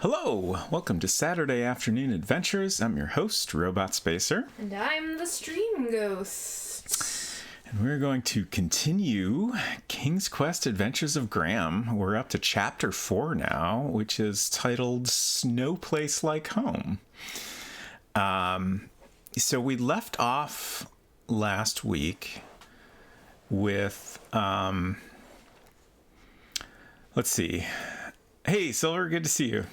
Hello, welcome to Saturday Afternoon Adventures. I'm your host, Robot Spacer. And I'm the Stream Ghost. And we're going to continue King's Quest Adventures of Graham. We're up to Chapter 4 now, which is titled No Place Like Home. So we left off last week with, let's see. Hey, Silver, good to see you.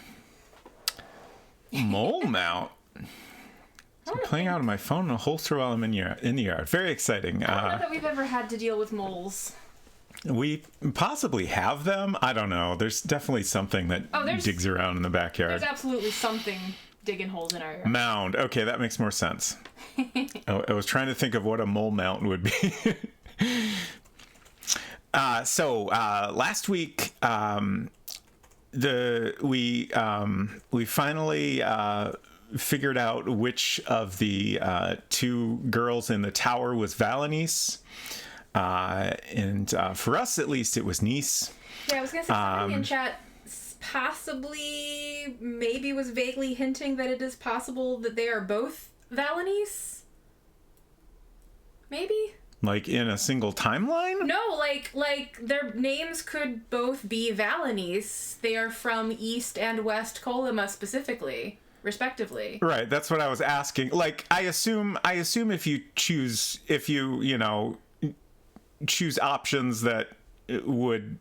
Mole mount. I'm playing out on my phone in a holster while I'm in the yard. Very exciting. I don't know that we've ever had to deal with moles. We possibly have them. I don't know. There's definitely something that digs around in the backyard. There's absolutely something digging holes in our yard. Mound. Okay, that makes more sense. I was trying to think of what a mole mount would be. So last week, we finally figured out which of the two girls in the tower was Valanice, and for us at least it was Nice. Yeah, I was gonna say somebody in chat maybe was vaguely hinting that it is possible that they are both Valanice. Maybe. Like in a single timeline? No, like their names could both be Valanice. They are from East and West Colima specifically, respectively. Right, that's what I was asking. Like, I assume if you choose options that would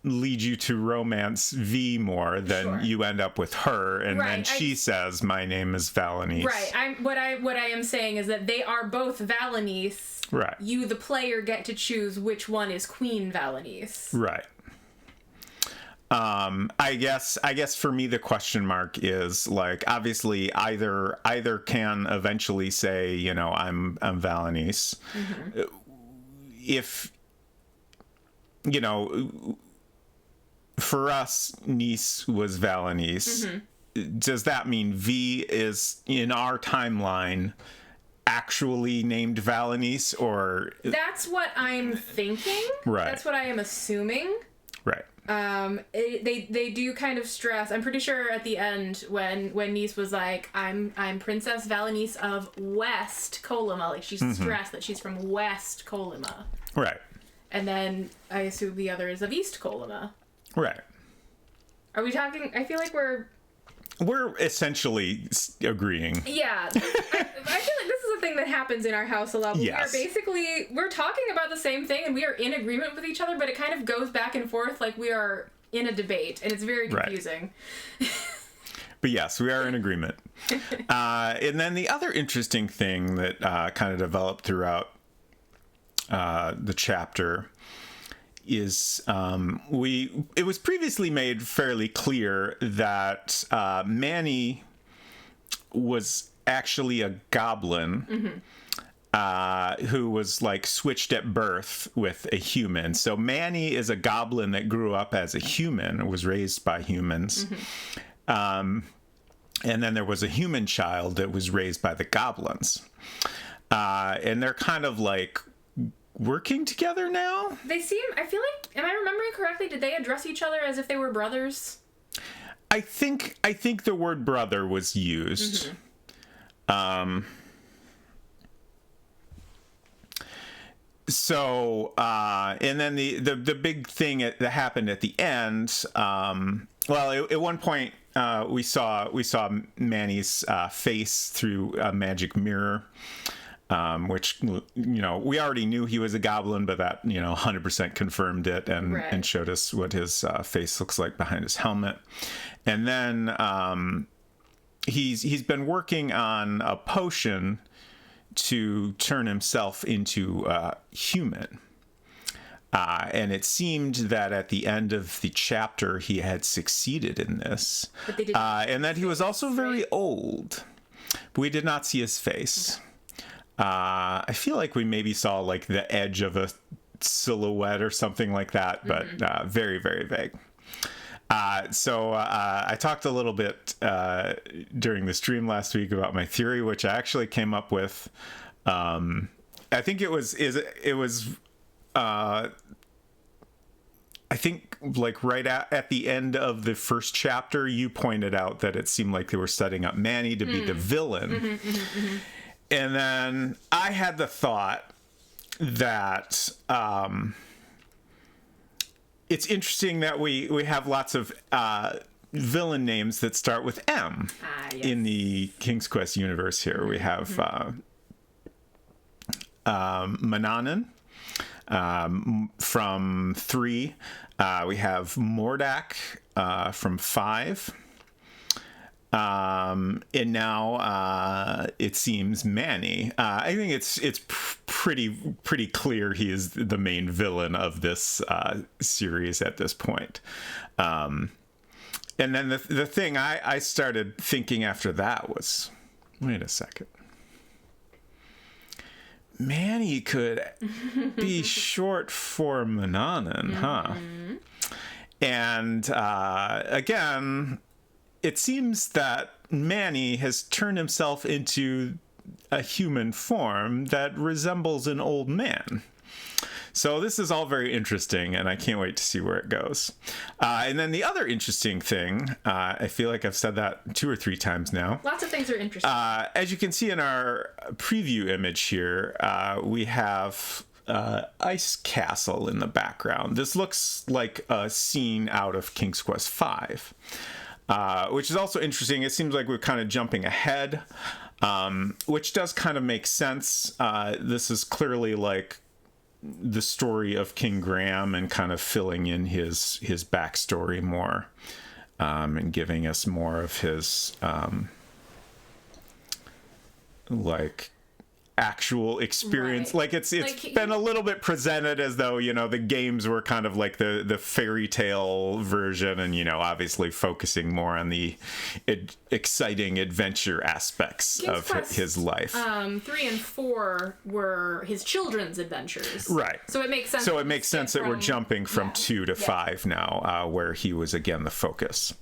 lead you to romance V more, then Sure. you end up with her, and then she says, "My name is Valanice." Right. What I am saying is that they are both Valanice. Right. You, the player, get to choose which one is Queen Valanice. Right. I guess for me the question mark is, like, obviously either can eventually say, I'm Valanice. Mm-hmm. If for us, Nice was Valanice. Mm-hmm. Does that mean V is, in our timeline, actually named Valanice, or... That's what I'm thinking. Right. That's what I am assuming. Right. They do kind of stress. I'm pretty sure at the end when Nice was like, I'm Princess Valanice of West Colima. Like, she's stressed that she's from West Colima. Right. And then I assume the other is of East Colima. Right. Are we talking? I feel like we're essentially agreeing. Yeah. I feel like this is a thing that happens in our house a lot. Yes. We're talking about the same thing and we are in agreement with each other, but it kind of goes back and forth like we are in a debate, and it's very confusing. Right. But yes, we are in agreement. And then the other interesting thing that kind of developed throughout the chapter is it was previously made fairly clear that Manny was actually a goblin, who was like switched at birth with a human. So Manny is a goblin that grew up as a human and was raised by humans. And then there was a human child that was raised by the goblins. And they're kind of like working together now. I feel like, am I remembering correctly, did they address each other as if they were brothers? I think the word brother was used. So and then the big thing that happened at the end, at one point we saw Manny's face through a magic mirror. Which, we already knew he was a goblin, but that, 100% confirmed it and showed us what his face looks like behind his helmet. And then he's been working on a potion to turn himself into human. And it seemed that at the end of the chapter, he had succeeded in this. And that he was also very old. But we did not see his face. Okay. I feel like we maybe saw like the edge of a silhouette or something like that, but very, very vague. So I talked a little bit during the stream last week about my theory, which I actually came up with. I think it was I think like right at the end of the first chapter, you pointed out that it seemed like they were setting up Manny to be the villain. And then I had the thought that it's interesting that we have lots of villain names that start with M Yes. in the King's Quest universe here. We have Mannanan from 3. We have Mordak from 5. And now it seems Manny. I think it's pretty clear he is the main villain of this series at this point. And then the thing I started thinking after that was, wait a second. Manny could be short for Mannanan, huh? And again, it seems that Manny has turned himself into a human form that resembles an old man. So this is all very interesting, and I can't wait to see where it goes. And then the other interesting thing, I feel like I've said that 2 or 3 times now. Lots of things are interesting. As you can see in our preview image here, we have Ice Castle in the background. This looks like a scene out of King's Quest V, which is also interesting. It seems like we're kind of jumping ahead, which does kind of make sense. This is clearly like the story of King Graham and kind of filling in his backstory more, and giving us more of his like actual experience. Right. Like it's Like, been a little bit presented as though, you know, the games were kind of like the fairy tale version, and, you know, obviously focusing more on the exciting adventure aspects King's of Quest, his life. 3 and 4 were his children's adventures. Right. So it makes sense. So it makes sense that we're jumping from 2 to 5 now, where he was again the focus.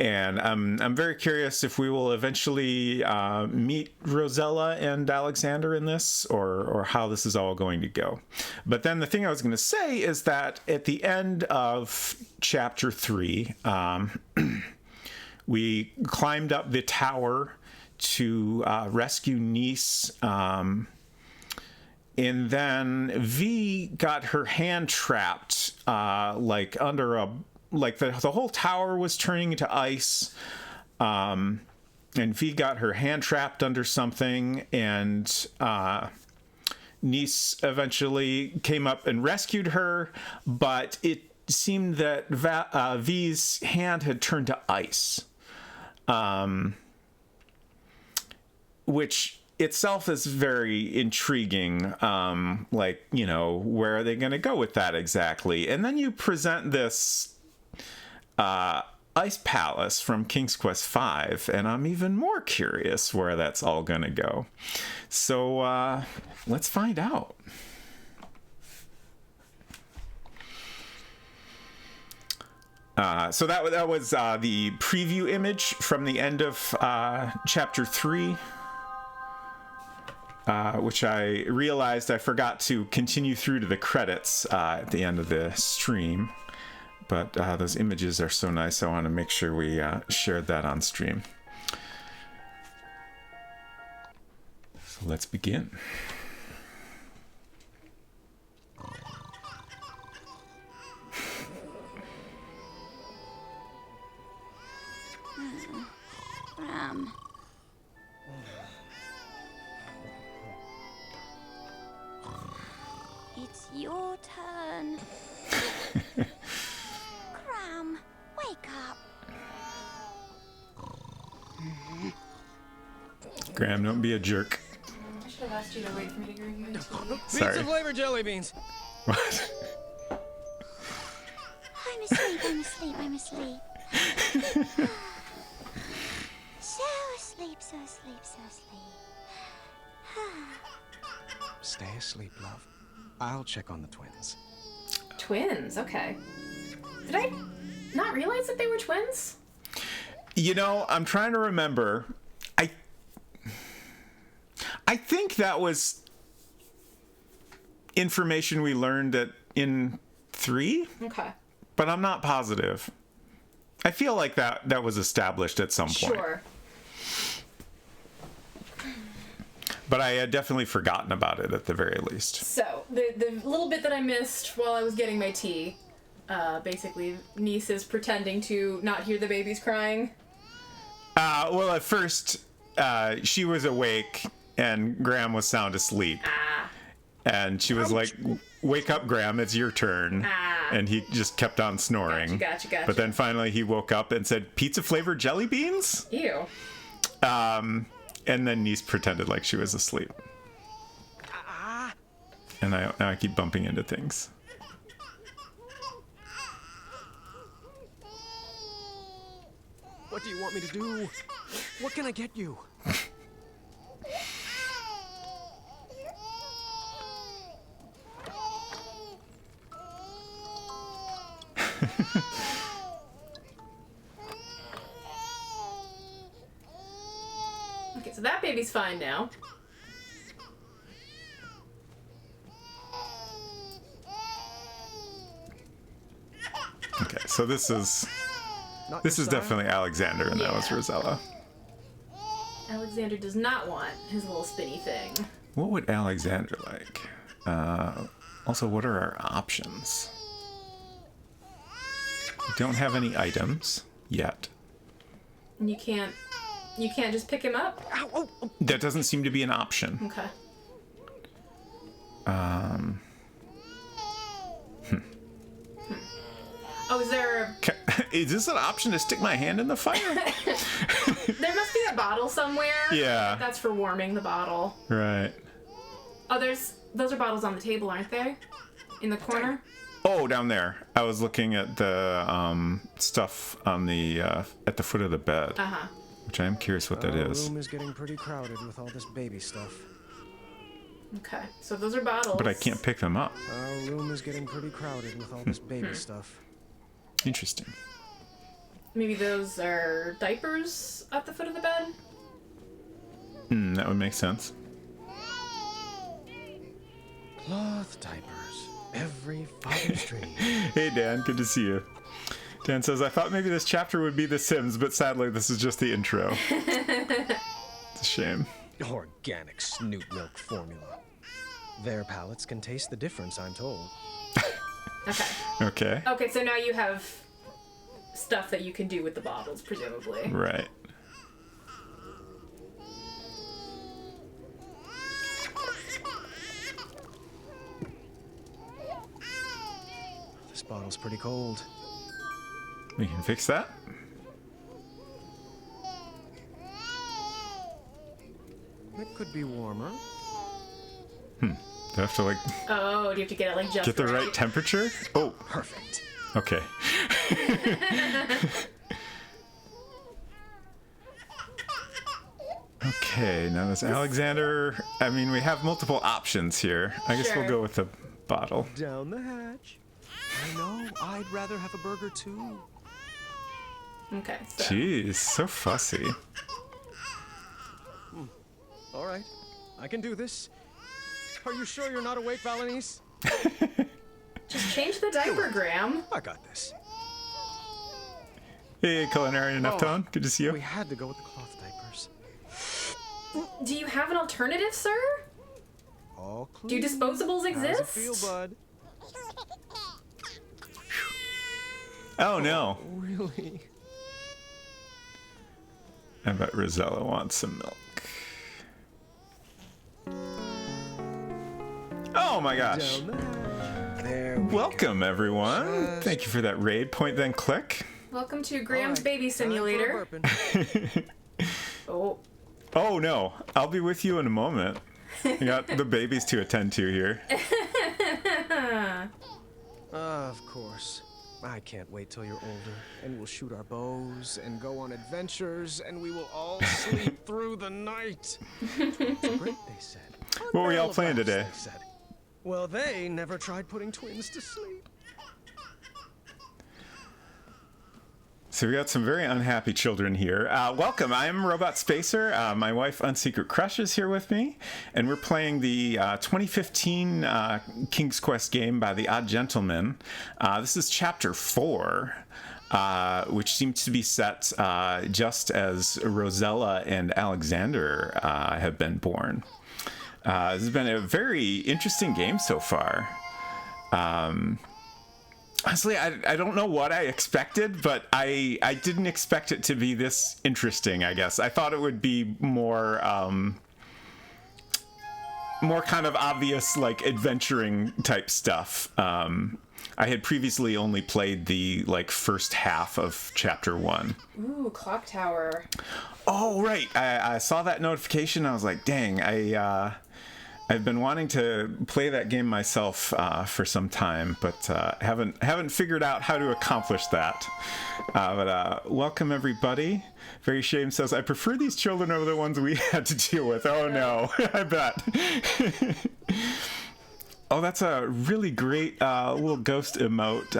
And I'm very curious if we will eventually meet Rosella and Alexander in this, or how this is all going to go. But then the thing I was going to say is that at the end of chapter 3, we climbed up the tower to rescue Nis. And then V got her hand trapped, like under a, like the whole tower was turning into ice. And V got her hand trapped under something, and Nis eventually came up and rescued her, but it seemed that V's hand had turned to ice. Which itself is very intriguing. Like, you know, where are they going to go with that exactly? And then you present this Ice Palace from King's Quest V, and I'm even more curious where that's all going to go. So let's find out. So that was the preview image from the end of chapter 3. Which I realized I forgot to continue through to the credits at the end of the stream. But those images are so nice, I want to make sure we shared that on stream. So let's begin. It's your turn. Cram, wake up. Graham, don't be a jerk. I should have asked you to wait for me to bring you into Sorry. Pizza flavored jelly beans. What? I'm asleep, I'm asleep, I'm asleep. So asleep, so asleep, so asleep. Stay asleep, love. I'll check on the twins. Twins, okay. Did I not realize that they were twins? You know, I'm trying to remember. I think that was information we learned in 3, Okay. but I'm not positive. I feel like that was established at some point. Sure. But I had definitely forgotten about it at the very least. So, the little bit that I missed while I was getting my tea, basically, Niece is pretending to not hear the babies crying. Well, at first, she was awake and Graham was sound asleep. And she was like, "Wake up, Graham, it's your turn." And he just kept on snoring. Gotcha. But then finally he woke up and said, "Pizza-flavored jelly beans?" Ew. And then Niece pretended like she was asleep. And now I keep bumping into things. What do you want me to do? What can I get you? Okay, so that baby's fine now. Okay, so this is Not this your is style? definitely Alexander, and that was Yeah. Rosella. Alexander does not want his little spinny thing. What would Alexander like? Also, what are our options? We don't have any items yet. And you can't just pick him up? Ow, oh, oh. That doesn't seem to be an option. Okay. Oh, is there Is this an option to stick my hand in the fire? there must be a bottle somewhere. Yeah. That's for warming the bottle. Right. Oh, those are bottles on the table, aren't they? In the corner? Oh, down there. I was looking at the stuff on the at the foot of the bed, Uh-huh. which I am curious what that Our is. room is getting pretty crowded with all this baby stuff. Okay. So those are bottles. But I can't pick them up. Our room is getting pretty crowded with all this baby stuff. Interesting. Maybe those are diapers at the foot of the bed? That would make sense. Cloth diapers. Every Father's dream. Hey, Dan. Good to see you. Dan says, I thought maybe this chapter would be The Sims, but sadly this is just the intro. It's a shame. Organic snoot milk formula. Their palates can taste the difference, I'm told. Okay. Okay. Okay, so now you have stuff that you can do with the bottles, presumably. Right. This bottle's pretty cold. We can fix that. It could be warmer. Do I have to, like, Oh, do you have to get it like just get the right temperature? Oh, Perfect. okay. Okay, now this Alexander. I mean, we have multiple options here. I guess we'll Sure. go with the bottle. Down the hatch. I know. I'd rather have a burger too. Okay, so Jeez, so fussy. All right. I can do this. Are you sure you're not awake, Valenice? just change the diaper, Graham. I got this. Hey, Culinary enough tone. Good to see you. We had to go with the cloth diapers. Do you have an alternative, sir? All clean. Do disposables How's it exist? feel, bud? Oh no. Really? I bet Rosella wants some milk. Oh my gosh. Down the hatch. There we Welcome, everyone. Just- Thank you for that raid. Point, then click. Welcome to All Graham's right, Baby time for a Simulator. burping. Oh, Oh no, I'll be with you in a moment. I got the babies to attend to here. Of course. I can't wait till you're older, and we'll shoot our bows and go on adventures, and we will all sleep through the night. It's great, they said. What were Barrel y'all of playing laughs, today? they said. Well, they never tried putting twins to sleep. So we got some very unhappy children here. Welcome, I'm Robot Spacer. My wife Unsecret Crush is here with me, and we're playing the 2015 King's Quest game by the Odd Gentleman. This is Chapter 4, which seems to be set just as Rosella and Alexander have been born. This has been a very interesting game so far. Honestly, I don't know what I expected, but I didn't expect it to be this interesting, I guess. I thought it would be more kind of obvious, like, adventuring type stuff. I had previously only played the, like, first half of Chapter 1. Ooh, Clock Tower. Oh, right. I saw that notification. I was like, dang, I've been wanting to play that game myself for some time, but haven't figured out how to accomplish that. But welcome, everybody. Very Shame says, I prefer these children over the ones we had to deal with. Oh, no. I bet. Oh, that's a really great little ghost emote.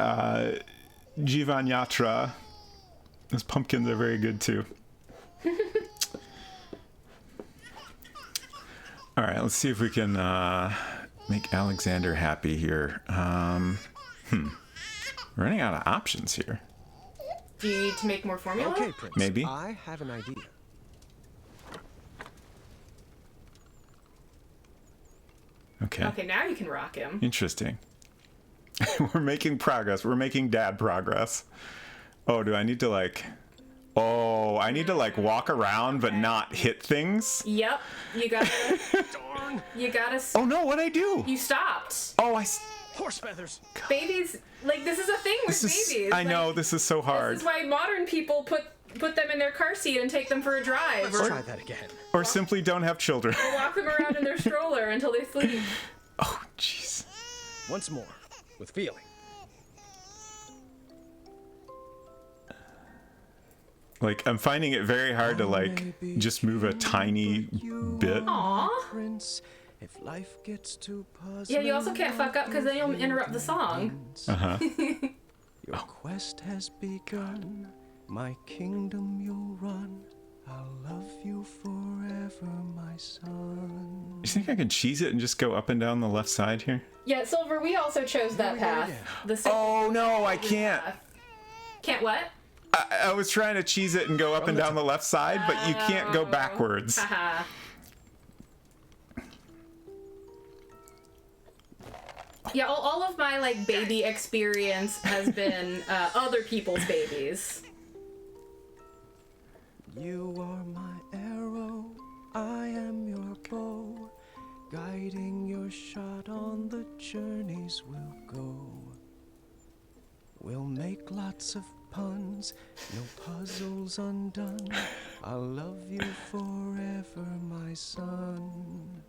Jivan Yatra. Those pumpkins are very good, too. All right, let's see if we can make Alexander happy here. Running out of options here. Do you need to make more formula? Okay, Prince. Maybe. I have an idea. Okay. Okay, now you can rock him. Interesting. We're making progress. We're making dad progress. Oh, do I need to like... Oh, I need to like walk around but not hit things? Yep, you gotta... Darn! You gotta... Oh no, what'd I do? You stopped. Oh, Horse feathers! Babies, like, this is a thing with babies. I know, Like, this is so hard. this is why modern people put them in their car seat and take them for a drive. Let's Or try that again. Or simply don't have children. walk them around in their stroller until they sleep. Oh, jeez. Once more, with feeling. Like, I'm finding it very hard to, like, just move a tiny bit. Aw. Prince, if life gets too puzzling, Yeah, you also can't fuck up because then you'll interrupt the song. Uh-huh. Your quest has begun. My kingdom you'll run. I'll love you forever, my son. You think I can cheese it and just go up and down the left side here? Yeah, Silver, we also chose that we go path. again. The same Oh, no, I can't. path. Can't what? I was trying to cheese it and go up and down the left side, but you can't go backwards. Haha. Yeah, all of my, like, baby experience has been other people's babies. You are my arrow, I am your bow, guiding your shot on the journeys we'll go. We'll make lots of puns, no puzzles undone. I'll love you forever, my son.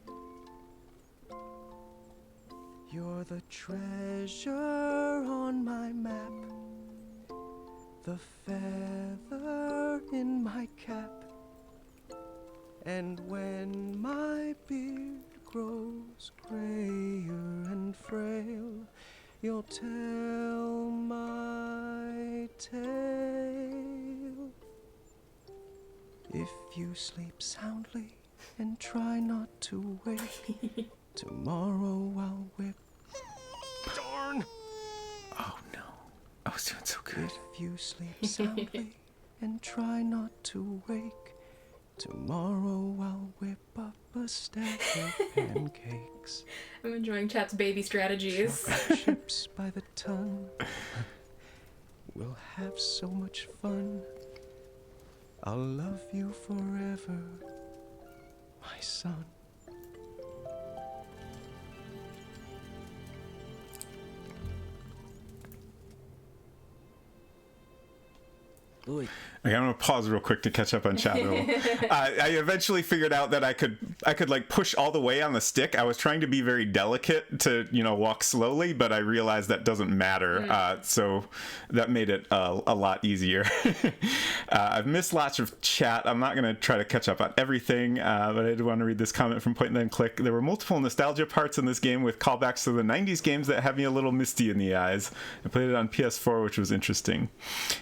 You're the treasure on my map, the feather in my cap. And when my beard grows grayer and frail, you'll tell my tale. If you sleep soundly and try not to wake, tomorrow I'll whip. Darn! Oh, no. I was doing so good. If you sleep soundly and try not to wake, tomorrow I'll whip up a stack of pancakes. I'm enjoying chat's baby strategies. Chocolate chips by the ton. We'll have so much fun. I'll love you forever, my son. Okay, I'm gonna pause real quick to catch up on chat roll. I eventually figured out that I could like push all the way on the stick. I was trying to be very delicate to walk slowly, but I realized that doesn't matter. So that made it a lot easier. I've missed lots of chat. I'm not gonna try to catch up on everything, but I did want to read this comment from Point and Then Click. There were multiple nostalgia parts in this game with callbacks to the 90s games that had me a little misty in the eyes. I played it on PS4, which was interesting.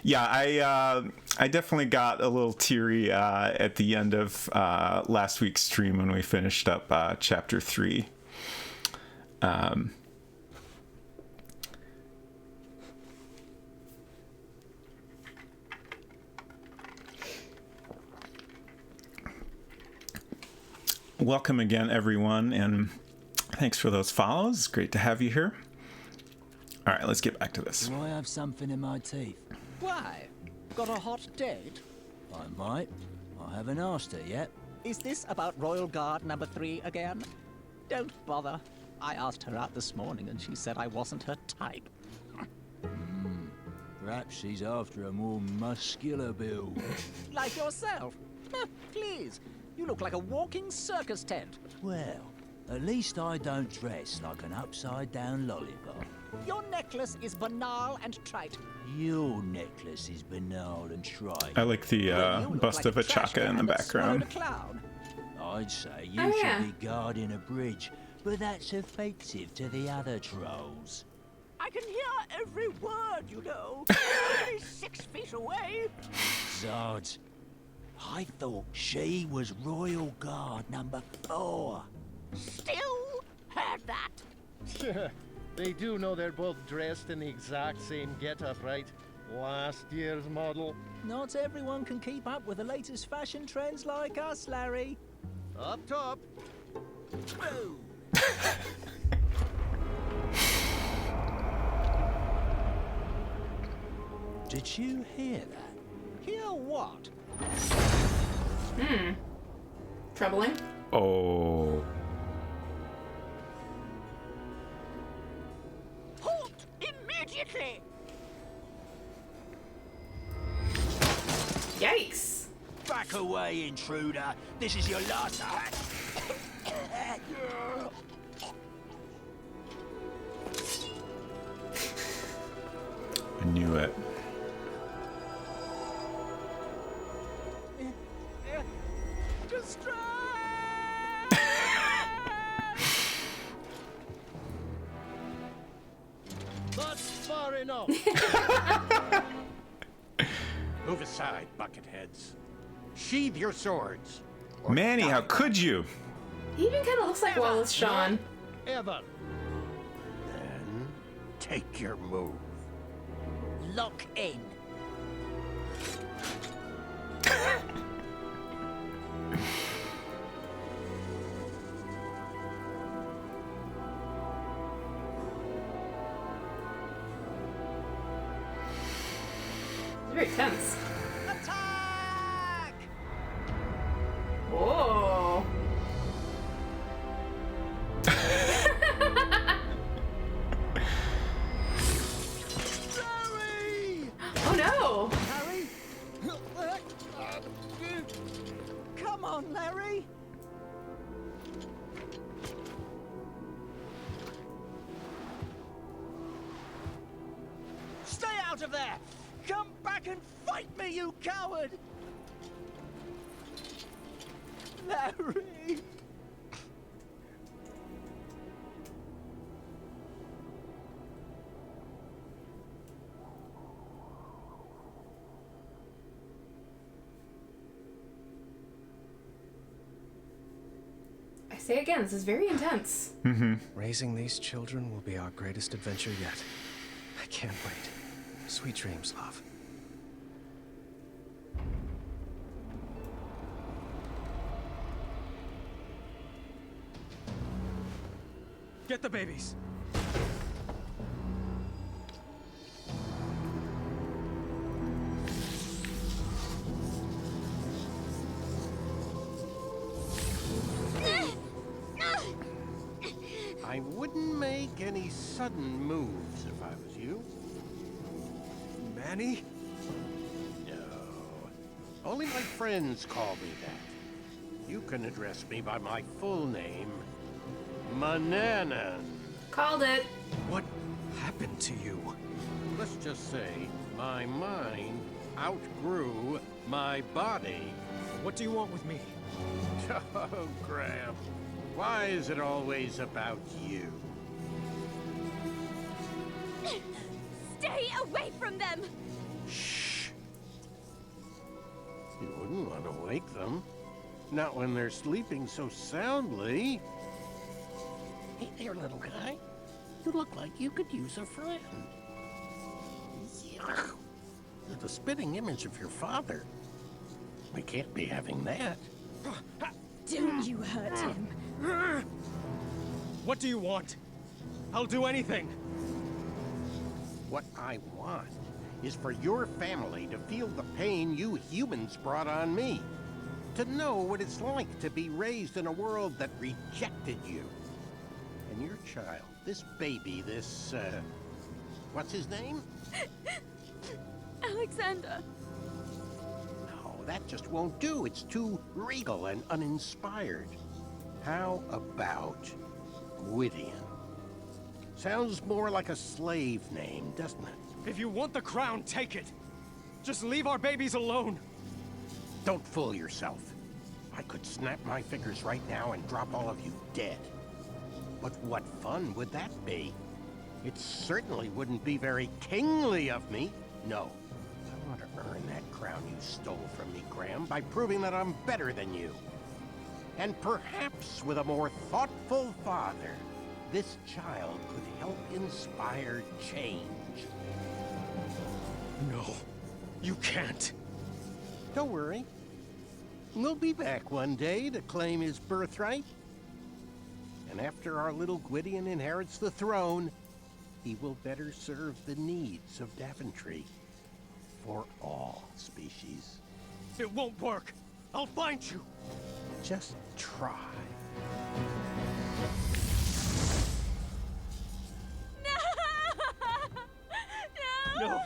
Yeah, I I definitely got a little teary at the end of last week's stream when we finished up chapter 3. Welcome again, everyone, and thanks for those follows. It's great to have you here. All right, let's get back to this. Do I have something in my teeth? Why? Got a hot date? I might. I haven't asked her yet. Is this about Royal Guard number 3 again? Don't bother. I asked her out this morning and she said I wasn't her type. Perhaps she's after a more muscular build. Like yourself. Please. You look like a walking circus tent. Well, at least I don't dress like an upside-down lollipop. Your necklace is banal and trite. Your necklace is banal and trite. I like the You look bust like of a trash chaka in the can that swallowed background. a clown. I'd say you Oh, should yeah. be guarding a bridge, but that's offensive to the other trolls. I can hear every word, you know. Only 6 feet away. Zods, I thought she was Royal Guard number 4. Still heard that. They do know they're both dressed in the exact same getup, right? Last year's model. Not everyone can keep up with the latest fashion trends like us, Larry. Up top. Did you hear that? Hear what? Troubling. Oh. Halt immediately! Yikes. Back away, intruder. This is your last act. I knew it. That's far enough. Move aside, bucketheads. Sheathe your swords. or Manny, how die. could you? He even kind of looks like Wallace Shawn. Ever. Then take your move. Lock in. It's very tense. Attack! Whoa. Larry! Oh no. Harry? Come on, Larry! Stay out of there! Come back and fight me, you coward! Larry! I say again, this is very intense. Raising these children will be our greatest adventure yet. I can't wait. Sweet dreams, love. Get the babies. I wouldn't make any sudden moves if I was you. Manny? No. Only my friends call me that. You can address me by my full name, Mananan. Called it. What happened to you? Let's just say my mind outgrew my body. What do you want with me? Oh, Graham. Why is it always about you? Stay away from them! Shh. want to wake them. Not when they're sleeping so soundly. Hey there, little guy. You look like you could use a friend. Yuck. You're the spitting image of your father. We can't be having that. Don't you hurt him. What do you want? I'll do anything. What I want is for your family to feel the pain you humans brought on me. To know what it's like to be raised in a world that rejected you. And your child, this baby, this, what's his name? Alexander. No, that just won't do. It's too regal and uninspired. How about Gwydion? Sounds more like a slave name, doesn't it? If you want the crown, take it. Just leave our babies alone. Don't fool yourself. I could snap my fingers right now and drop all of you dead. But what fun would that be? It certainly wouldn't be very kingly of me. No, I want to earn that crown you stole from me, Graham, by proving that I'm better than you. And perhaps with a more thoughtful father, this child could help inspire change. No, you can't. Don't worry. We'll be back one day to claim his birthright. And after our little Gwydion inherits the throne, he will better serve the needs of Daventry. For all species. It won't work. I'll find you. Just try. No! No!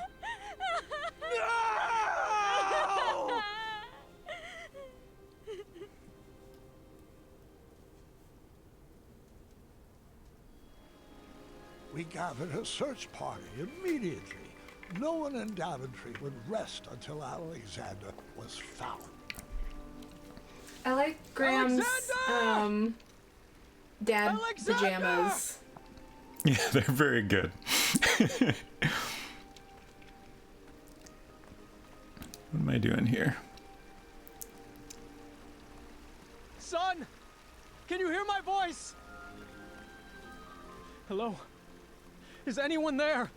We gathered a search party immediately. No one in Daventry would rest until Alexander was found. I like Graham's dad Alexander! pajamas. Yeah, they're very good. What am I doing here? Son! Can you hear my voice? Hello? Is anyone there?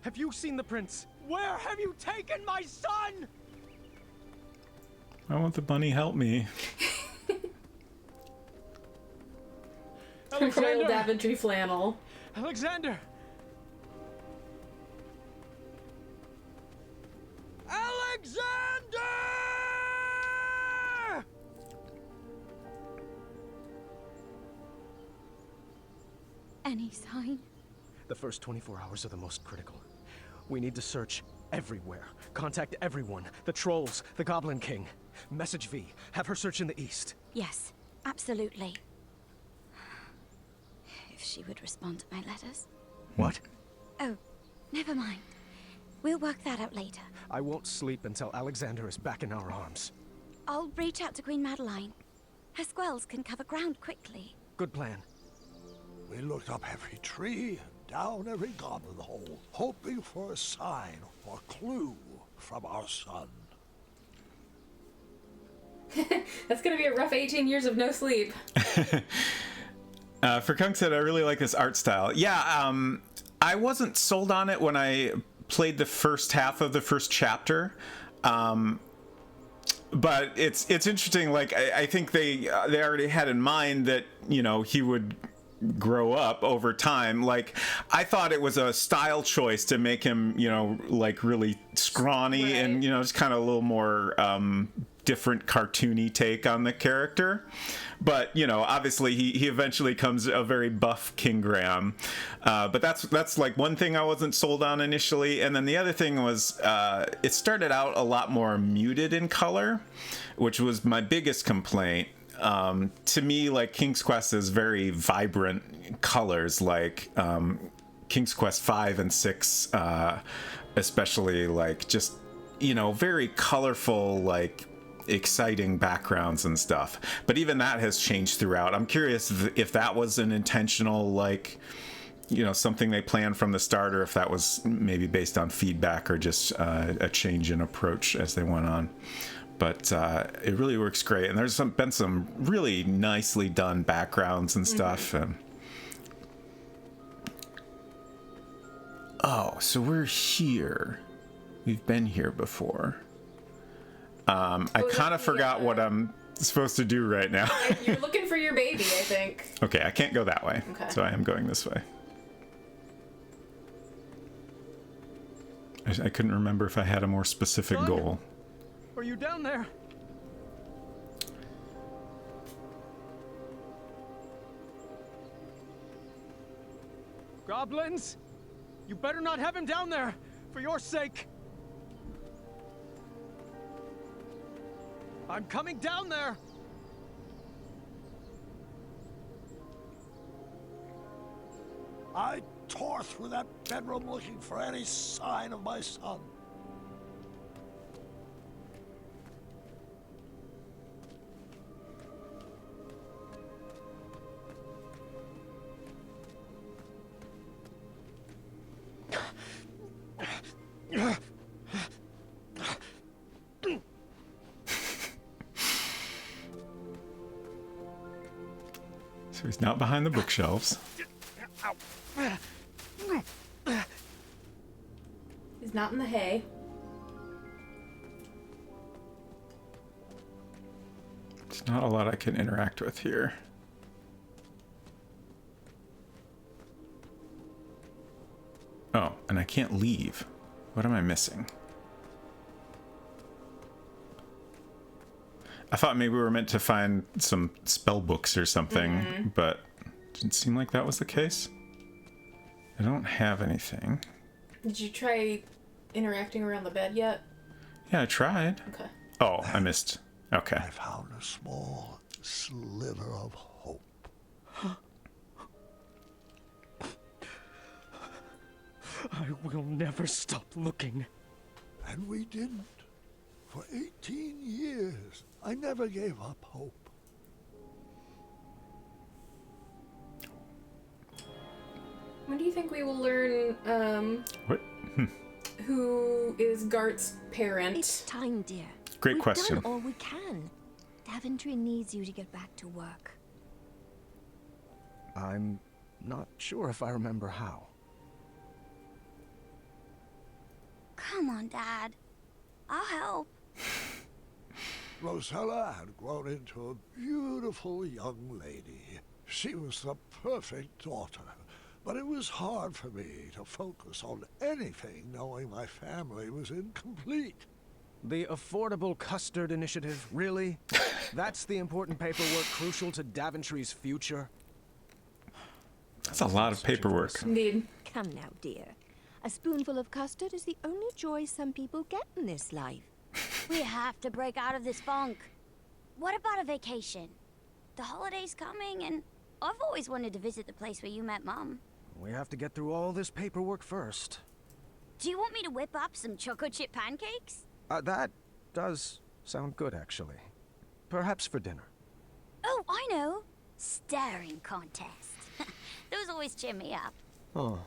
Have you seen the prince? Where have you taken my son? Why won't the bunny help me? Royal Alexander! Daventry flannel. Alexander! Alexander! Any sign? The first 24 hours are the most critical. We need to search everywhere. Contact everyone. The trolls, the Goblin King. Message V. Have her search in the east. Yes, absolutely. If she would respond to my letters. What? Oh, never mind. We'll work that out later. I won't sleep until Alexander is back in our arms. I'll reach out to Queen Madeline. Her squells can cover ground quickly. Good plan. We looked up every tree, down every goblin hole, hoping for a sign or clue from our son. That's gonna be a rough 18 years of no sleep. For Kung said, I really like this art style. Yeah, I wasn't sold on it when I played the first half of the first chapter. But it's interesting. Like I think they already had in mind that, you know, he would grow up over time. Like I thought it was a style choice to make him, you know, like really scrawny, right, and, you know, just kind of a little more different cartoony take on the character. But, you know, obviously he eventually comes a very buff King Graham. But that's like one thing I wasn't sold on initially. And then the other thing was it started out a lot more muted in color, which was my biggest complaint. To me, like, King's Quest is very vibrant colors, like King's Quest 5 and 6 especially, like, just, you know, very colorful, like, exciting backgrounds and stuff. But even that has changed throughout. I'm curious if that was an intentional, like, something they planned from the start, or if that was maybe based on feedback or just a change in approach as they went on. But it really works great, and there's been some really nicely done backgrounds and stuff. And so we're here. We've been here before. I kind of forgot what I'm supposed to do right now. You're looking for your baby, I think. Okay, I can't go that way, Okay. so I am going this way. I couldn't remember if I had a more specific Son? goal. Are you down there? Goblins? You better not have him down there, for your sake. I'm coming down there. I tore through that bedroom looking for any sign of my son. So he's not behind the bookshelves. He's not in the hay. There's not a lot I can interact with here. Oh, and I can't leave. What am I missing? I thought maybe we were meant to find some spell books or something, but it didn't seem like that was the case. I don't have anything. Did you try interacting around the bed yet? Yeah, I tried. Okay. Oh, I missed. Okay. I found a small sliver of hope. I will never stop looking. And we didn't. For 18 years, I never gave up hope. When do you think we will learn What? who is Gart's parent? It's time, dear. Great We've question. done all we can. Daventry needs you to get back to work. I'm not sure if I remember how. Come on, Dad. I'll help. Rosella had grown into a beautiful young lady. She was the perfect daughter, but it was hard for me to focus on anything knowing my family was incomplete. The Affordable Custard Initiative, really? That's the important paperwork crucial to Daventry's future? That's a lot of paperwork. Indeed. Come now, dear. A spoonful of custard is the only joy some people get in this life. We have to break out of this funk. What about a vacation? The holiday's coming, and I've always wanted to visit the place where you met Mom. We have to get through all this paperwork first. Do you want me to whip up some chocolate chip pancakes? That does sound good, actually. Perhaps for dinner. Oh, I know. Staring contest. Those always cheer me up. Oh,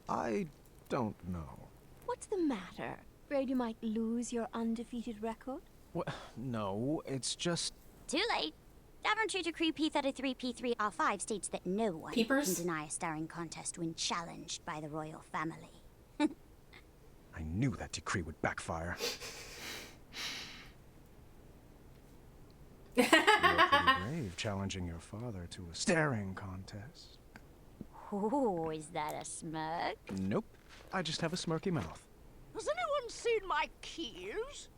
I don't know. What's the matter? Afraid you might lose your undefeated record? What? No, it's just... Too late. Daventry Decree P33P3R5 states that no one Peepers? can deny a staring contest when challenged by the royal family. I knew that decree would backfire. You're pretty brave, challenging your father to a staring contest. Oh, is that a smirk? Nope. I just have a smirky mouth. Has anyone seen my keys?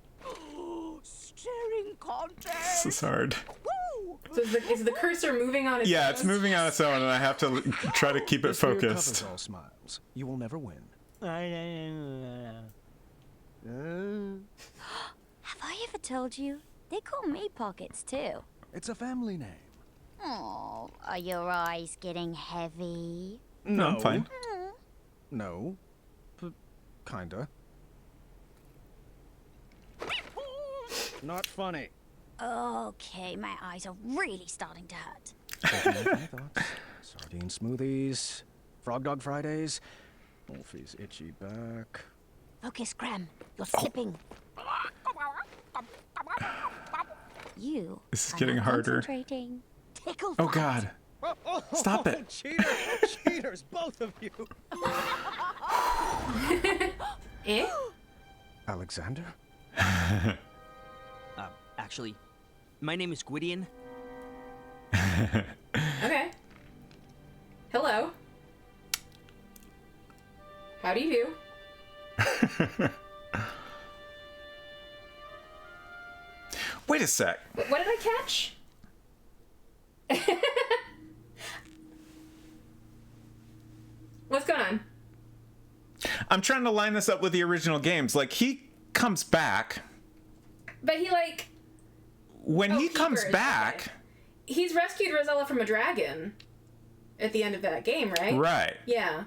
Staring contest. This is hard. Woo! So is the cursor moving on its Yeah, own? it's moving on its own, and I have to try to keep it This beard focused. covers all smiles. You will never win. Have I ever told you? They call me Pockets, too. It's a family name. Oh, are your eyes getting heavy? No, I'm fine. No. But kinda. Not funny. Okay, my eyes are really starting to hurt. Taking my thoughts. Sardine smoothies. Frog Dog Fridays. Wolfie's itchy back. Focus, Graham. You're slipping. You This is are getting not harder. concentrating. Tickle Oh fight. God. Stop it. Cheaters! Cheaters, both of you! Eh? Alexander? Actually, my name is Gwydion. Okay. Hello. How do you do? Wait a sec. What did I catch? What's going on? I'm trying to line this up with the original games. Like, he comes back. But he like When he Keeper comes is back. okay. He's rescued Rosella from a dragon at the end of that game, right? Right. Yeah.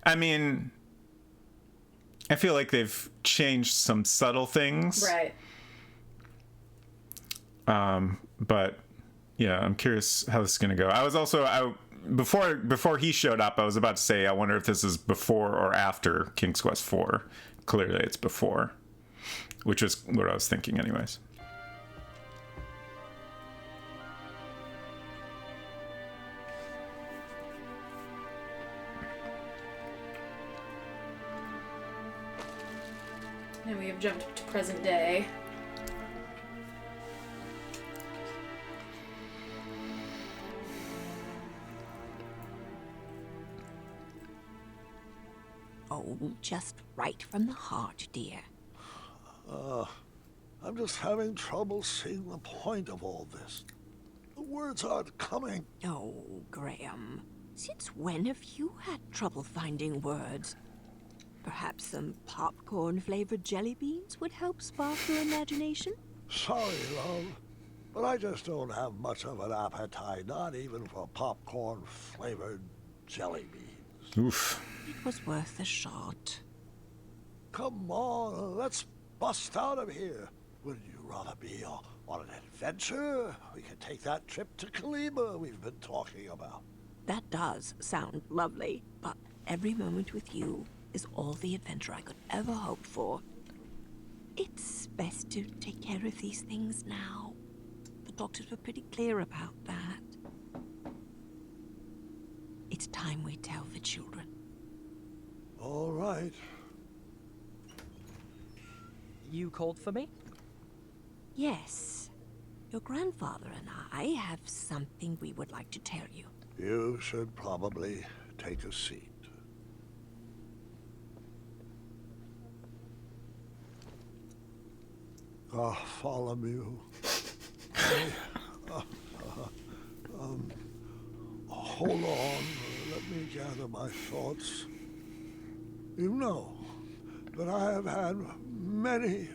I mean, I feel like they've changed some subtle things. Right. But yeah, I'm curious how this is gonna go. I was also before he showed up, I was about to say I wonder if this is before or after King's Quest IV. Clearly, it's before, which is what I was thinking, anyways. And we have jumped to present day. Oh, just right from the heart, dear. I'm just having trouble seeing the point of all this. The words aren't coming. Oh, Graham. Since when have you had trouble finding words? Perhaps some popcorn-flavored jelly beans would help spark your imagination? Sorry, love, but I just don't have much of an appetite, not even for popcorn-flavored jelly beans. Oof. It was worth a shot. Come on, let's bust out of here. Would you rather be on an adventure? We could take that trip to Kalima we've been talking about. That does sound lovely, but every moment with you is all the adventure I could ever hope for. It's best to take care of these things now. The doctors were pretty clear about that. It's time we tell the children. All right. You called for me? Yes. Your grandfather and I have something we would like to tell you. You should probably take a seat. Bartholomew. Hold on. Let me gather my thoughts. You know that I have had many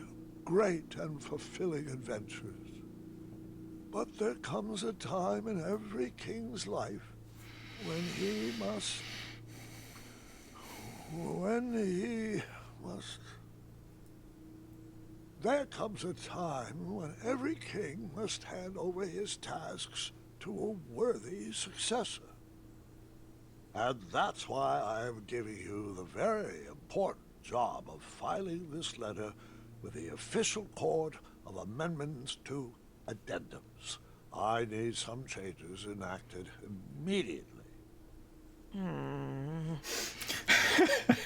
great and fulfilling adventures. But there comes a time in every king's life when he must... There comes a time when every king must hand over his tasks to a worthy successor. And that's why I am giving you the very important job of filing this letter with the official court of amendments to addendums. I need some changes enacted immediately.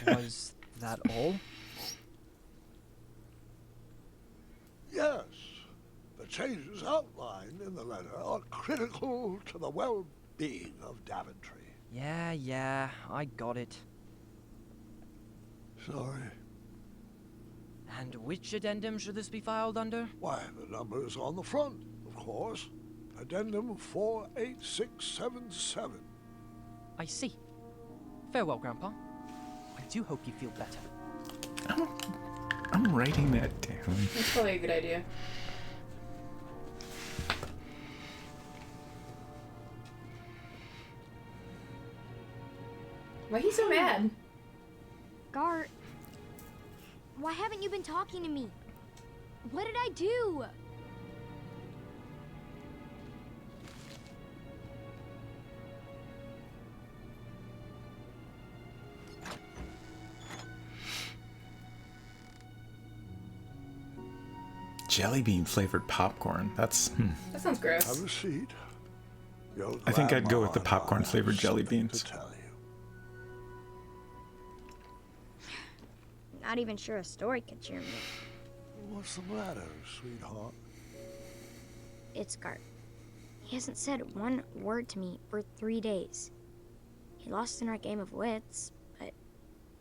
Was that all? Yes, the changes outlined in the letter are critical to the well-being of Daventry. Yeah, I got it. Sorry. And which addendum should this be filed under? Why, the number's on the front, of course. Addendum 48677. I see. Farewell, Grandpa. I do hope you feel better. I'm writing that down. That's probably a good idea. Why are you so mad? Gar, why haven't you been talking to me? What did I do? Jelly bean flavored popcorn. That's. That sounds gross. Have a seat. Your I think I'd go with the grandma popcorn flavored has jelly something beans. to tell you. Not even sure a story could cheer me. What's the matter, sweetheart? It's Gart. He hasn't said one word to me for 3 days. He lost in our game of wits, but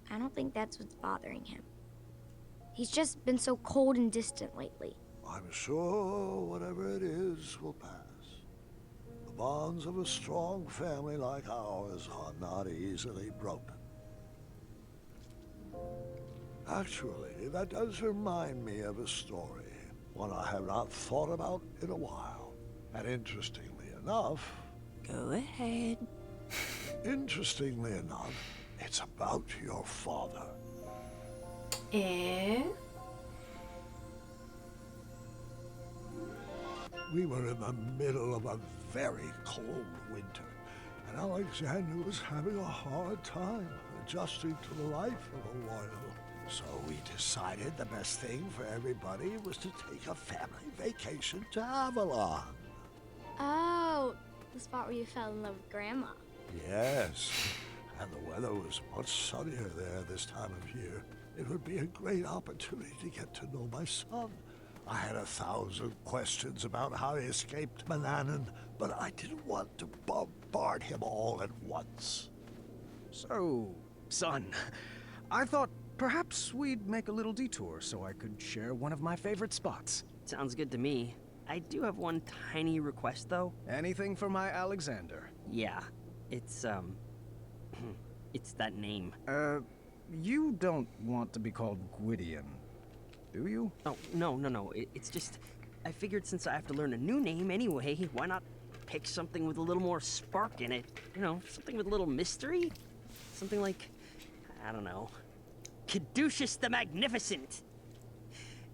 I don't think that's what's bothering him. He's just been so cold and distant lately. I'm sure whatever it is will pass. The bonds of a strong family like ours are not easily broken. Actually, that does remind me of a story, one I have not thought about in a while. And interestingly enough... Go ahead. Interestingly enough, it's about your father. Eh? We were in the middle of a very cold winter, and Alexander was having a hard time adjusting to the life of a royal. So we decided the best thing for everybody was to take a family vacation to Avalon. Oh, the spot where you fell in love with Grandma. Yes, and the weather was much sunnier there this time of year. It would be a great opportunity to get to know my son. I had 1,000 questions about how he escaped Manannan, but I didn't want to bombard him all at once. So, son, I thought perhaps we'd make a little detour so I could share one of my favorite spots. Sounds good to me. I do have one tiny request, though. Anything for my Alexander. Yeah, it's, it's that name. You don't want to be called Gwydion, do you? Oh, no. It's just, I figured since I have to learn a new name anyway, why not pick something with a little more spark in it? You know, something with a little mystery? Something like, I don't know, Caduceus the Magnificent.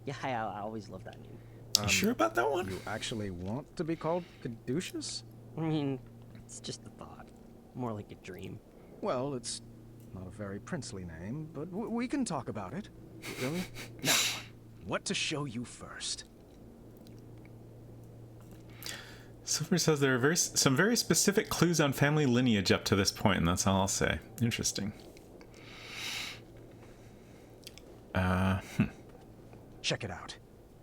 Yeah, I always love that name. You sure about that one? You actually want to be called Caduceus? I mean, it's just a thought. More like a dream. Well, it's not a very princely name, but we can talk about it. Really? Now, what to show you first? Silver says there are some very specific clues on family lineage up to this point, and that's all I'll say. Interesting. Check it out.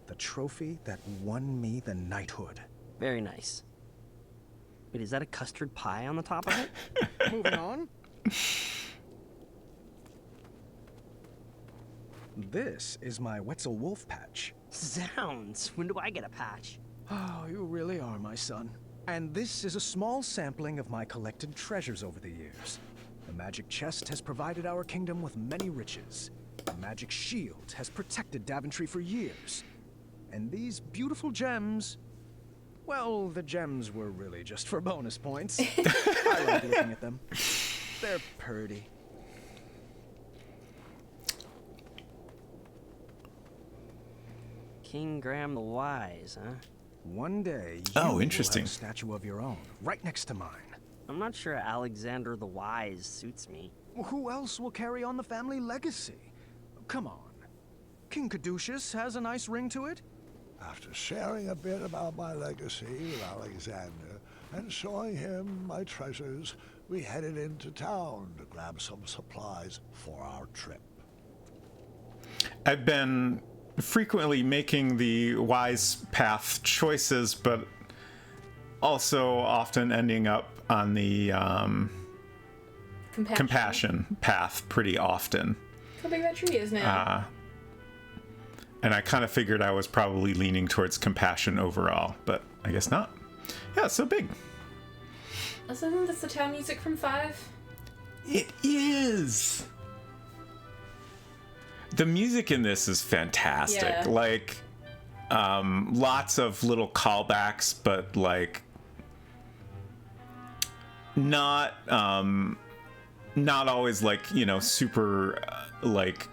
The trophy that won me the knighthood. Very nice. Wait, is that a custard pie on the top of it? Moving on. This is my Wetzel Wolf patch. Zounds! When do I get a patch? Oh, you really are my son. And this is a small sampling of my collected treasures over the years. The magic chest has provided our kingdom with many riches. The magic shield has protected Daventry for years. And these beautiful gems... Well, the gems were really just for bonus points. I like looking at them. They're pretty. King Graham the Wise, huh? One day, Oh, you interesting. will have a statue of your own, right next to mine. I'm not sure Alexander the Wise suits me. Who else will carry on the family legacy? Come on. King Caduceus has a nice ring to it. After sharing a bit about my legacy with Alexander and showing him my treasures, we headed into town to grab some supplies for our trip. I've been frequently making the wise path choices, but also often ending up on the compassion path pretty often. How big that tree is now. And I kind of figured I was probably leaning towards compassion overall, but I guess not. Yeah, it's so big. Isn't this the town music from 5? It is. The music in this is fantastic. Yeah. Like, lots of little callbacks, but like not always like, you know, super like.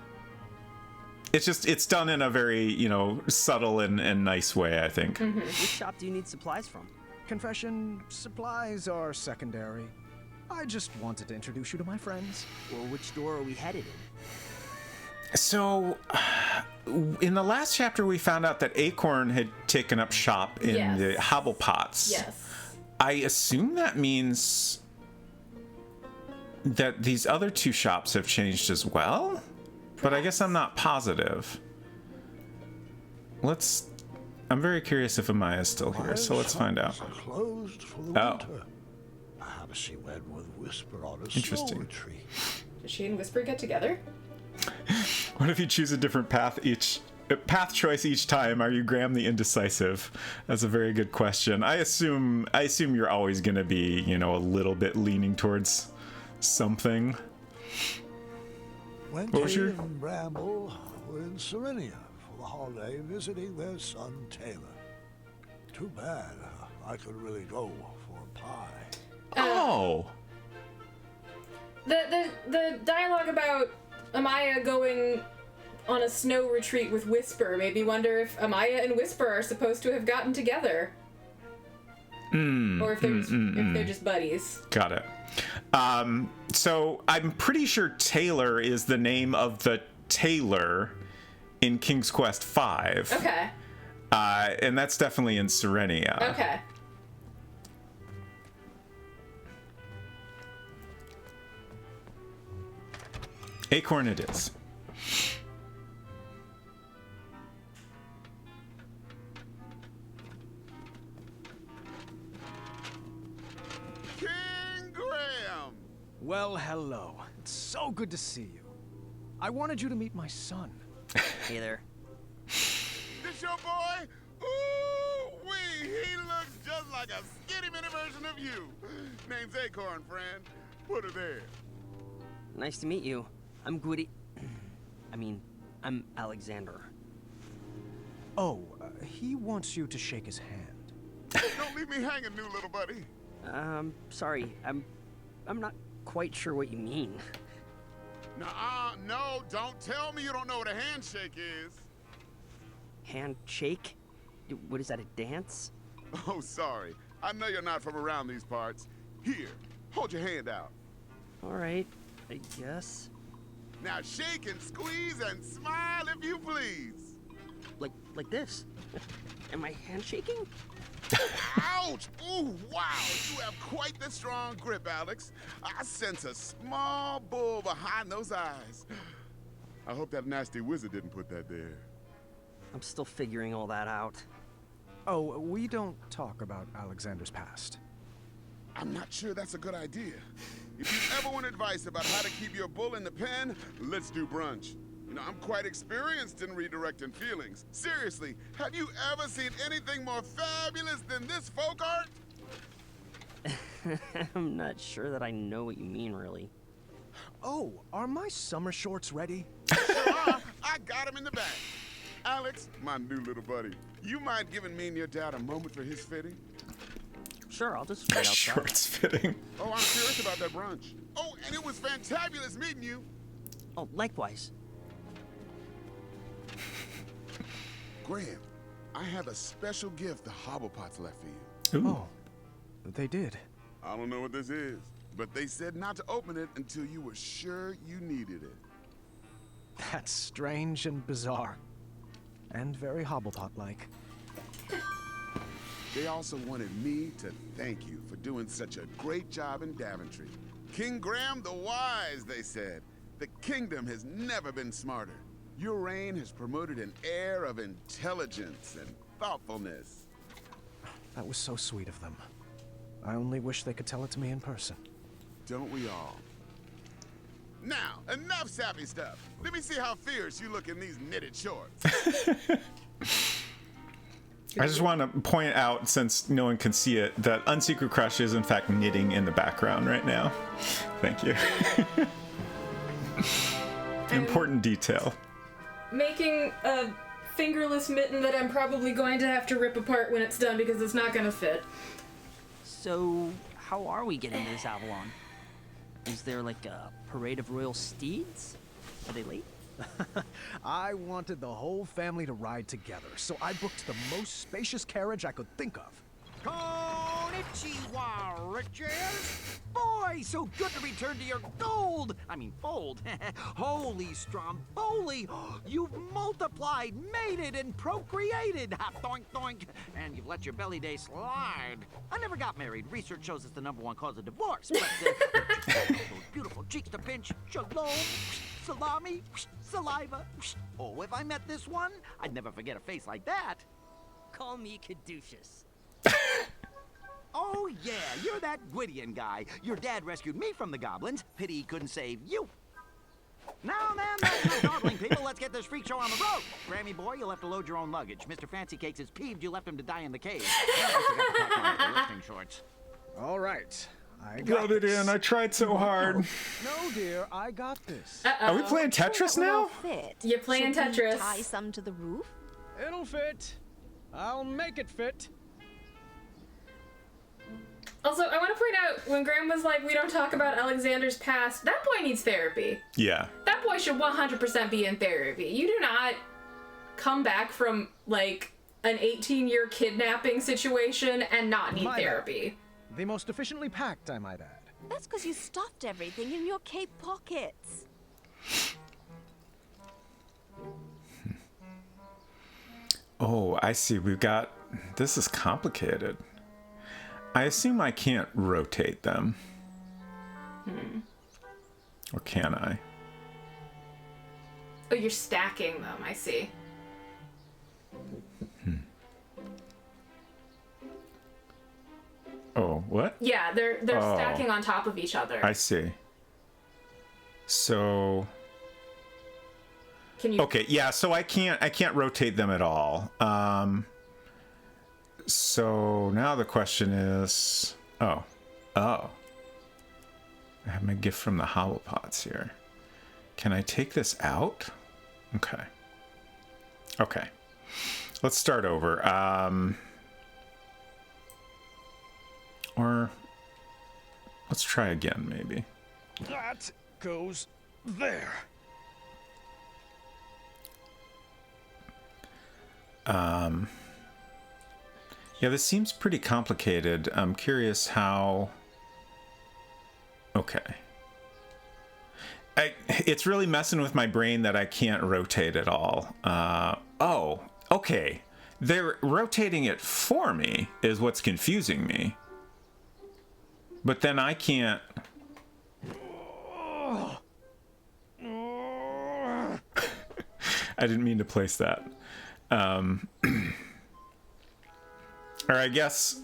It's done in a very, you know, subtle and nice way, I think. Mm-hmm. Which shop do you need supplies from? Confession, supplies are secondary. I just wanted to introduce you to my friends. Well, which door are we headed in? So, in the last chapter, we found out that Acorn had taken up shop in Yes. the Hobblepots. Yes. I assume that means that these other two shops have changed as well? But I guess I'm not positive. I'm very curious if Amaya's still here, so let's find out. Shops are closed for the Oh. winter. Perhaps she went with Whisper on a Interesting. snow retreat. Does she and Whisper get together? What if you choose a different path choice each time? Are you Graham the Indecisive? That's a very good question. I assume you're always going to be, a little bit leaning towards something. Wendy and Bramble were in Serenia for the holiday visiting their son Taylor. Too bad. I could really go for a pie. Oh! The dialogue about Amaya going on a snow retreat with Whisper made me wonder if Amaya and Whisper are supposed to have gotten together. Or if they're just buddies. Got it. So I'm pretty sure Taylor is the name of the tailor in King's Quest V. Okay. And that's definitely in Serenia. Okay. Acorn it is. King Graham! Well, hello. It's so good to see you. I wanted you to meet my son. Hey there. This your boy? Ooh-wee! He looks just like a skinny mini version of you. Name's Acorn, friend. Put her there. Nice to meet you. I'm Gwitty. I'm Alexander. Oh, he wants you to shake his hand. Don't leave me hanging, new little buddy. Sorry. I'm not quite sure what you mean. No, don't tell me you don't know what a handshake is. Handshake? What is that, a dance? Oh, sorry. I know you're not from around these parts. Here, hold your hand out. All right, I guess. Now shake and squeeze and smile if you please. Like this? Am I handshaking? Ouch! Ooh, wow! You have quite the strong grip, Alex. I sense a small bull behind those eyes. I hope that nasty wizard didn't put that there. I'm still figuring all that out. Oh, we don't talk about Alexander's past. I'm not sure that's a good idea. If you ever want advice about how to keep your bull in the pen, let's do brunch. I'm quite experienced in redirecting feelings. Seriously, have you ever seen anything more fabulous than this folk art? I'm not sure that I know what you mean, really. Oh, are my summer shorts ready? I got him in the back. Alex, my new little buddy, you mind giving me and your dad a moment for his fitting? Sure, I'll just wait outside. Shorts fitting. Oh, I'm curious about that brunch. Oh, and it was fantabulous meeting you. Oh, likewise. Graham, I have a special gift the Hobblepots left for you. Ooh. Oh, they did. I don't know what this is, but they said not to open it until you were sure you needed it. That's strange and bizarre. And very Hobblepot-like. They also wanted me to thank you for doing such a great job in Daventry. King Graham the Wise, they said. The kingdom has never been smarter. Your reign has promoted an air of intelligence and thoughtfulness. That was so sweet of them. I only wish they could tell it to me in person. Don't we all? Now, enough sappy stuff. Let me see how fierce you look in these knitted shorts. I just want to point out, since no one can see it, that Unsecret Crush is in fact knitting in the background right now. Thank you. Important detail. Making a fingerless mitten that I'm probably going to have to rip apart when it's done because it's not going to fit. So, how are we getting to this Avalon? Is there like a parade of royal steeds? Are they late? I wanted the whole family to ride together, so I booked the most spacious carriage I could think of. Konnichiwa, Riches! Boy, so good to return to your gold! I mean, fold. Holy Stromboli! You've multiplied, mated, and procreated! Ha, doink, doink! And you've let your belly day slide. I never got married. Research shows it's the #1 cause of divorce. But those beautiful cheeks to pinch. Shalom, salami, saliva. Oh, if I met this one, I'd never forget a face like that. Call me Caduceus. Oh, yeah, you're that Gwydion guy. Your dad rescued me from the goblins. Pity he couldn't save you. Now, man, that's no dawdling, people. Let's get this freak show on the road. Grammy boy, you'll have to load your own luggage. Mr. Fancy Cakes is peeved you left him to die in the cave. I forgot to pack on the lifting shorts. All right. I got Rub it in. I tried so hard. No, dear, I got this. Are we playing Tetris now? Fit. You're playing Should we Tetris. tie some to the roof? It'll fit. I'll make it fit. Also, I want to point out, when Graham was like, we don't talk about Alexander's past, that boy needs therapy. Yeah. That boy should 100% be in therapy. You do not come back from, like, an 18-year kidnapping situation and not need therapy. The most efficiently packed, I might add. That's because you stuffed everything in your cape pockets. Oh, I see. We've got... This is complicated. I assume I can't rotate them. Or can I? Oh, you're stacking them, I see. Oh, what? Yeah, they're stacking on top of each other. I see. So... Can you... Okay, yeah, so I can't rotate them at all. So now the question is... Oh. I have my gift from the Hobblepots here. Can I take this out? Okay. Let's start over. Or let's try again, maybe. That goes there. Yeah, this seems pretty complicated. I'm curious how... Okay. It's really messing with my brain that I can't rotate at all. Oh, okay. They're rotating it for me is what's confusing me. But then I can't... I didn't mean to place that. Or I guess...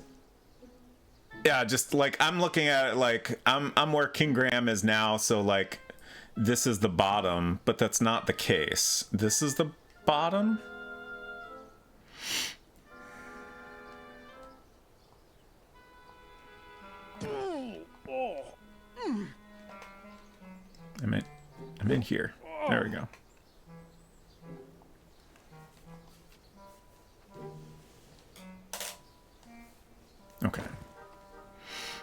Yeah, just like I'm looking at it like I'm where King Graham is now, so like this is the bottom, but that's not the case. This is the bottom? I'm in here. There we go. Okay.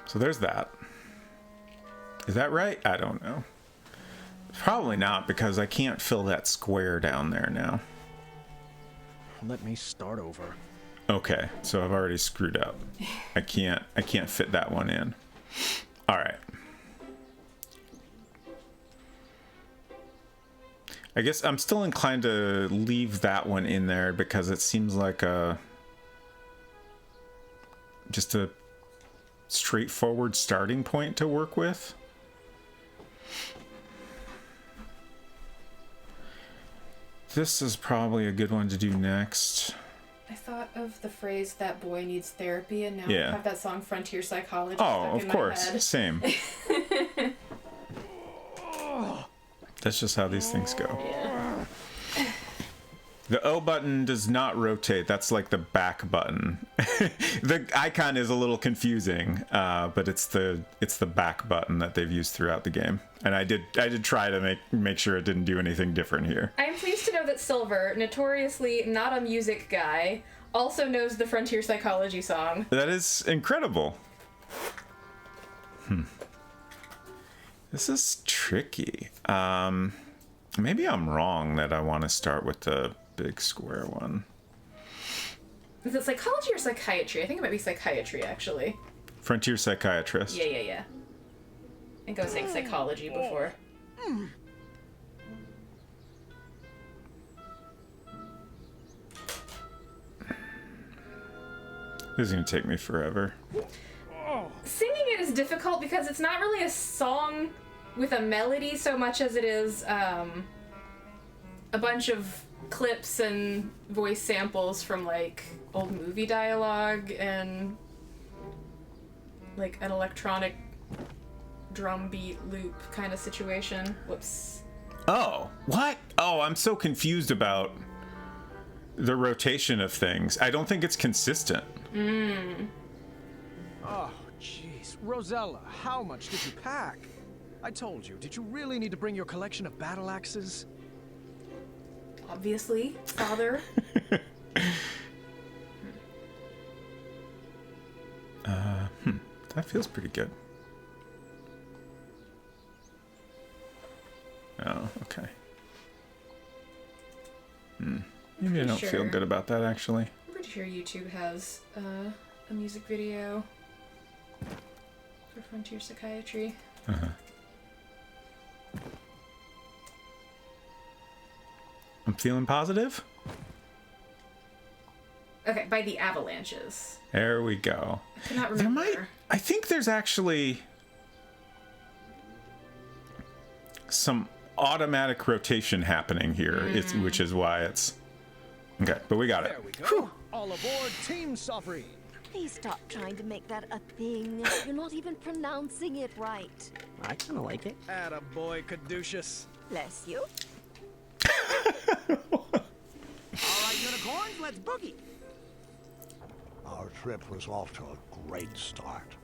So there's that. Is that right? I don't know. Probably not, because I can't fill that square down there now. Let me start over. Okay, so I've already screwed up. I can't fit that one in. All right. I guess I'm still inclined to leave that one in there because it seems like just a straightforward starting point to work with. This is probably a good one to do next. I thought of the phrase "that boy needs therapy," and now Yeah. I have that song "Frontier Psychology." Oh, stuck in of my course. head. Same. That's just how these things go. Yeah. The O button does not rotate. That's like the back button. The icon is a little confusing, but it's the back button that they've used throughout the game. And I did try to make sure it didn't do anything different here. I am pleased to know that Silver, notoriously not a music guy, also knows the Frontier Psychology song. That is incredible. This is tricky. Maybe I'm wrong that I want to start with the big square one. Is it psychology or psychiatry? I think it might be psychiatry, actually. Frontier psychiatrist. Yeah. I think I was saying psychology before. This is gonna take me forever. Singing it is difficult because it's not really a song with a melody so much as it is a bunch of clips and voice samples from like old movie dialogue and like an electronic drum beat loop kind of situation. Whoops. Oh, what? Oh, I'm so confused about the rotation of things. I don't think it's consistent. Oh, jeez. Rosella, how much did you pack? I told you, did you really need to bring your collection of battle axes? Obviously, father. That feels pretty good. Oh, okay. Maybe I don't feel good about that, actually. I'm pretty sure YouTube has a music video for Frontier Psychiatry. I'm feeling positive. Okay, by the Avalanches. There we go. I cannot remember. I think there's actually some automatic rotation happening here, which is why it's... Okay, but we got it. There we go. All aboard Team Sovereign. Please stop trying to make that a thing. You're not even pronouncing it right. I kind of like it. Attaboy, Caduceus. Bless you. All right, unicorns, let's boogie. Our trip was off to a great start.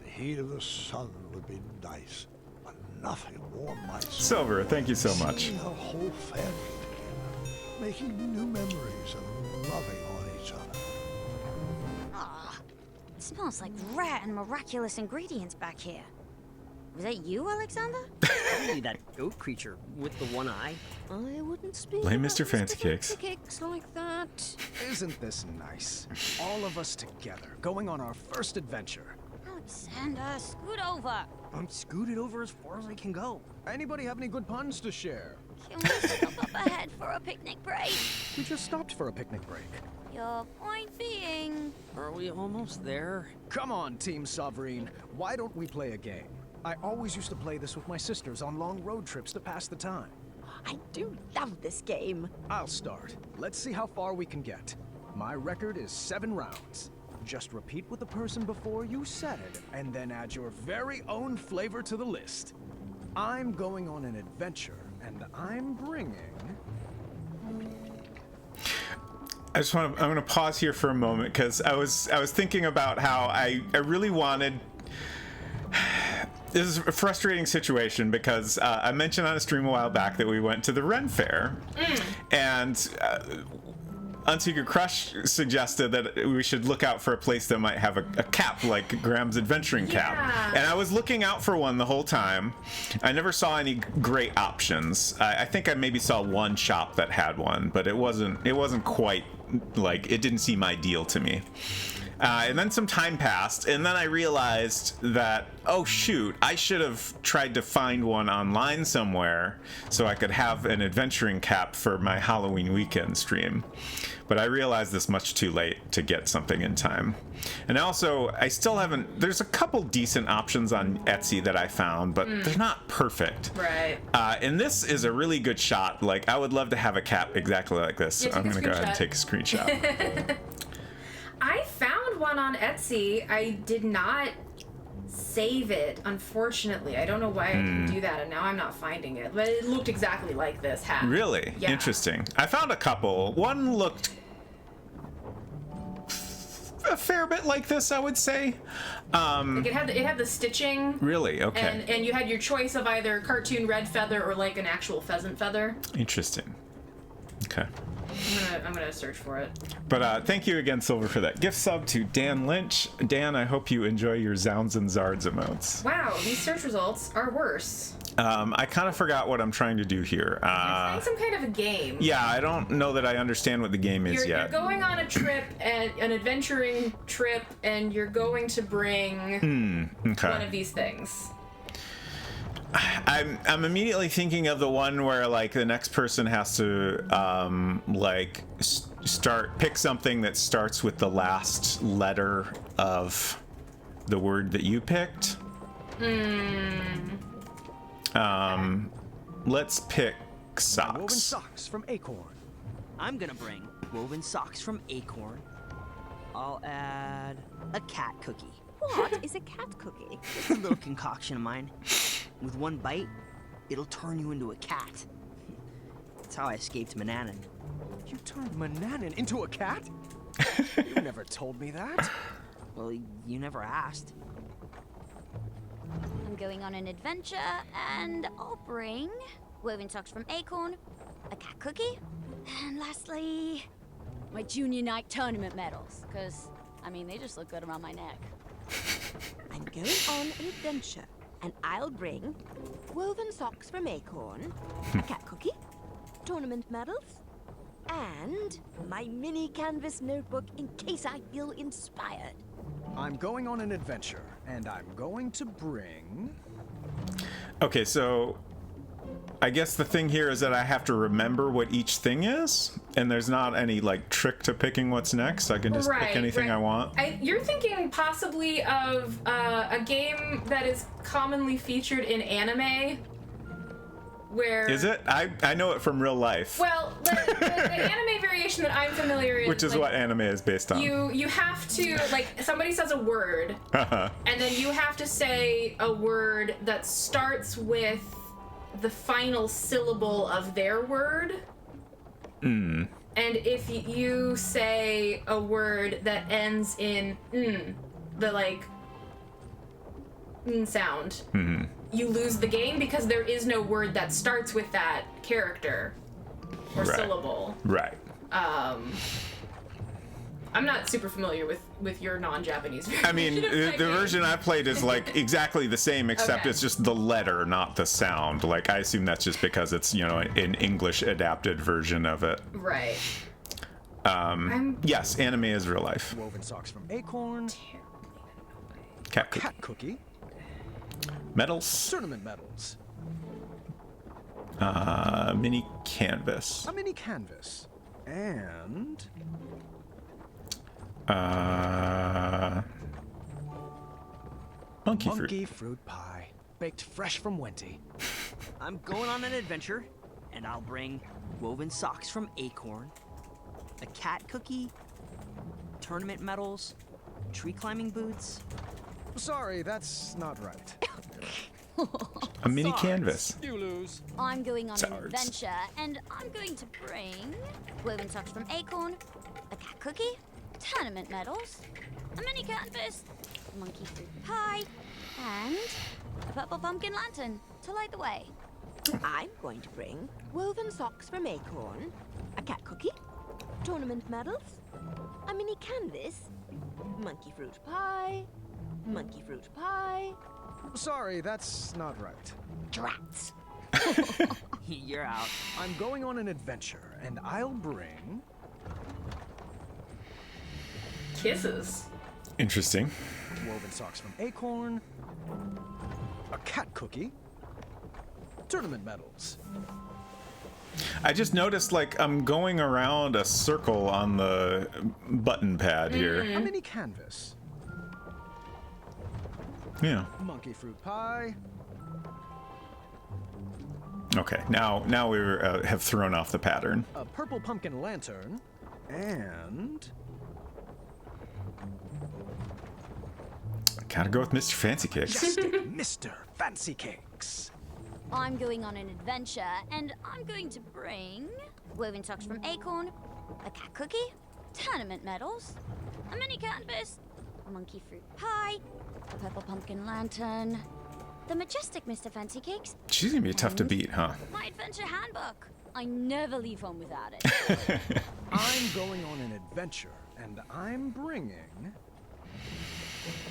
The heat of the sun would be nice, but nothing warmed my soul. Silver, thank you so much. Seeing our whole family together, making new memories and loving on each other. It smells like rare and miraculous ingredients back here. Was that you, Alexander? Probably that goat creature with the one eye. I wouldn't speak Blame about Mr. Fancy Cakes. Cakes like that. Isn't this nice? All of us together, going on our first adventure. Alexander, scoot over. I'm scooted over as far as I can go. Anybody have any good puns to share? Can we stop up ahead for a picnic break? We just stopped for a picnic break. Your point being... Are we almost there? Come on, Team Sovereign. Why don't we play a game? I always used to play this with my sisters on long road trips to pass the time. I do love this game. I'll start. Let's see how far we can get. My record is 7 rounds. Just repeat with the person before you said it, and then add your very own flavor to the list. I'm going on an adventure, and I'm bringing... I'm going to pause here for a moment because I was thinking about how I really wanted... This is a frustrating situation because I mentioned on a stream a while back that we went to the Ren Fair, and Unsecret Crush suggested that we should look out for a place that might have a cap like Graham's Adventuring Cap. And I was looking out for one the whole time. I never saw any great options. I think I maybe saw one shop that had one, but it wasn't quite like, it didn't seem ideal to me. And then some time passed, and then I realized that, oh shoot, I should have tried to find one online somewhere so I could have an adventuring cap for my Halloween weekend stream. But I realized this much too late to get something in time. And also, I still haven't, there's a couple decent options on Etsy that I found, but they're not perfect. Right. And this is a really good shot. Like, I would love to have a cap exactly like this. So I'm gonna go ahead and take a screenshot. I found one on Etsy. I did not save it, unfortunately. I don't know why I didn't do that, and now I'm not finding it. But it looked exactly like this hat. Really? Yeah. Interesting. I found a couple. One looked a fair bit like this, I would say. Like it had the stitching. Really? Okay. And you had your choice of either cartoon red feather or like an actual pheasant feather. Interesting. Okay. I'm gonna search for it. But thank you again, Silver, for that gift sub to Dan Lynch. Dan, I hope you enjoy your Zounds and Zards emotes. Wow, these search results are worse. I kind of forgot what I'm trying to do here. You're playing some kind of a game. Yeah, I don't know that I understand what the game is You're yet. going on a trip, and an adventuring trip, and you're going to bring Okay. one of these things. I'm immediately thinking of the one where like the next person has to like pick something that starts with the last letter of the word that you picked. Let's pick Woven socks. socks from Acorn. I'm gonna bring woven socks from Acorn. I'll add a cat cookie. What is a cat cookie? It's a little concoction of mine. With one bite, it'll turn you into a cat. That's how I escaped Manannan. You turned Manannan into a cat? You never told me that. Well, you never asked. I'm going on an adventure, and I'll bring woven socks from Acorn, a cat cookie, and lastly, my junior night tournament medals. Because, I mean, they just look good around my neck. I'm going on an adventure, and I'll bring woven socks from Acorn, a cat cookie, tournament medals, and my mini canvas notebook in case I feel inspired. I'm going on an adventure, and I'm going to bring... Okay, so I guess the thing here is that I have to remember what each thing is, and there's not any like trick to picking what's next. I can just pick anything I want. You're thinking possibly of a game that is commonly featured in anime, where... Is it? I know it from real life. Well, the anime variation that I'm familiar with, Which is like, what anime is based on. You have to, like, somebody says a word, and then you have to say a word that starts with the final syllable of their word. And if you say a word that ends in the like sound, you lose the game because there is no word that starts with that character or syllable. Right. I'm not super familiar with your non-Japanese version. I mean, the version I played is like exactly the same, except Okay. it's just the letter, not the sound. Like, I assume that's just because it's, you know, an English adapted version of it. Right. Yes, anime is real life. Woven socks from Acorn, Cat cookie. cat cookie, Medals. tournament medals, Mini canvas. a mini canvas, and... Monkey fruit. monkey fruit pie, baked fresh from Wenty. I'm going on an adventure, and I'll bring woven socks from Acorn, a cat cookie, tournament medals, tree climbing boots. Sorry, that's not right. A mini canvas. You lose. I'm going on an Sours. adventure, and I'm going to bring woven socks from Acorn, a cat cookie, tournament medals, a mini canvas, a monkey fruit pie, and a purple pumpkin lantern to light the way. I'm going to bring woven socks from Acorn, a cat cookie, tournament medals, a mini canvas, monkey fruit pie, monkey fruit pie. Sorry, that's not right. Drats. You're out. I'm going on an adventure, and I'll bring... Kisses. Interesting. woven socks from Acorn, a cat cookie, tournament medals. I just noticed, like, I'm going around a circle on the button pad here. A mini canvas, Yeah. monkey fruit pie, Okay. Now we have thrown off the pattern. a purple pumpkin lantern, and... Gotta go with Mr. Fancy Cakes. just Mr. Fancy Cakes. I'm going on an adventure, and I'm going to bring woven socks from Acorn, a cat cookie, tournament medals, a mini canvas, a monkey fruit pie, a purple pumpkin lantern, the majestic Mr. Fancy Cakes, She's gonna be tough to beat, huh? my adventure handbook. I never leave home without it. I'm going on an adventure, and I'm bringing...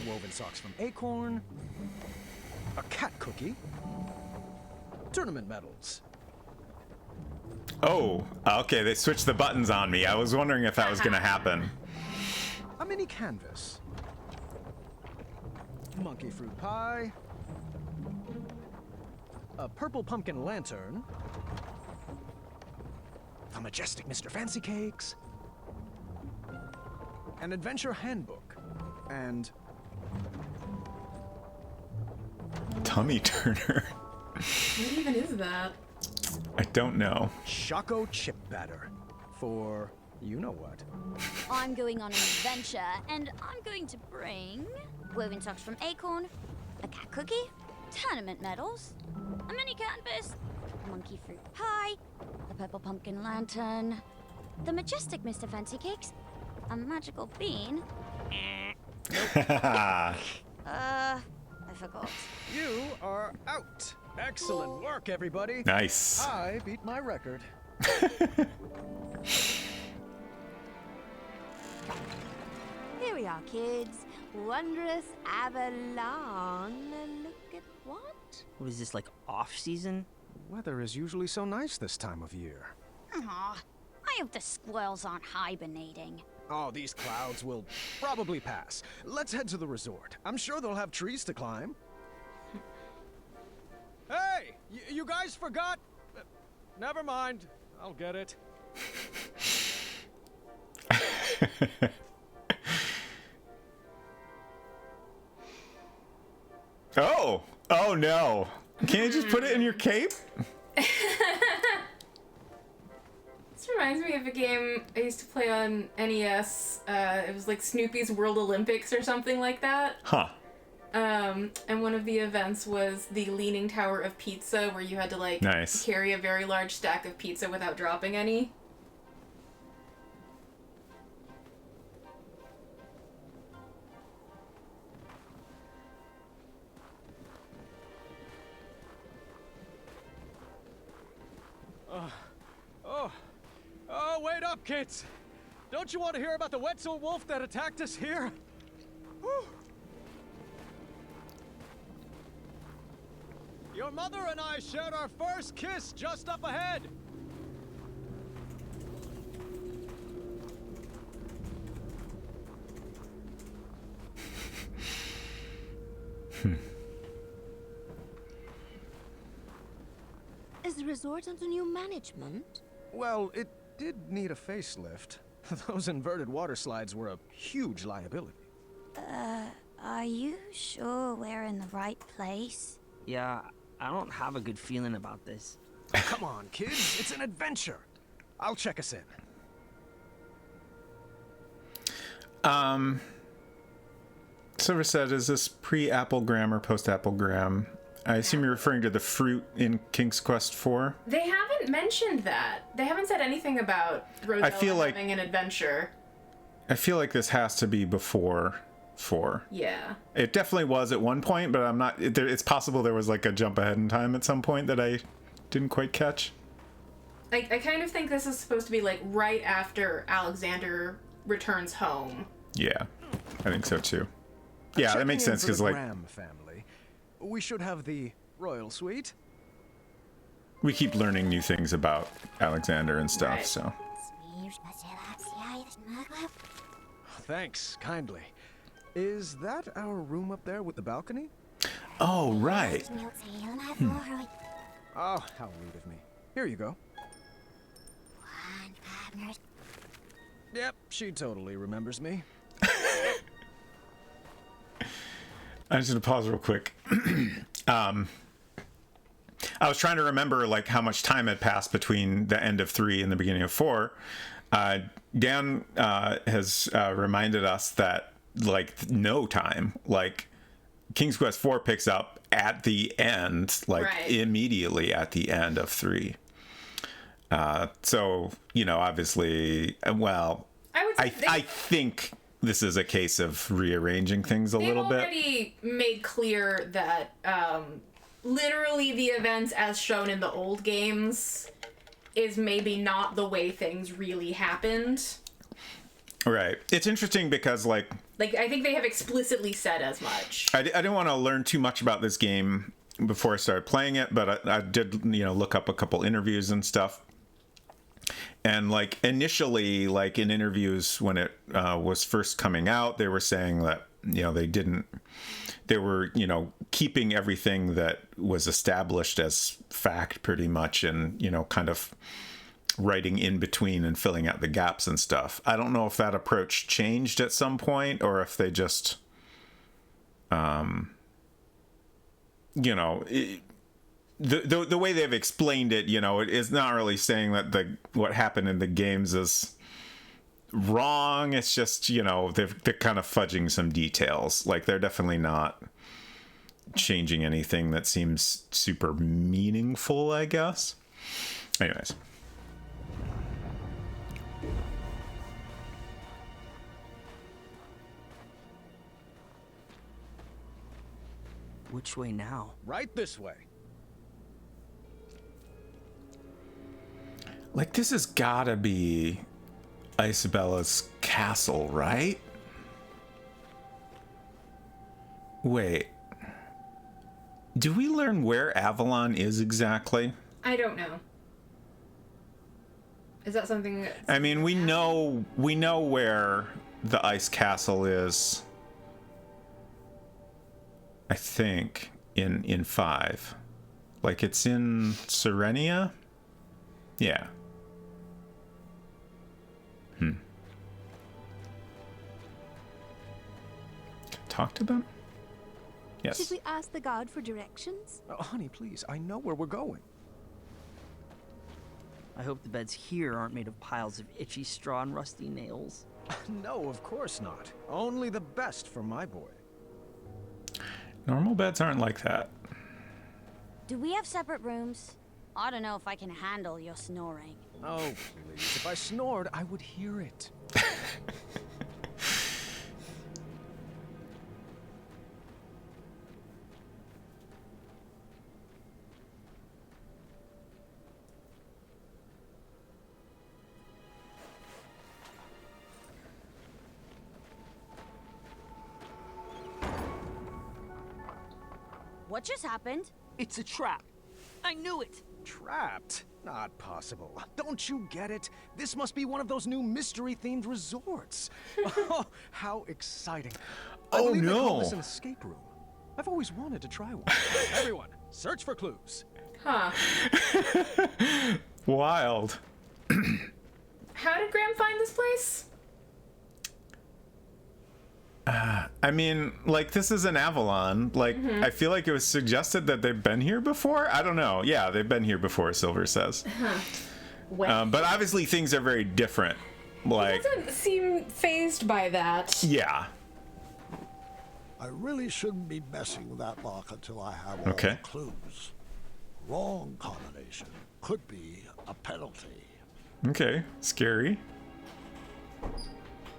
woven socks from Acorn, a cat cookie, tournament medals. Oh, okay, they switched the buttons on me. I was wondering if that was going to happen. A mini canvas. Monkey fruit pie. A purple pumpkin lantern. A majestic Mr. Fancy Cakes. An adventure handbook. And Tummy turner. What even is that? I don't know. Choco chip batter. For you know what. I'm going on an adventure, and I'm going to bring woven socks from Acorn, a cat cookie, tournament medals, a mini canvas, a monkey fruit pie, a purple pumpkin lantern, the majestic Mr. Fancy Cakes, a magical bean. I forgot. You are out. Excellent work, everybody. Nice. I beat my record. Here we are, kids. Wondrous Avalon. Look at what? What is this, like off-season? Weather is usually so nice this time of year. Aw, I hope the squirrels aren't hibernating. Oh, these clouds will probably pass. Let's head to the resort. I'm sure they'll have trees to climb. Hey! You guys forgot? Never mind. I'll get it. Oh! Oh no! Can't you just put it in your cape? This reminds me of a game I used to play on NES. It was like Snoopy's World Olympics or something like that. Huh. And one of the events was the Leaning Tower of Pizza, where you had to like Nice. carry a very large stack of pizza without dropping any. Oh, wait up, kids! Don't you want to hear about the Wetzel wolf that attacked us here? Whew. Your mother and I shared our first kiss just up ahead. Is the resort under new management? Well, it did need a facelift. Those inverted water slides were a huge liability. Are you sure we're in the right place? Yeah, I don't have a good feeling about this. Come on, kids, it's an adventure. I'll check us in. Silver said, is this pre-Applegram or post-Applegram? I assume you're referring to the fruit in King's Quest IV? They haven't mentioned that. They haven't said anything about Rosella feel like- having an adventure. I feel like this has to be before 4. Yeah. It definitely was at one point, but I'm not... It's possible there was like a jump ahead in time at some point that I didn't quite catch. I kind of think this is supposed to be like right after Alexander returns home. Yeah, I think so too. Yeah, that makes sense because like Graham family, we should have the royal suite. we keep learning new things about Alexander and stuff. Right. So Thanks, kindly. Is that our room up there with the balcony? oh right. Oh, how rude of me. Here you go. Yep, she totally remembers me. I'm just gonna pause real quick. I was trying to remember like how much time had passed between the end of 3 and the beginning of 4. Dan has reminded us that like no time, like King's Quest 4 picks up at the end, like Right. immediately at the end of 3. So you know, obviously, well, I would say I think this is a case of rearranging things a they've little bit. already made clear that literally the events as shown in the old games is maybe not the way things really happened. Right. It's interesting because like Like, I think they have explicitly said as much. I didn't want to learn too much about this game before I started playing it, but I did, look up a couple interviews and stuff. And like initially, like in interviews when it was first coming out, they were saying that they were keeping everything that was established as fact pretty much, and kind of writing in between and filling out the gaps and stuff. I don't know if that approach changed at some point, or if they just the way they've explained it, it is not really saying that what happened in the games is wrong. It's just, they're kind of fudging some details. Like, they're definitely not changing anything that seems super meaningful, I guess. Anyways. Which way now? Right this way. Like, this has gotta be Isabella's castle, right? Wait. Do we learn where Avalon is exactly? I don't know. Is that something that... I mean, we know where the ice castle is. I think in 5. Like, it's in Serenia? Yeah. Talk to them? Yes. Should we ask the guard for directions? Oh, honey, please. I know where we're going. I hope the beds here aren't made of piles of itchy straw and rusty nails. No, of course not. Only the best for my boy. Normal beds aren't like that. Do we have separate rooms? I don't know if I can handle your snoring. Oh, please. If I snored, I would hear it. What just happened? It's a trap. I knew it. Trapped? Not possible. Don't you get it? This must be one of those new mystery-themed resorts. Oh, how exciting. I believe they call this an escape room. I've always wanted to try one. Everyone, search for clues. Huh. Wild. How did Graham find this place? I mean, like, this is an Avalon. Like, I feel like it was suggested that they've been here before. I don't know. Yeah, they've been here before, Silver says. But obviously things are very different. Like, He doesn't seem phased by that. Yeah. I really shouldn't be messing with that lock until I have all the clues. Wrong combination could be a penalty. Okay, scary.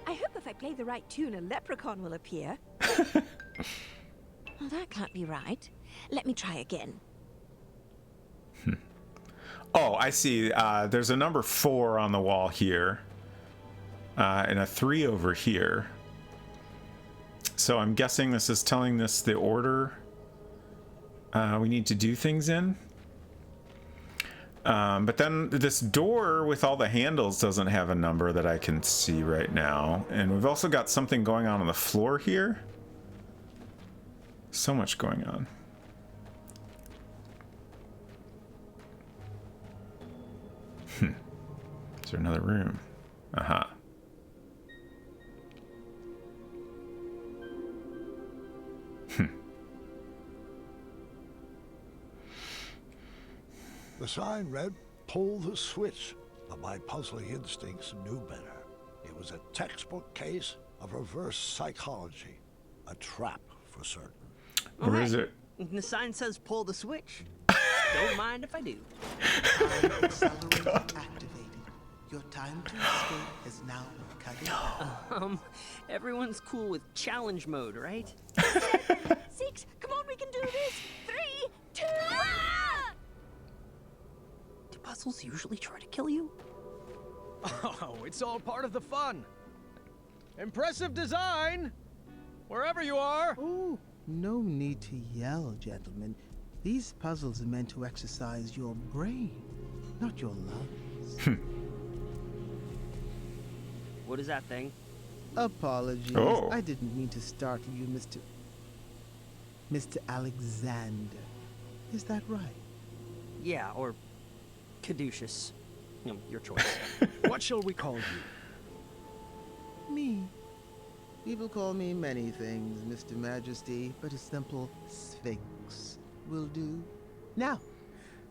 I hope if I play the right tune, a leprechaun will appear. Well, that can't be right. Let me try again. Oh, I see. There's a number 4 on the wall here. And a 3 over here. So I'm guessing this is telling us the order we need to do things in. But then this door with all the handles doesn't have a number that I can see right now. And we've also got something going on the floor here. So much going on. Is there another room? Aha. The sign read, "Pull the switch," but my puzzling instincts knew better. It was a textbook case of reverse psychology. A trap, for certain. Where is it? The sign says pull the switch. Don't mind if I do. Accelerator activated. Your time to escape has now cut. Everyone's cool with challenge mode, right? 6, come on, we can do this. 3, 2, Do puzzles usually try to kill you? Oh, it's all part of the fun. Impressive design, wherever you are. Oh, no need to yell, gentlemen. These puzzles are meant to exercise your brain, not your lungs. What is that thing? Apologies. Oh. I didn't mean to startle you, Mr. Alexander. Is that right? Yeah, or caduceus. You know, your choice. What shall we call you? Me. People call me many things, Mr. Majesty, but a simple Sphinx will do. Now,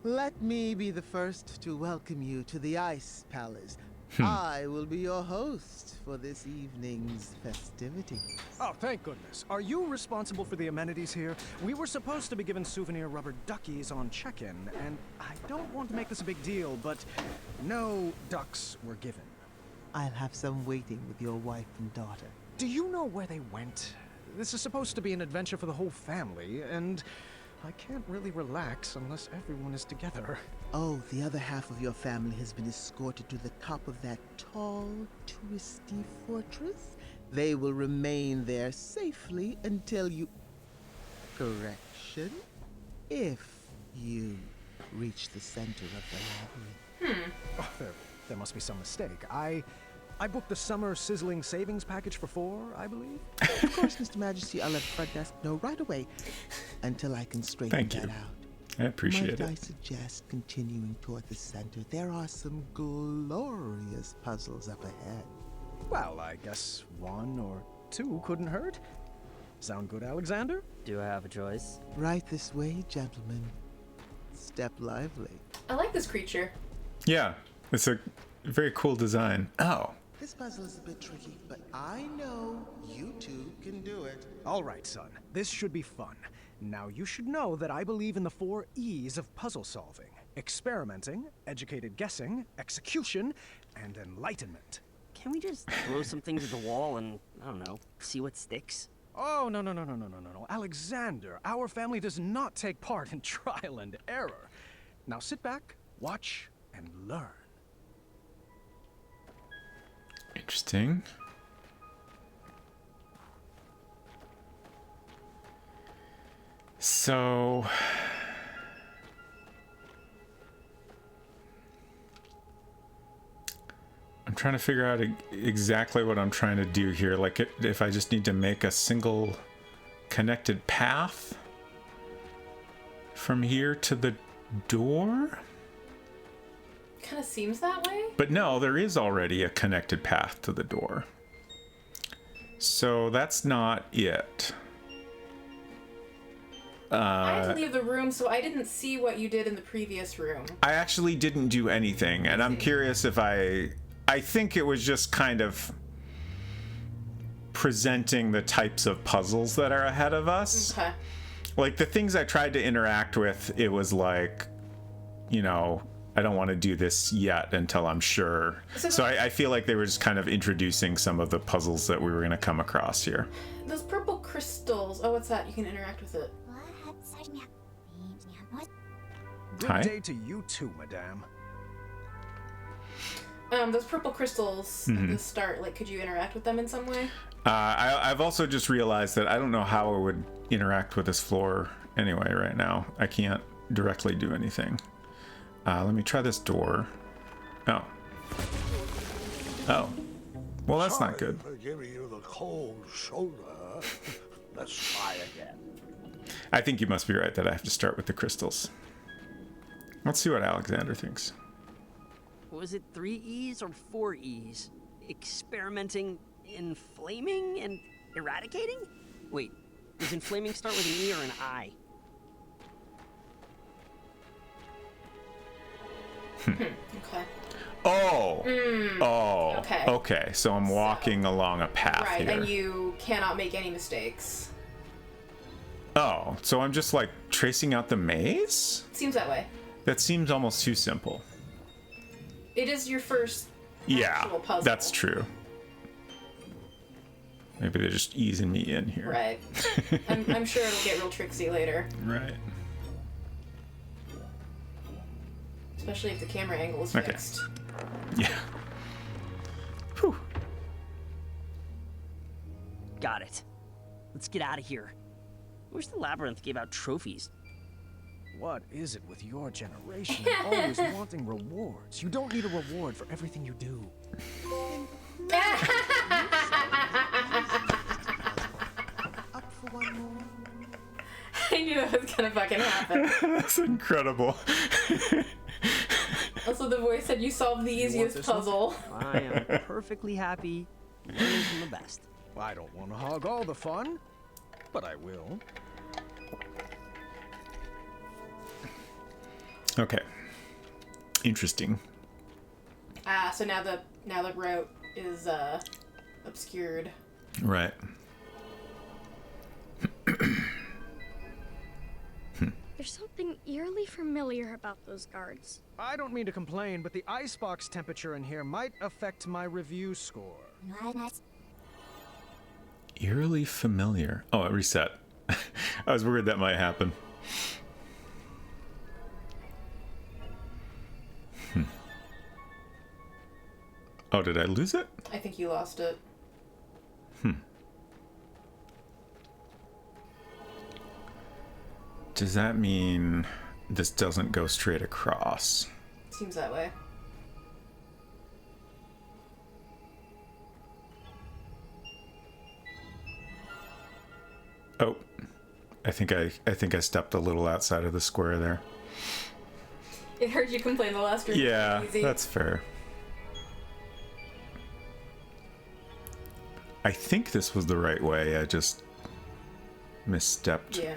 let me be the first to welcome you to the Ice Palace. I will be your host for this evening's festivities. Oh, thank goodness. Are you responsible for the amenities here? We were supposed to be given souvenir rubber duckies on check-in, and I don't want to make this a big deal, but no ducks were given. I'll have some waiting with your wife and daughter. Do you know where they went? This is supposed to be an adventure for the whole family, and I can't really relax unless everyone is together. Oh, the other half of your family has been escorted to the top of that tall, twisty fortress. They will remain there safely until you... Correction. If you reach the center of the labyrinth. Oh, there must be some mistake. I booked the summer sizzling savings package for 4, I believe. Of course, Mr. Majesty, I'll let the front desk know right away until I can straighten that out. I appreciate Might I it. suggest continuing toward the center? There are some glorious puzzles up ahead. Well, I guess 1 or 2 couldn't hurt. Sound good, Alexander? Do I have a choice? Right this way, gentlemen. Step lively. I like this creature. Yeah, it's a very cool design. Oh. This puzzle is a bit tricky, but I know you two can do it. All right, son. This should be fun. Now, you should know that I believe in the 4 E's of puzzle solving. Experimenting, educated guessing, execution, and enlightenment. Can we just throw some things at the wall and, I don't know, see what sticks? Oh, no. Alexander, our family does not take part in trial and error. Now sit back, watch, and learn. Interesting. So... I'm trying to figure out exactly what I'm trying to do here. Like, if I just need to make a single connected path from here to the door? Kind of seems that way. But no, there is already a connected path to the door. So that's not it. I had to leave the room, so I didn't see what you did in the previous room. I actually didn't do anything, and I'm curious if I think it was just kind of presenting the types of puzzles that are ahead of us. Okay. Like the things I tried to interact with, it was like, you know, I don't want to do this yet until I'm sure. So I feel like they were just kind of introducing some of the puzzles that we were going to come across here. Those purple crystals. Oh, what's that? You can interact with it. Good Hi. day to you too, madame. Those purple crystals at the start, like, could you interact with them in some way? I've also just realized that I don't know how I would interact with this floor anyway right now. I can't directly do anything. Let me try this door. Oh. Oh. Well, that's not good. Sorry for giving you the cold shoulder. Let's try again. I think you must be right that I have to start with the crystals. Let's see what Alexander thinks. Was it 3 E's or 4 E's? Experimenting, inflaming, and eradicating? Wait, does inflaming start with an E or an I? Okay. Oh. Oh. Okay. Okay. So I'm walking along a path Right, here. and you cannot make any mistakes. Oh, so I'm just like tracing out the maze? Seems that way. That seems almost too simple. It is your first Yeah, actual puzzle. that's true. Maybe they're just easing me in here. Right. I'm sure it'll get real tricksy later. Right. Especially if the camera angle is Okay. fixed. Yeah. Whew. Got it. Let's get out of here. I wish the labyrinth gave out trophies. What is it with your generation? Always wanting rewards. You don't need a reward for everything you do. Up for one more. I knew that was gonna fucking happen. That's incredible. Also, the voice said you solved the easiest puzzle. I am perfectly happy learning from the best. I don't want to hog all the fun, but I will. Okay. Interesting. So now the route is obscured. Right. There's something eerily familiar about those guards. I don't mean to complain, but the icebox temperature in here might affect my review score. Eerily familiar. Oh, it reset. I was worried that might happen. Oh, did I lose it? I think you lost it. Does that mean this doesn't go straight across? Seems that way. Oh, I think I stepped a little outside of the square there. It heard you complain the last group. Yeah, Easy. that's fair. I think this was the right way. I just misstepped. Yeah.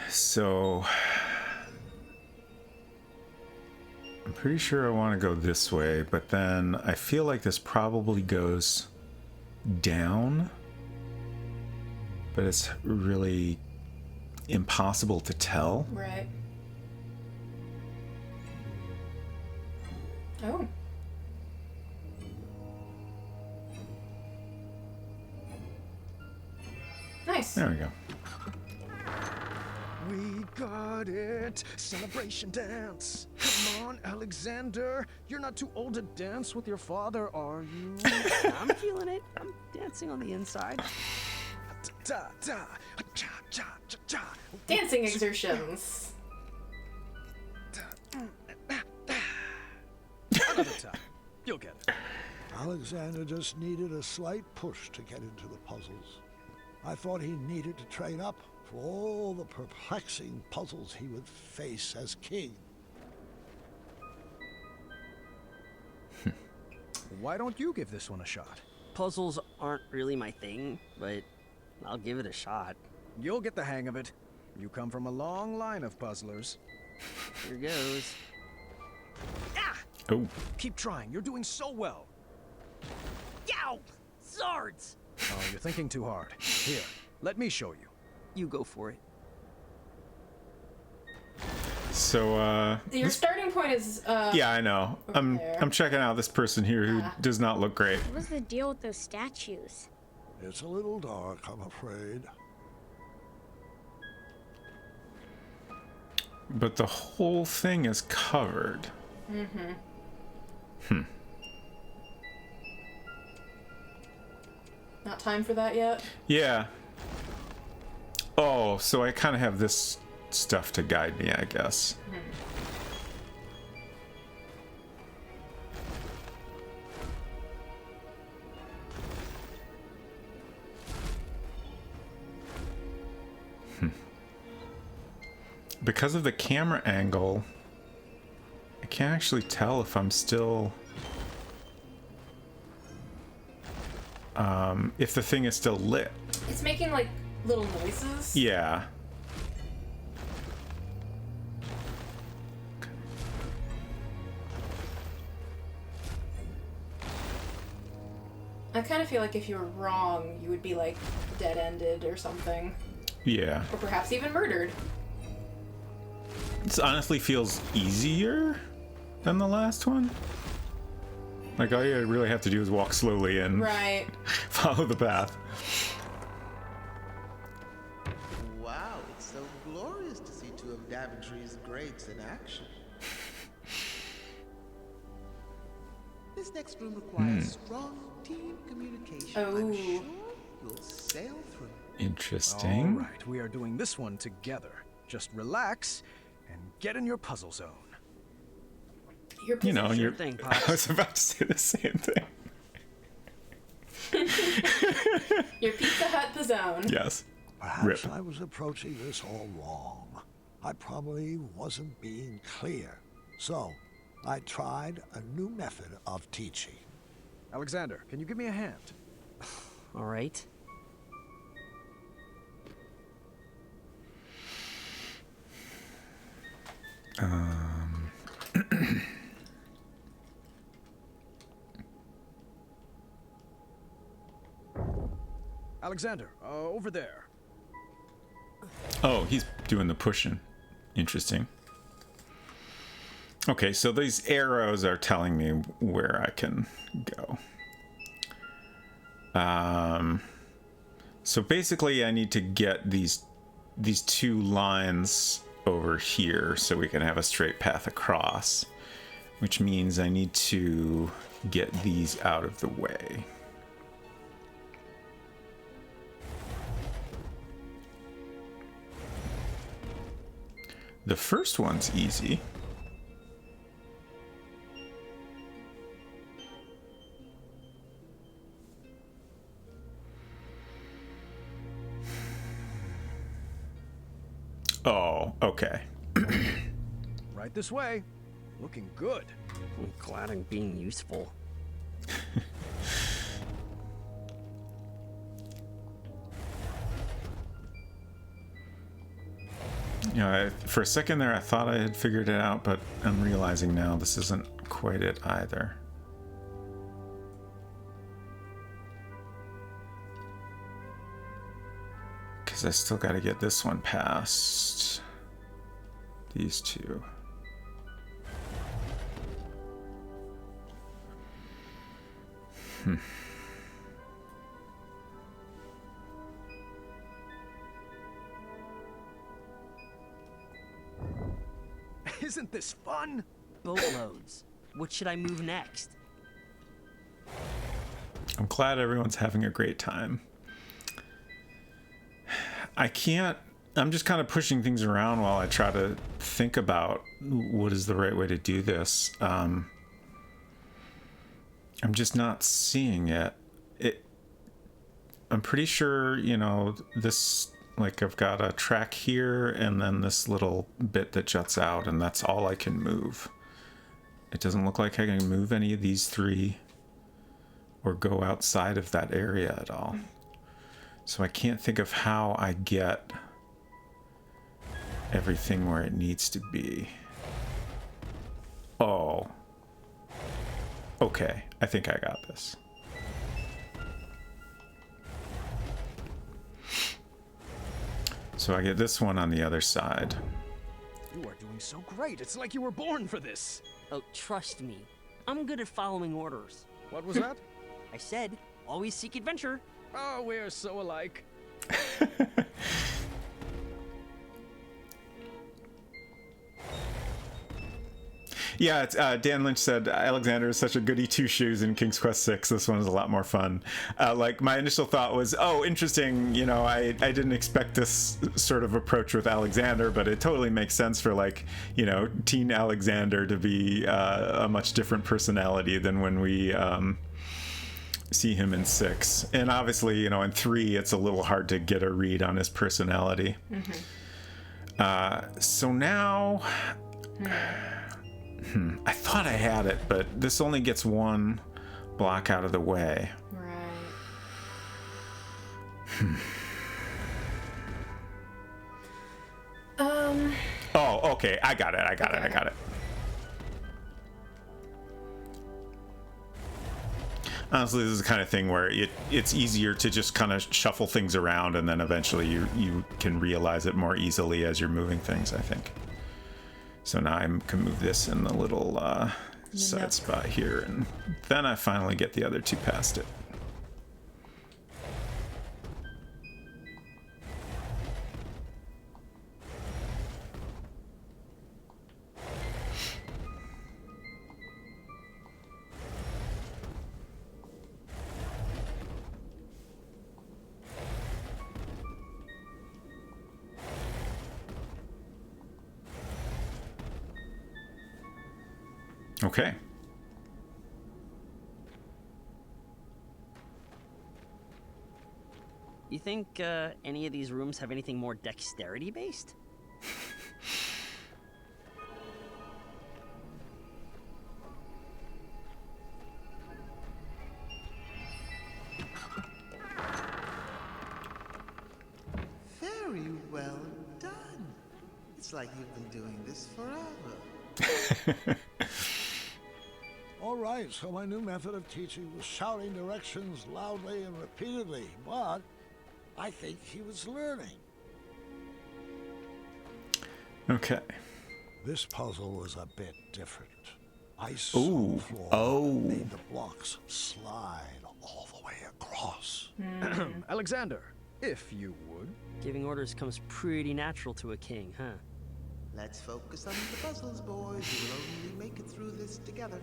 So I'm pretty sure I want to go this way, but then I feel like this probably goes down, but it's really impossible to tell. Right. Oh. Nice. There we go. We got it! Celebration dance! Come on, Alexander! You're not too old to dance with your father, are you? I'm feeling it. I'm dancing on the inside. Dancing exertions. Another time. You'll get it. Alexander just needed a slight push to get into the puzzles. I thought he needed to train up for all the perplexing puzzles he would face as king. Why don't you give this one a shot? Puzzles aren't really my thing, but I'll give it a shot. You'll get the hang of it. You come from a long line of puzzlers. Here goes. Oh. Keep trying. You're doing so well. Yow! Swords! Oh, you're thinking too hard. Here, let me show you. You go for it. So Your starting point is yeah, I know. I'm checking out this person here who does not look great. What was the deal with those statues? It's a little dark, I'm afraid. But the whole thing is covered. Not time for that yet? Yeah. Oh, so I kind of have this stuff to guide me, I guess. Because of the camera angle, I can't actually tell if I'm still... if the thing is still lit. It's making like little noises. Yeah. I kind of feel like if you were wrong, you would be like dead-ended or something. Yeah. Or perhaps even murdered. This honestly feels easier than the last one. Like, all you really have to do is walk slowly and Right. follow the path. Wow, it's so glorious to see two of Daventry's greats in action. This next room requires strong team communication. I'm sure you'll sail through. Interesting. All right, we are doing this one together. Just relax and get in your puzzle zone. You know, Sure thing, I Pops. was about to say the same thing. Your Pizza Hut the zone. Yes. Perhaps I was approaching this all wrong. I probably wasn't being clear. So, I tried a new method of teaching. Alexander, can you give me a hand? All right. Alexander, over there. Oh, he's doing the pushing. Interesting. Okay, so these arrows are telling me where I can go. So basically I need to get these two lines over here so we can have a straight path across, which means I need to get these out of the way. The first one's easy. Oh, okay. Right this way. Looking good. I'm glad I'm being useful. You know, for a second there I thought I had figured it out, but I'm realizing now this isn't quite it either. Because I still got to get this one past these two. Isn't this fun? Boatloads. What should I move next? I'm glad everyone's having a great time. I'm just kind of pushing things around while I try to think about what is the right way to do this. I'm just not seeing it. I'm pretty sure, you know, this, like I've got a track here and then this little bit that juts out, and that's all I can move. It doesn't look like I can move any of these three or go outside of that area at all. So I can't think of how I get everything where it needs to be. Oh. Okay, I think I got this. So I get this one on the other side. You are doing so great. It's like you were born for this. Oh, trust me. I'm good at following orders. What was that? I said, always seek adventure. Oh, we're so alike. Yeah, it's, Dan Lynch said Alexander is such a goody two shoes in King's Quest VI. This one is a lot more fun. Like my initial thought was, oh, interesting. You know, I didn't expect this sort of approach with Alexander, but it totally makes sense for like, you know, teen Alexander to be a much different personality than when we see him in 6. And obviously, you know, in 3, it's a little hard to get a read on his personality. So now. I thought I had it, but this only gets one block out of the way. Right. Oh, okay. I got it. Honestly, this is the kind of thing where it's easier to just kind of shuffle things around, and then eventually you can realize it more easily as you're moving things, I think. So now I can move this in the little side spot here, and then I finally get the other two past it. Okay. You think any of these rooms have anything more dexterity based? Very well done. It's like you've been doing this forever. All right, so my new method of teaching was shouting directions loudly and repeatedly, but I think he was learning. Okay. This puzzle was a bit different. Ice Ooh. floor made the blocks slide all the way across. Alexander, if you would. Giving orders comes pretty natural to a king, huh? Let's focus on the puzzles, boys. We'll only make it through this together.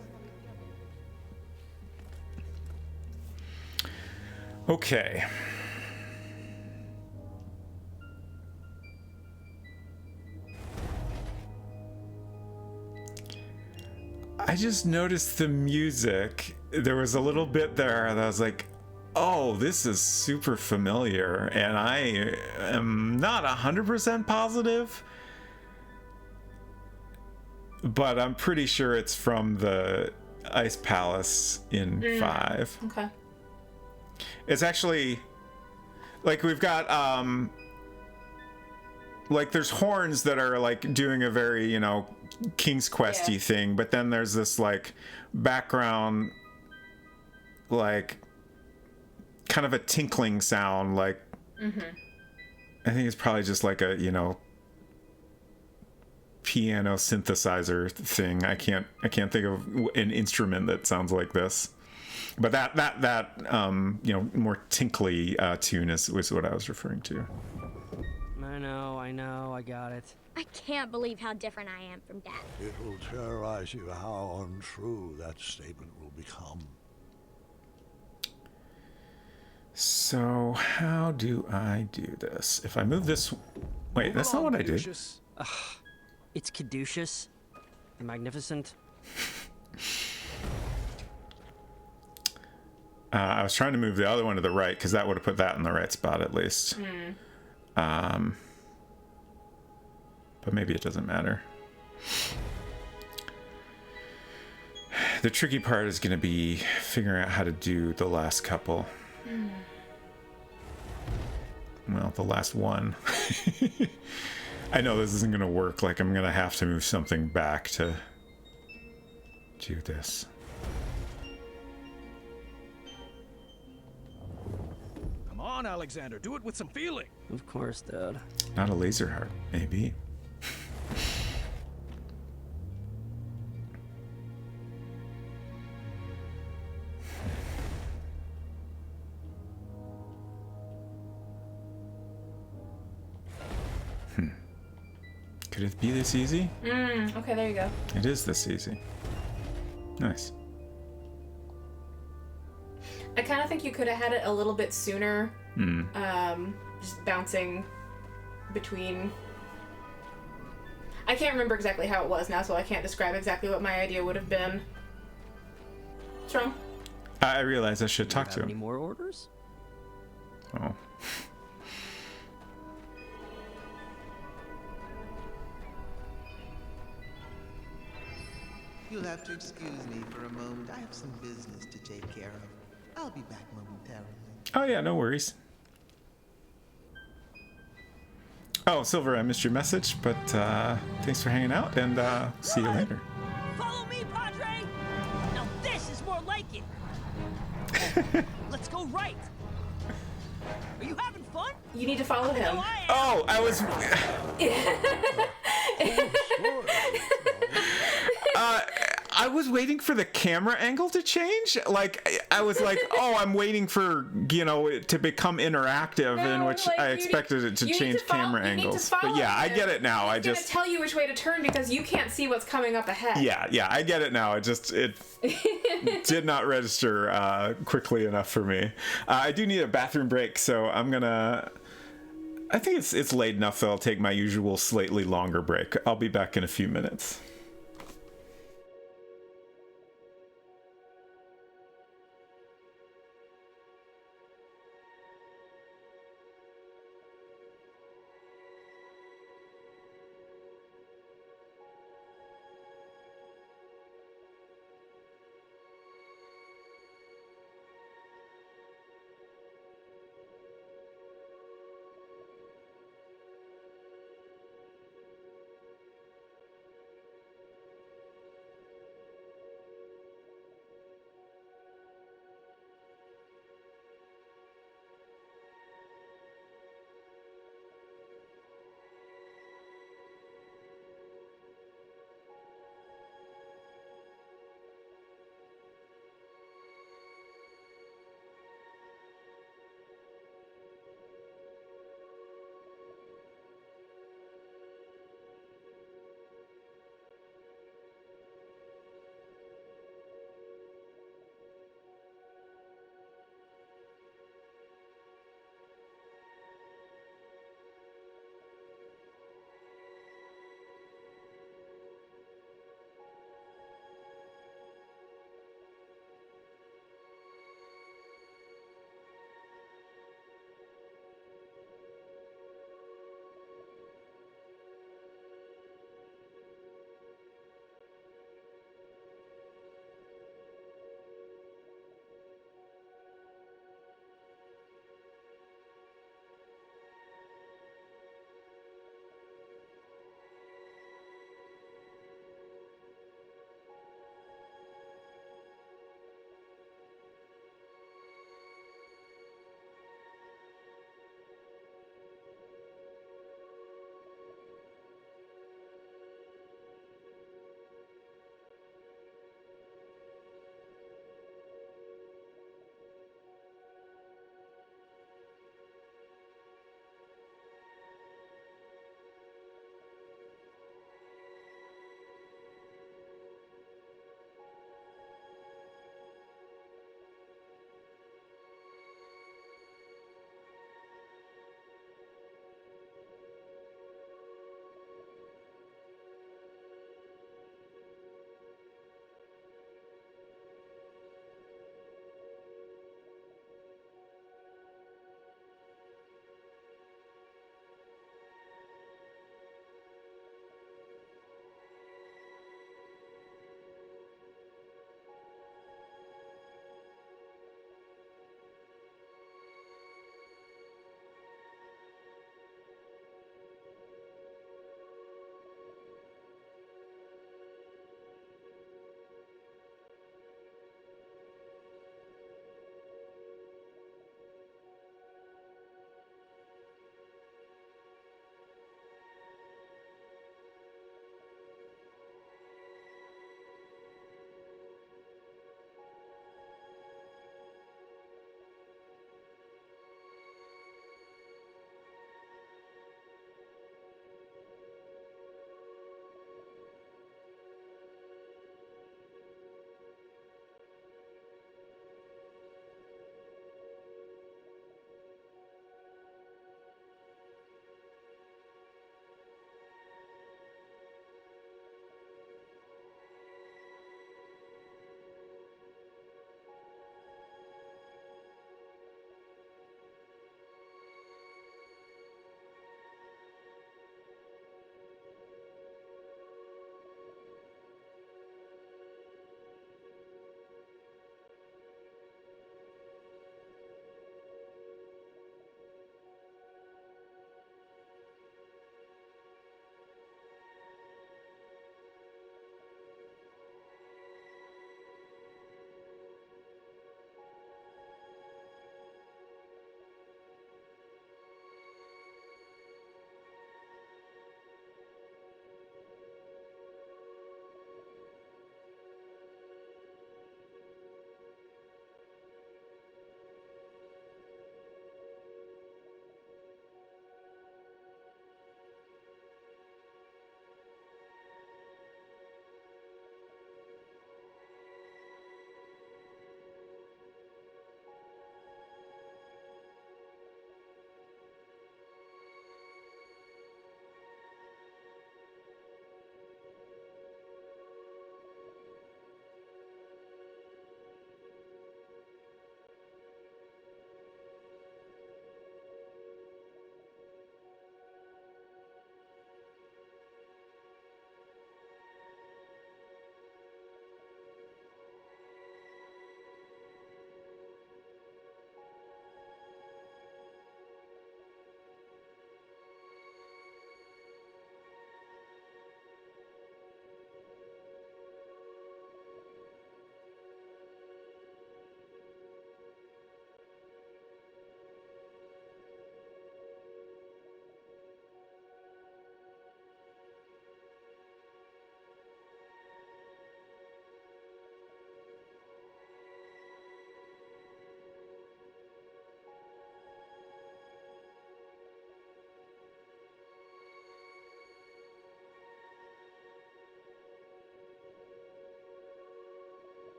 Okay. I just noticed the music. There was a little bit there that I was like, oh, this is super familiar. And I am not 100% positive, but I'm pretty sure it's from the Ice Palace in 5. Okay. It's actually like we've got like there's horns that are like doing a very, you know, King's Questy thing, but then there's this like background like kind of a tinkling sound, like I think it's probably just like a, you know, piano synthesizer thing. I can't think of an instrument that sounds like this. But that you know, more tinkly tune was what I was referring to. I know, I got it. I can't believe how different I am from Dad. It will terrorize you how untrue that statement will become. So how do I do this? If I move this... Wait, that's not what I did. It's caduceus. The Magnificent. I was trying to move the other one to the right, because that would have put that in the right spot at least. But maybe it doesn't matter. The tricky part is going to be figuring out how to do the last couple. Well, the last one. I know this isn't going to work. Like, I'm going to have to move something back to do this. Come on, Alexander, do it with some feeling. Of course, Dad. Not a laser heart, maybe. Could it be this easy? Okay, there you go. It is this easy. Nice. I kind of think you could have had it a little bit sooner. Just bouncing between. I can't remember exactly how it was now, so I can't describe exactly what my idea would have been. What's wrong? I realize I should talk to Any him. more orders? Oh. You'll have to excuse me for a moment. I have some business to take care of. I'll be back momentarily. Oh yeah, no worries. Oh, Silver, I missed your message, but thanks for hanging out, and see you later. Follow me, Padre! Now this is more like it! Let's go right! Are you having fun? You need to follow him. Oh, I was... I was waiting for the camera angle to change. Like, I was like, oh, I'm waiting for, you know, it to become interactive, in which like, I expected it to change camera angles. But yeah, I get it now. He's gonna tell you which way to turn because you can't see what's coming up ahead. Yeah, I get it now. It did not register quickly enough for me. I do need a bathroom break, so I'm gonna... I think it's late enough that I'll take my usual slightly longer break. I'll be back in a few minutes.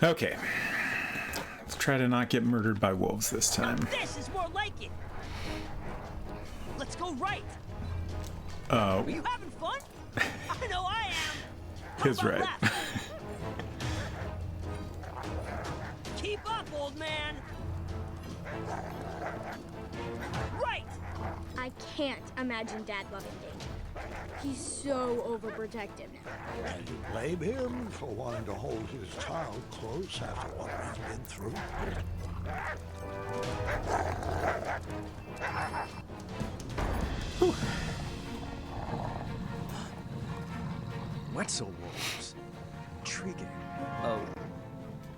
Okay. Let's try to not get murdered by wolves this time. This is more like it. Let's go right. Oh. Are you having fun? I know I am. He's right. Keep up, old man. Right. I can't imagine Dad loving danger. He's so overprotective now. Can you blame him for wanting to hold his child close after what we've been through? Wetzel wolves. Intriguing. Oh,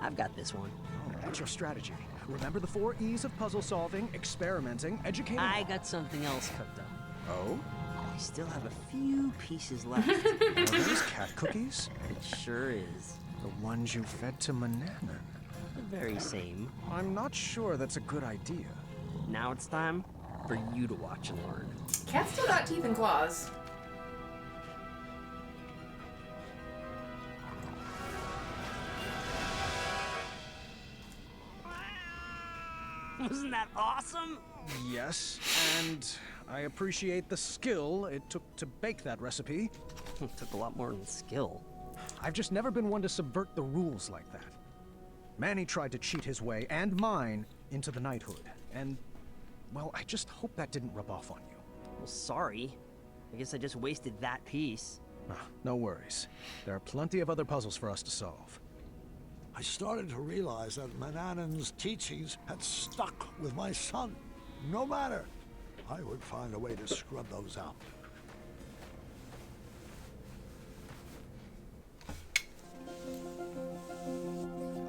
I've got this one. Oh, what's your strategy? Remember the 4 E's of puzzle solving, experimenting, educating. I got something else cooked up. Oh? I still have a few pieces left. Are those cat cookies? It sure is. The ones you fed to Manannan. The very same. I'm not sure that's a good idea. Now it's time for you to watch and learn. Cat's still got teeth and claws. Wasn't that awesome? Yes, and I appreciate the skill it took to bake that recipe. It took a lot more than skill. I've just never been one to subvert the rules like that. Manny tried to cheat his way, and mine, into the knighthood. And, well, I just hope that didn't rub off on you. Well, sorry. I guess I just wasted that piece. No worries. There are plenty of other puzzles for us to solve. I started to realize that Manannan's teachings had stuck with my son. No matter, I would find a way to scrub those out.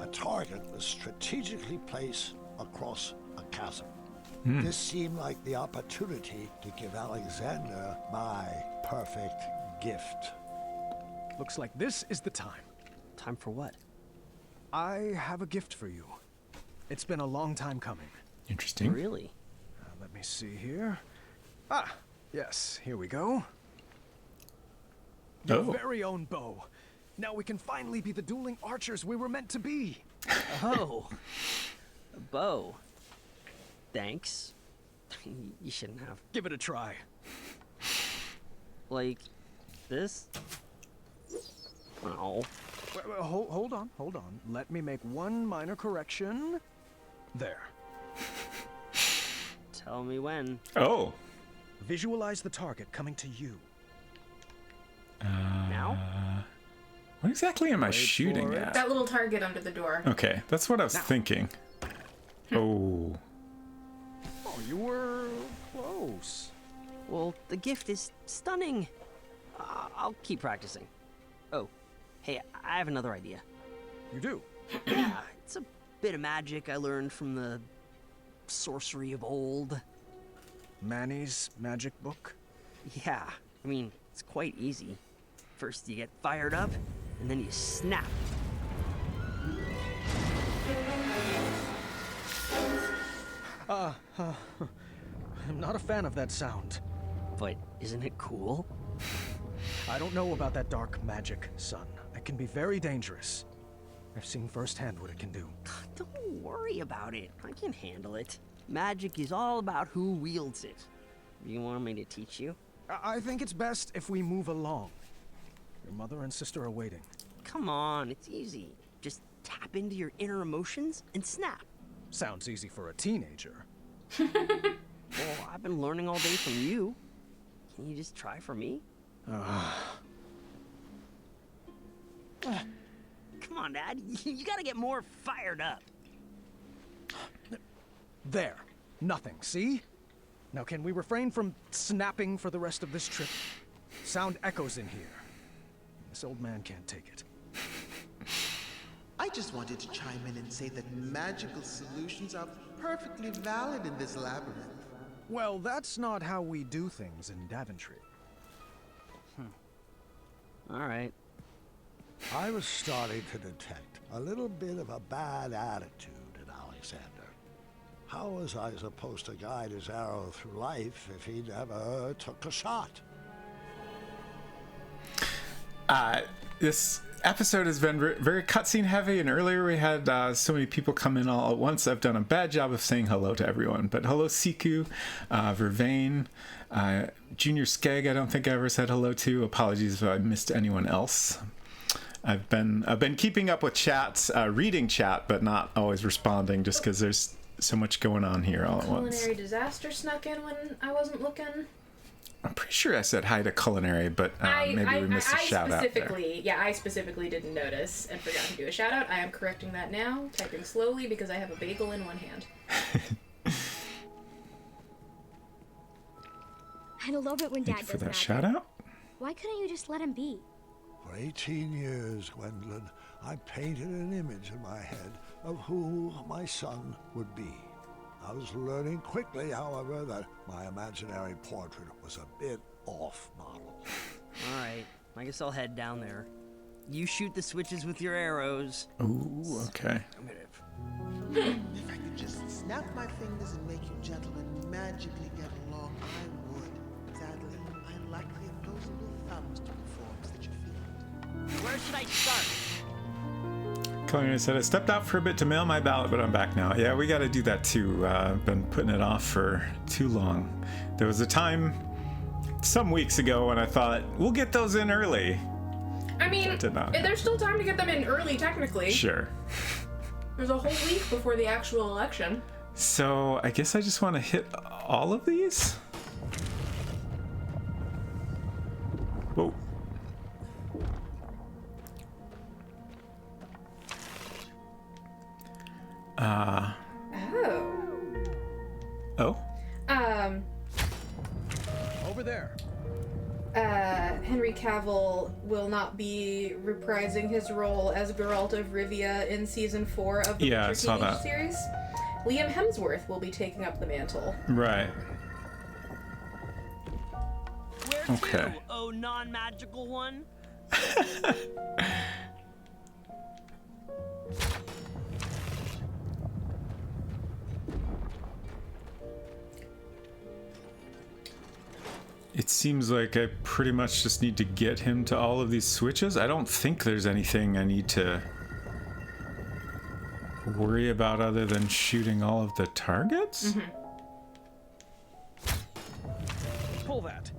A target was strategically placed across a chasm. This seemed like the opportunity to give Alexander my perfect gift. Looks like this is the time. Time for what? I have a gift for you. It's been a long time coming. Interesting. Really? Let me see here. Ah, yes, here we go. Your very own bow. Now we can finally be the dueling archers we were meant to be. Oh, a bow. Thanks. You shouldn't have. Give it a try. Like this? Oh. Hold on. Let me make one minor correction. There. Tell me when. Oh. Visualize the target coming to you. Now? What exactly am I shooting at? That little target under the door. Okay, that's what I was thinking. Oh. Oh, you were close. Well, the gift is stunning. I'll keep practicing. Oh, hey, I have another idea. You do? Yeah, it's a bit of magic I learned from the sorcery of old. Manny's magic book? Yeah, I mean, it's quite easy. First you get fired up, and then you snap. I'm not a fan of that sound. But isn't it cool? I don't know about that dark magic, son. It can be very dangerous. I've seen firsthand what it can do. Don't worry about it. I can handle it. Magic is all about who wields it. You want me to teach you? I think it's best if we move along. Your mother and sister are waiting. Come on, it's easy. Just tap into your inner emotions and snap. Sounds easy for a teenager. Well, I've been learning all day from you. Can you just try for me? Come on, Dad. You gotta get more fired up. There. Nothing, see? Now can we refrain from snapping for the rest of this trip? Sound echoes in here. This old man can't take it. I just wanted to chime in and say that magical solutions are perfectly valid in this labyrinth. Well, that's not how we do things in Daventry. All right. I was starting to detect a little bit of a bad attitude in Alexander. How was I supposed to guide his arrow through life if he never took a shot? This episode has been very cutscene heavy, and earlier we had so many people come in all at once. I've done a bad job of saying hello to everyone, but hello Siku, Vervain, Junior Skeg. I don't think I ever said hello to. Apologies if I missed anyone else. I've been keeping up with chats, reading chat, but not always responding, just because there's so much going on here all at once. Culinary disaster snuck in when I wasn't looking. I'm pretty sure I said hi to Culinary, but maybe we missed a shout out there. I specifically didn't notice and forgot to do a shout out. I am correcting that now, typing slowly because I have a bagel in one hand. I love it when Dad does for that magic. shout out. Why couldn't you just let him be? For 18 years, Gwendolyn, I painted an image in my head of who my son would be. I was learning quickly, however, that my imaginary portrait was a bit off model. All right, I guess I'll head down there. You shoot the switches with your arrows. Ooh, okay. If I could just snap my fingers and make you gentlemen magically get along, I would. Sadly, I lack the opposable thumbs to perform such a feat. Where should I start? Culinary said, I stepped out for a bit to mail my ballot, but I'm back now. Yeah, we got to do that too. I've been putting it off for too long. There was a time some weeks ago when I thought, we'll get those in early. I mean, That did not there's still time to get them in early, technically. Sure. There's a whole week before the actual election. So I guess I just want to hit all of these? Whoa. Oh. Over there. Henry Cavill will not be reprising his role as Geralt of Rivia in season 4 of the Yeah, I Witcher saw TV that. series. Liam Hemsworth will be taking up the mantle. Right. Where Okay. to, oh non-magical one? It seems like I pretty much just need to get him to all of these switches. I don't think there's anything I need to worry about other than shooting all of the targets. Pull that.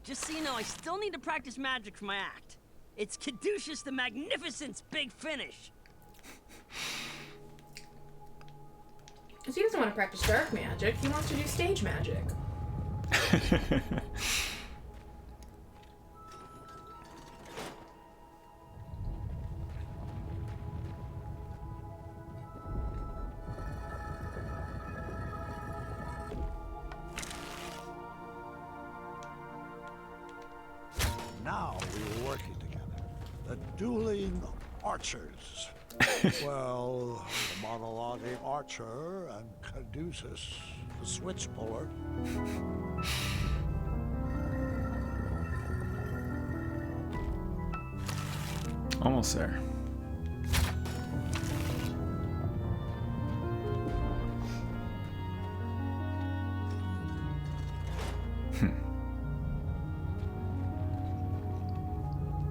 Just so you know, I still need to practice magic for my act. It's Caduceus the Magnificent's big finish. Because he doesn't want to practice dark magic, he wants to do stage magic. Now we were working together. The dueling archers. Well, the Monolotti archer and Caduceus, the switch puller. Almost there.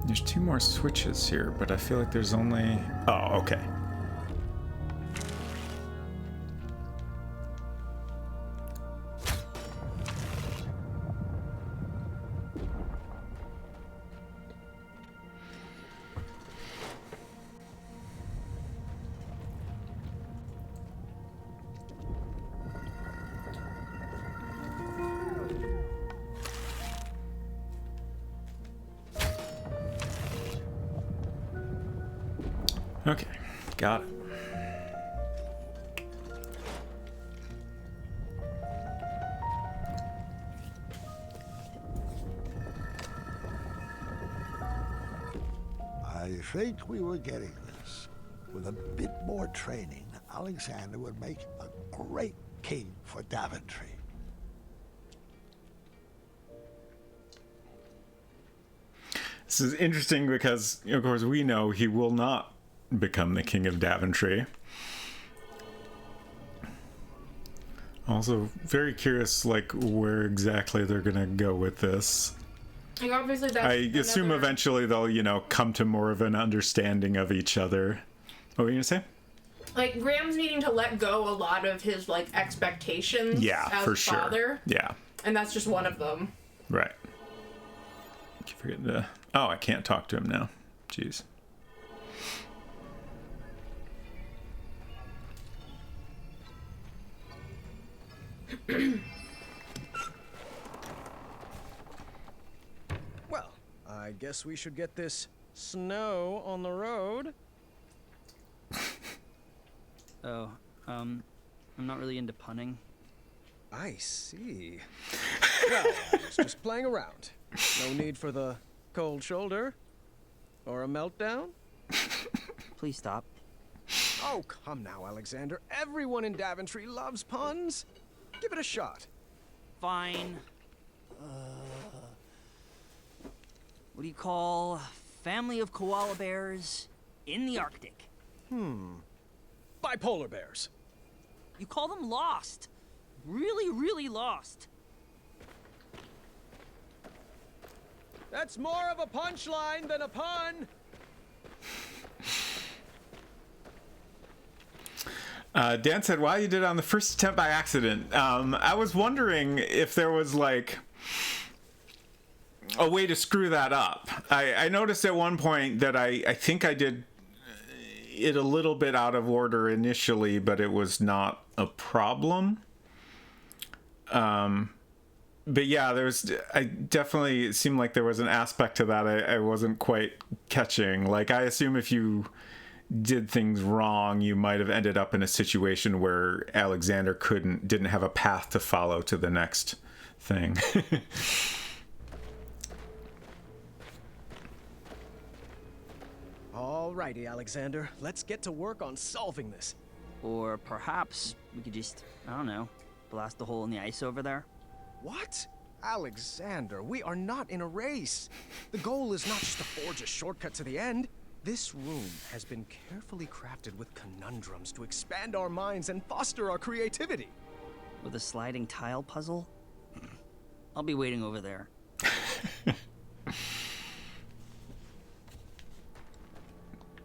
There's 2 more switches here, but I feel like there's only... Oh, okay. Okay, got it. I think we were getting this. With a bit more training, Alexander would make a great king for Daventry. This is interesting because, of course, we know he will not become the King of Daventry. Also, very curious, like, where exactly they're gonna go with this. Like, obviously that's I assume eventually they'll, you know, come to more of an understanding of each other. What were you gonna say? Like, Graham's needing to let go a lot of his, like, expectations as for a sure. father. Yeah. And that's just one of them. Right. I keep forgetting to... Oh, I can't talk to him now. Jeez. Well, I guess we should get this snow on the road. Oh, I'm not really into punning. I see. Well, I was just playing around. No need for the cold shoulder or a meltdown. Please stop. Oh, come now, Alexander. Everyone in Daventry loves puns. Give it a shot. Fine. What do you call family of koala bears in the Arctic? Bipolar bears. You call them lost. Really, really lost. That's more of a punchline than a pun. Dan said, "Wow, you did it on the first attempt by accident." I was wondering if there was like a way to screw that up. I noticed at one point that I think I did it a little bit out of order initially, but it was not a problem. But yeah, it seemed like there was an aspect to that I wasn't quite catching. Like, I assume if you did things wrong, you might have ended up in a situation where Alexander didn't have a path to follow to the next thing. Alrighty, Alexander. Let's get to work on solving this. Or perhaps we could just, I don't know, blast a hole in the ice over there. What? Alexander, we are not in a race. The goal is not just to forge a shortcut to the end. This room has been carefully crafted with conundrums to expand our minds and foster our creativity. With a sliding tile puzzle? I'll be waiting over there.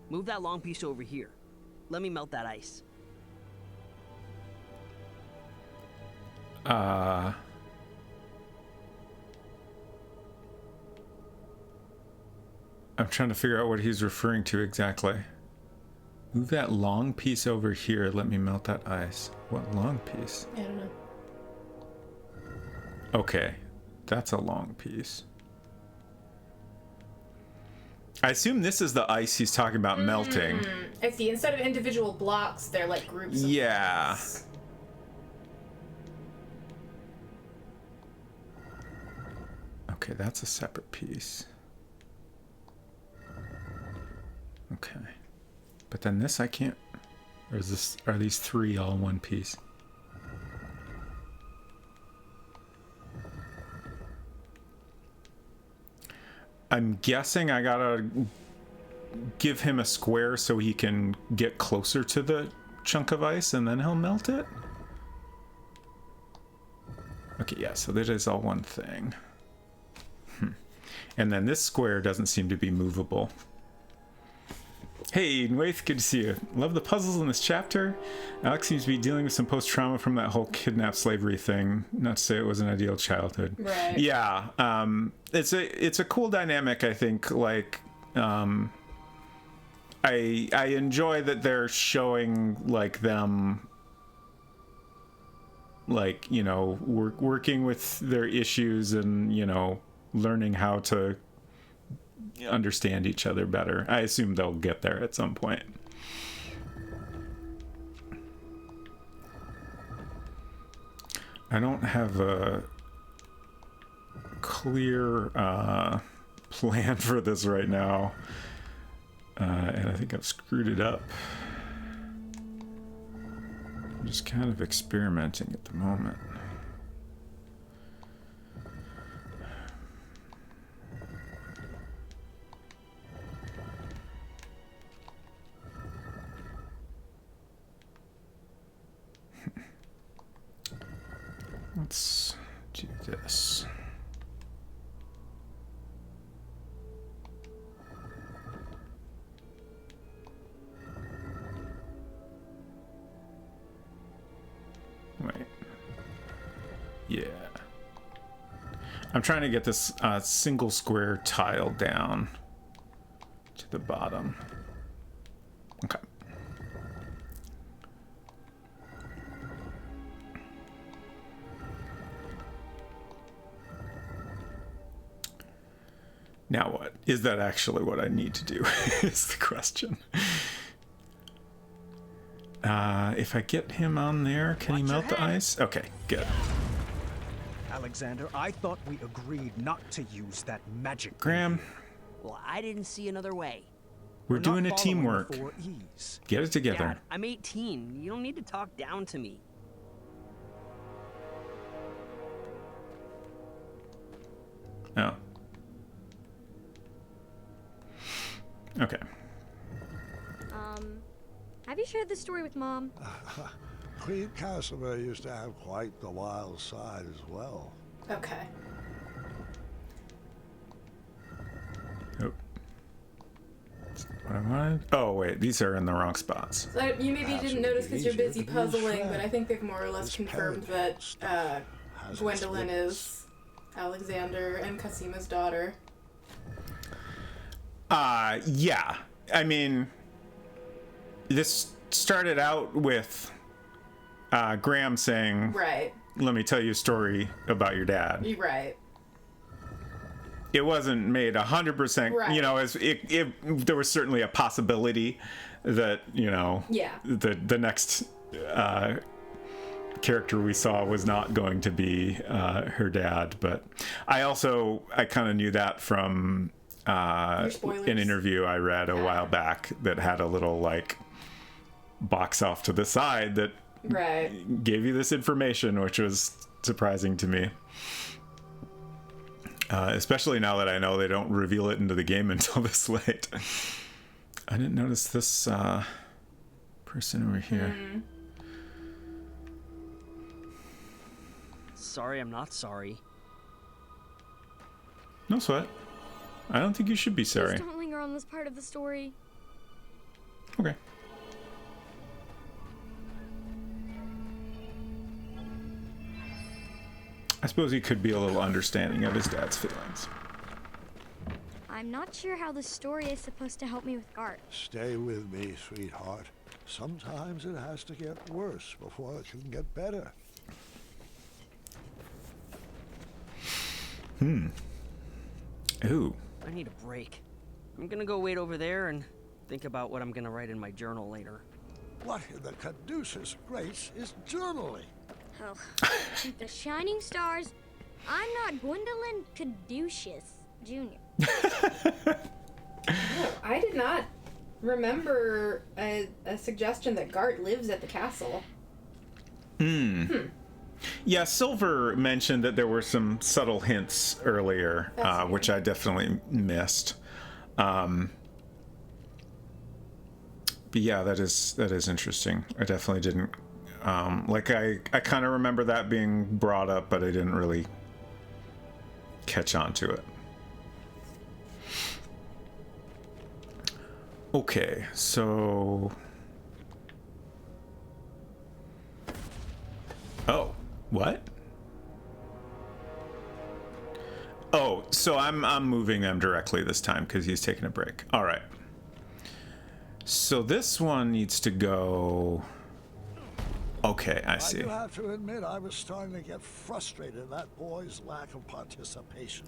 Move that long piece over here. Let me melt that ice. I'm trying to figure out what he's referring to exactly. Move that long piece over here. Let me melt that ice. What long piece? I don't know. Okay, that's a long piece. I assume this is the ice he's talking about melting. I see. Instead of individual blocks, they're like groups of blocks. Okay, that's a separate piece. Okay. But then this I can't... Or are these three all in one piece? I'm guessing I gotta give him a square so he can get closer to the chunk of ice and then he'll melt it? Okay, yeah, so that is all one thing. And then this square doesn't seem to be movable. Hey, Nwaith, good to see you. Love the puzzles in this chapter. Alex seems to be dealing with some post-trauma from that whole kidnap slavery thing. Not to say it was an ideal childhood. Right. Yeah, it's a cool dynamic, I think. Like, I enjoy that they're showing, like, them, like, you know, working with their issues and, you know, learning how to understand each other better. I assume they'll get there at some point. I don't have a clear plan for this right now, and I think I've screwed it up. I'm just kind of experimenting at the moment. let's do this. Wait. Yeah. I'm trying to get this single square tile down to the bottom. Okay. Now what? Is that actually what I need to do? Is the question. If I get him on there, can he melt the ice? Okay, good. Alexander, I thought we agreed not to use that magic. Graham. Well, I didn't see another way. We're doing a teamwork. Get it together. Dad, I'm 18. You don't need to talk down to me. Oh. Okay. Have you shared this story with Mom? Queen Casimir used to have quite the wild side as well. Okay. Oh. What I wanted? Oh, wait. These are in the wrong spots. So you maybe didn't notice because you're busy puzzling, but I think they've more or less confirmed that Gwendolyn is Alexander and Casima's daughter. Yeah. I mean, this started out with Graham saying, Right. Let me tell you a story about your dad. You're right. It wasn't made 100%, Right. you know, there was certainly a possibility that, you know, Yeah. the next character we saw was not going to be her dad. But I kind of knew that from an interview I read a while back that had a little like box off to the side that gave you this information, which was surprising to me. Especially now that I know they don't reveal it into the game until this late. I didn't notice this person over here. Sorry, I'm not sorry. No sweat. I don't think you should be sorry. Please don't linger on this part of the story. Okay. I suppose he could be a little understanding of his dad's feelings. I'm not sure how the story is supposed to help me with Gart. Stay with me, sweetheart. Sometimes it has to get worse before it can get better. Ooh. I need a break. I'm gonna go wait over there and think about what I'm gonna write in my journal later. What in the caduceus grace is journaling? Oh, the shining stars. I'm not Gwendolyn Caduceus Jr. Oh, I did not remember a suggestion that Gart lives at the castle. Yeah, Silver mentioned that there were some subtle hints earlier, which I definitely missed. But yeah, that is interesting. I definitely didn't. I kind of remember that being brought up, but I didn't really catch on to it. Okay, so... Oh, what? Oh, so I'm moving them directly this time because he's taking a break. All right. So this one needs to go... Okay, I see. I do have to admit, I was starting to get frustrated at that boy's lack of participation.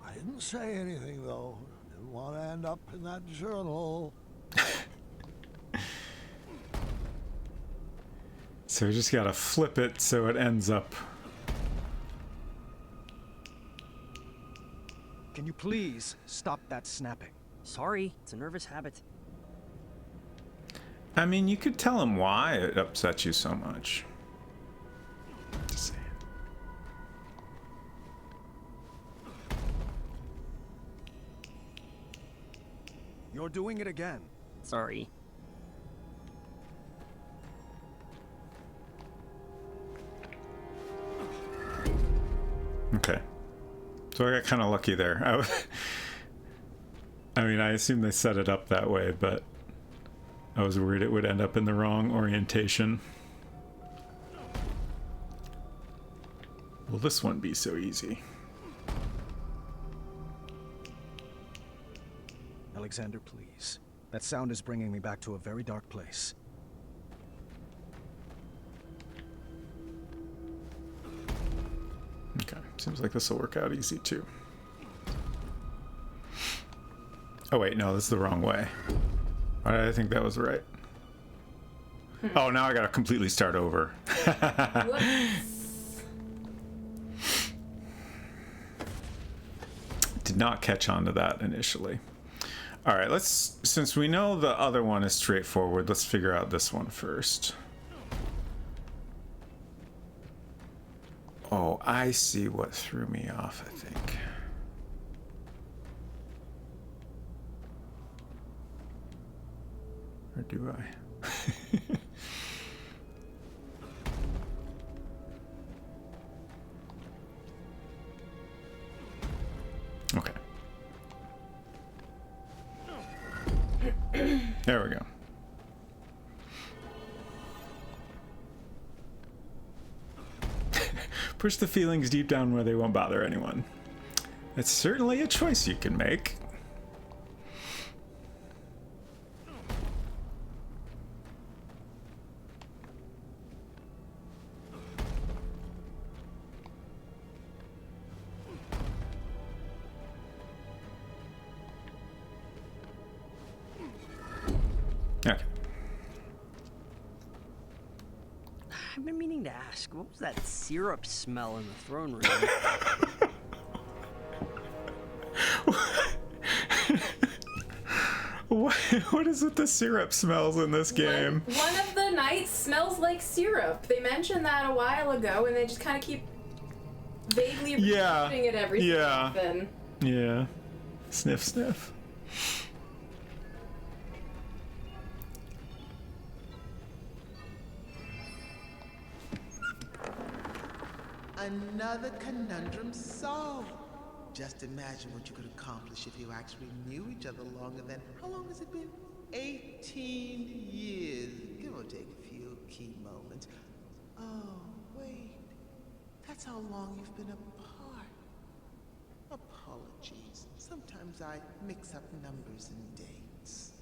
I didn't say anything, though. Didn't want to end up in that journal. So we just gotta flip it so it ends up... Can you please stop that snapping? Sorry, it's a nervous habit. I mean, you could tell him why it upsets you so much. Just saying. You're doing it again. Sorry. So I got kind of lucky there. I mean, I assume they set it up that way, but I was worried it would end up in the wrong orientation. Will this one be so easy? Alexander, please. That sound is bringing me back to a very dark place. Okay, seems like this will work out easy too. Oh wait, no, this is the wrong way. Why did I think that was right? Oh, now I gotta completely start over. Did not catch on to that initially. All right, since we know the other one is straightforward, let's figure out this one first. Oh, I see what threw me off, I think. Or do I? Okay. There we go. Push the feelings deep down where they won't bother anyone. It's certainly a choice you can make. Okay. I've been meaning to ask, what was that syrup smell in the throne room? What is with the syrup smells in this game? One of the knights smells like syrup. They mentioned that a while ago, and they just kind of keep vaguely repeating it every so often. Yeah. Sniff, sniff. Another conundrum solved. Just imagine what you could accomplish if you actually knew each other longer than, how long has it been? 18 years, give or take a few key moments. Oh, wait. That's how long you've been apart. Apologies. Sometimes I mix up numbers and dates.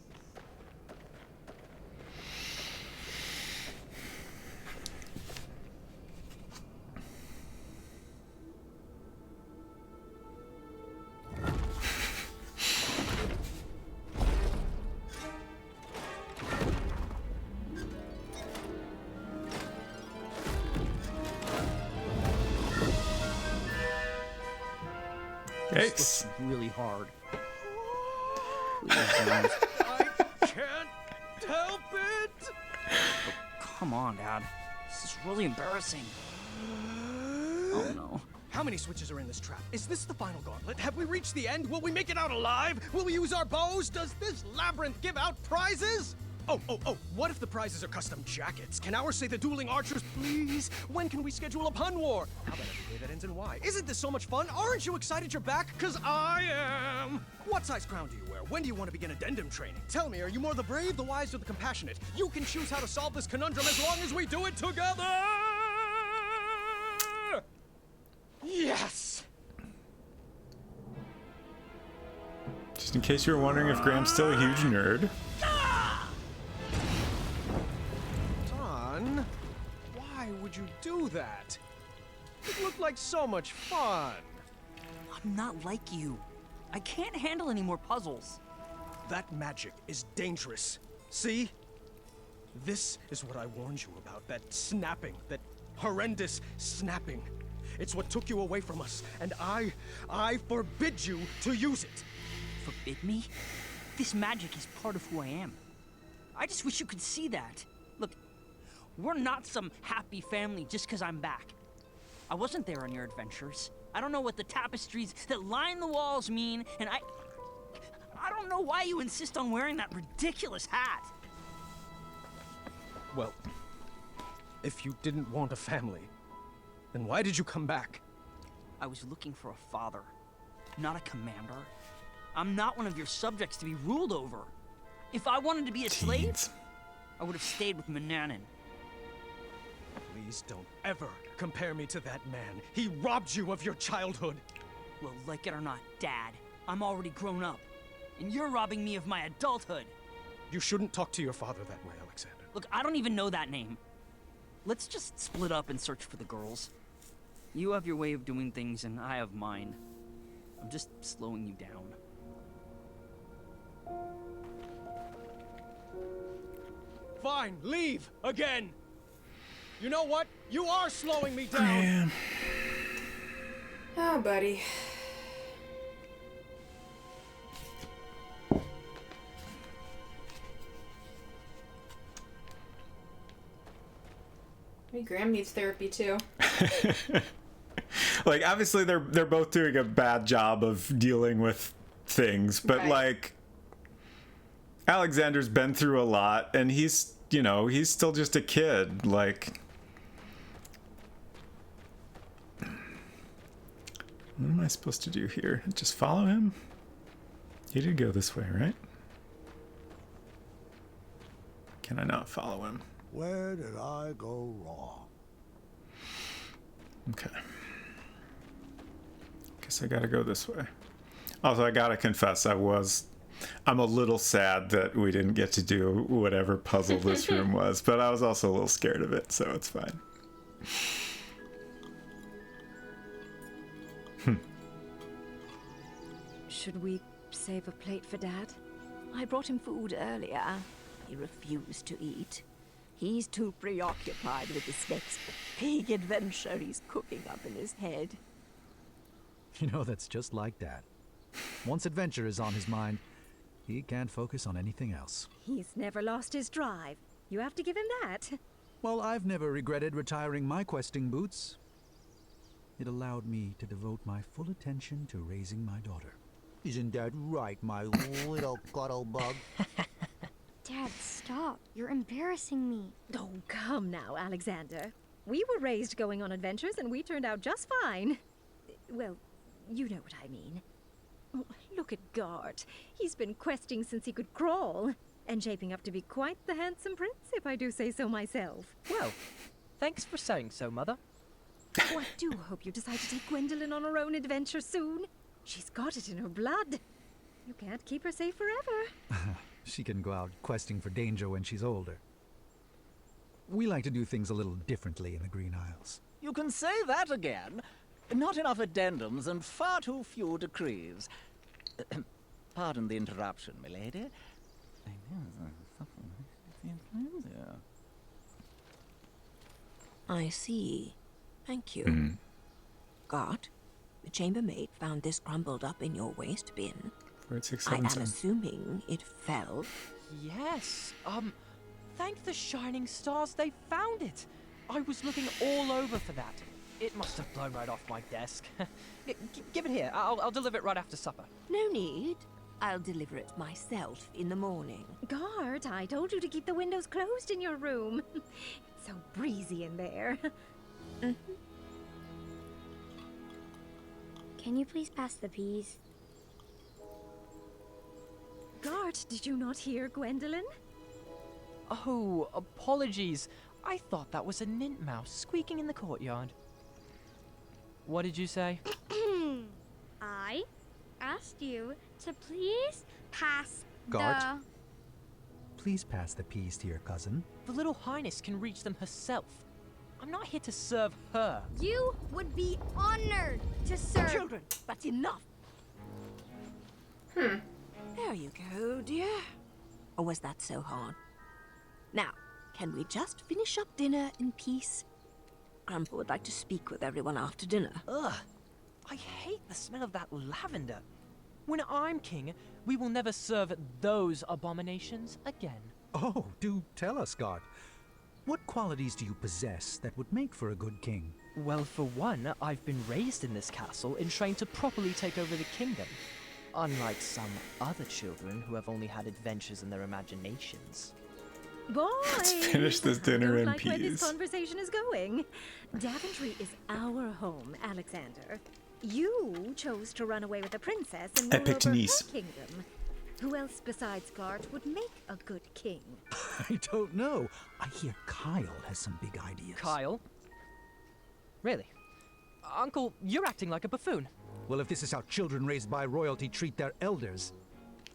This looks really hard. I can't help it! Oh, come on, Dad. This is really embarrassing. Oh no. How many switches are in this trap? Is this the final gauntlet? Have we reached the end? Will we make it out alive? Will we use our bows? Does this labyrinth give out prizes? Oh, what if the prizes are custom jackets? Can ours say the dueling archers, please? When can we schedule a pun war? How about every day that ends in Y? Isn't this so much fun? Aren't you excited you're back? 'Cause I am! What size crown do you wear? When do you want to begin addendum training? Tell me, are you more the brave, the wise, or the compassionate? You can choose how to solve this conundrum as long as we do it together! Yes! Just in case you were wondering if Graham's still a huge nerd. Don, why would you do that? It looked like so much fun. I'm not like you. I can't handle any more puzzles. That magic is dangerous. See? This is what I warned you about. That snapping. That horrendous snapping. It's what took you away from us. And I forbid you to use it. Forbid me? This magic is part of who I am. I just wish you could see that. Look, we're not some happy family just because I'm back. I wasn't there on your adventures. I don't know what the tapestries that line the walls mean, and I don't know why you insist on wearing that ridiculous hat. Well, if you didn't want a family, then why did you come back? I was looking for a father. not a commander. I'm not one of your subjects to be ruled over. If I wanted to be a slave, I would have stayed with Manannan. Please don't ever compare me to that man. He robbed you of your childhood. Well, like it or not, Dad, I'm already grown up. And you're robbing me of my adulthood. You shouldn't talk to your father that way, Alexander. Look, I don't even know that name. Let's just split up and search for the girls. You have your way of doing things, and I have mine. I'm just slowing you down. Fine, leave again. You know what? You are slowing me down. Man. Oh, buddy. Maybe Graham needs therapy too. Like, obviously they're both doing a bad job of dealing with things, but Right. like Alexander's been through a lot, and he's, you know, he's still just a kid. Like, what am I supposed to do here? Just follow him? He did go this way, right? Can I not follow him? Where did I go wrong? Okay. Guess I gotta go this way. Also, I gotta confess, I'm a little sad that we didn't get to do whatever puzzle this room was, but I was also a little scared of it, so it's fine. Should we save a plate for Dad? I brought him food earlier. He refused to eat. He's too preoccupied with this next big adventure he's cooking up in his head. You know, that's just like Dad. Once adventure is on his mind, he can't focus on anything else. He's never lost his drive. You have to give him that. Well, I've never regretted retiring my questing boots. It allowed me to devote my full attention to raising my daughter. Isn't that right, my little cuddle bug? Dad, stop. You're embarrassing me. Oh, come now, Alexander. We were raised going on adventures and we turned out just fine. Well, you know what I mean. Oh, look at Gart. He's been questing since he could crawl, and shaping up to be quite the handsome prince, if I do say so myself. Well, thanks for saying so, Mother. Oh, I do hope you decide to take Gwendolyn on her own adventure soon. She's got it in her blood. You can't keep her safe forever. She can go out questing for danger when she's older. We like to do things a little differently in the Green Isles. You can say that again. Not enough addendums and far too few decrees. Pardon the interruption, milady. I see. Thank you. Gart, the chambermaid found this crumbled up in your waste bin. 4677. I am assuming it fell. Yes. Thank the shining stars they found it. I was looking all over for that. It must have blown right off my desk. Give it here. I'll deliver it right after supper. No need. I'll deliver it myself in the morning. Gart, I told you to keep the windows closed in your room. It's so breezy in there. Can you please pass the peas? Gart, did you not hear Gwendolyn? Oh, apologies. I thought that was a nint mouse squeaking in the courtyard. What did you say? I asked you to please pass Gart? Please pass the peas to your cousin. The little highness can reach them herself. I'm not here to serve her. You would be honored to serve. Children, that's enough. There you go, dear. Or was that so hard? Now, can we just finish up dinner in peace? Grandpa would like to speak with everyone after dinner. Ugh. I hate the smell of that lavender. When I'm king, we will never serve those abominations again. Oh, do tell us, Gart. What qualities do you possess that would make for a good king? Well, for one, I've been raised in this castle and trained to properly take over the kingdom. Unlike some other children who have only had adventures in their imaginations. Boys! Let's finish this dinner in like where this peace. conversation is going. Daventry is our home, Alexander. You chose to run away with the princess and I rule picked over Nice. her kingdom. Who else besides Gart would make a good king? I don't know. I hear Kyle has some big ideas. Kyle? Really? Uncle, you're acting like a buffoon. Well, if this is how children raised by royalty treat their elders,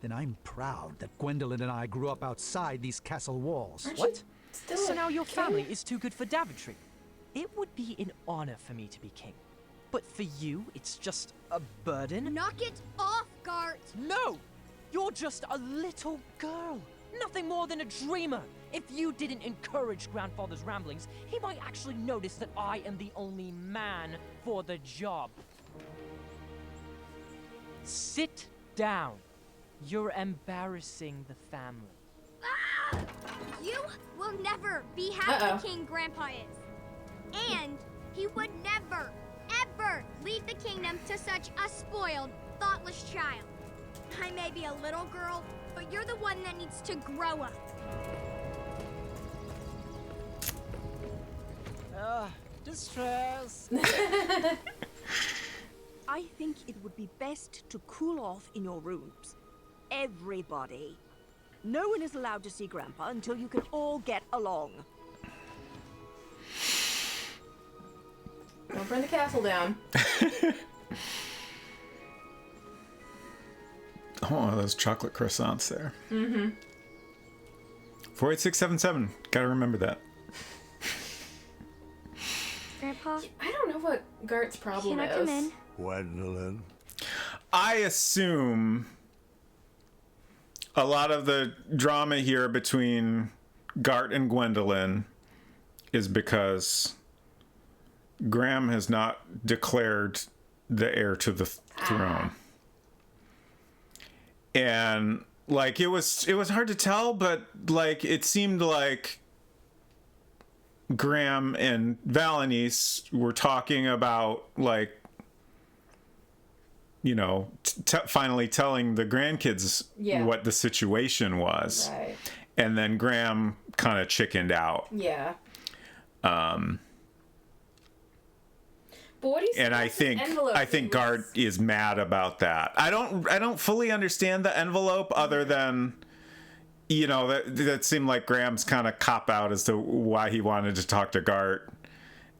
then I'm proud that Gwendolyn and I grew up outside these castle walls. What? So now your family is too good for Daventry. It would be an honor for me to be king. But for you, it's just a burden? Knock it off, Gart! No! You're just a little girl. Nothing more than a dreamer. If you didn't encourage Grandfather's ramblings, he might actually notice that I am the only man for the job. Sit down. You're embarrassing the family. Ah! You will never be half the king Grandpa is. And he would never, ever leave the kingdom to such a spoiled, thoughtless child. I may be a little girl, but you're the one that needs to grow up. Distress. I think it would be best to cool off in your rooms. Everybody. No one is allowed to see Grandpa until you can all get along. Don't burn the castle down. Oh, those chocolate croissants there. Mm-hmm. 48677. Gotta remember that. Grandpa? I don't know what Gart's problem Can I is. come in? Gwendolyn. I assume a lot of the drama here between Gart and Gwendolyn is because Graham has not declared the heir to the throne. And like it was hard to tell, but like it seemed like Graham and Valenice were talking about like, you know, finally telling the grandkids what the situation was. Right. And then Graham kind of chickened out. Yeah. But what do you And I think Gart is mad about that. I don't fully understand the envelope other than, you know, that seemed like Graham's kind of cop out as to why he wanted to talk to Gart.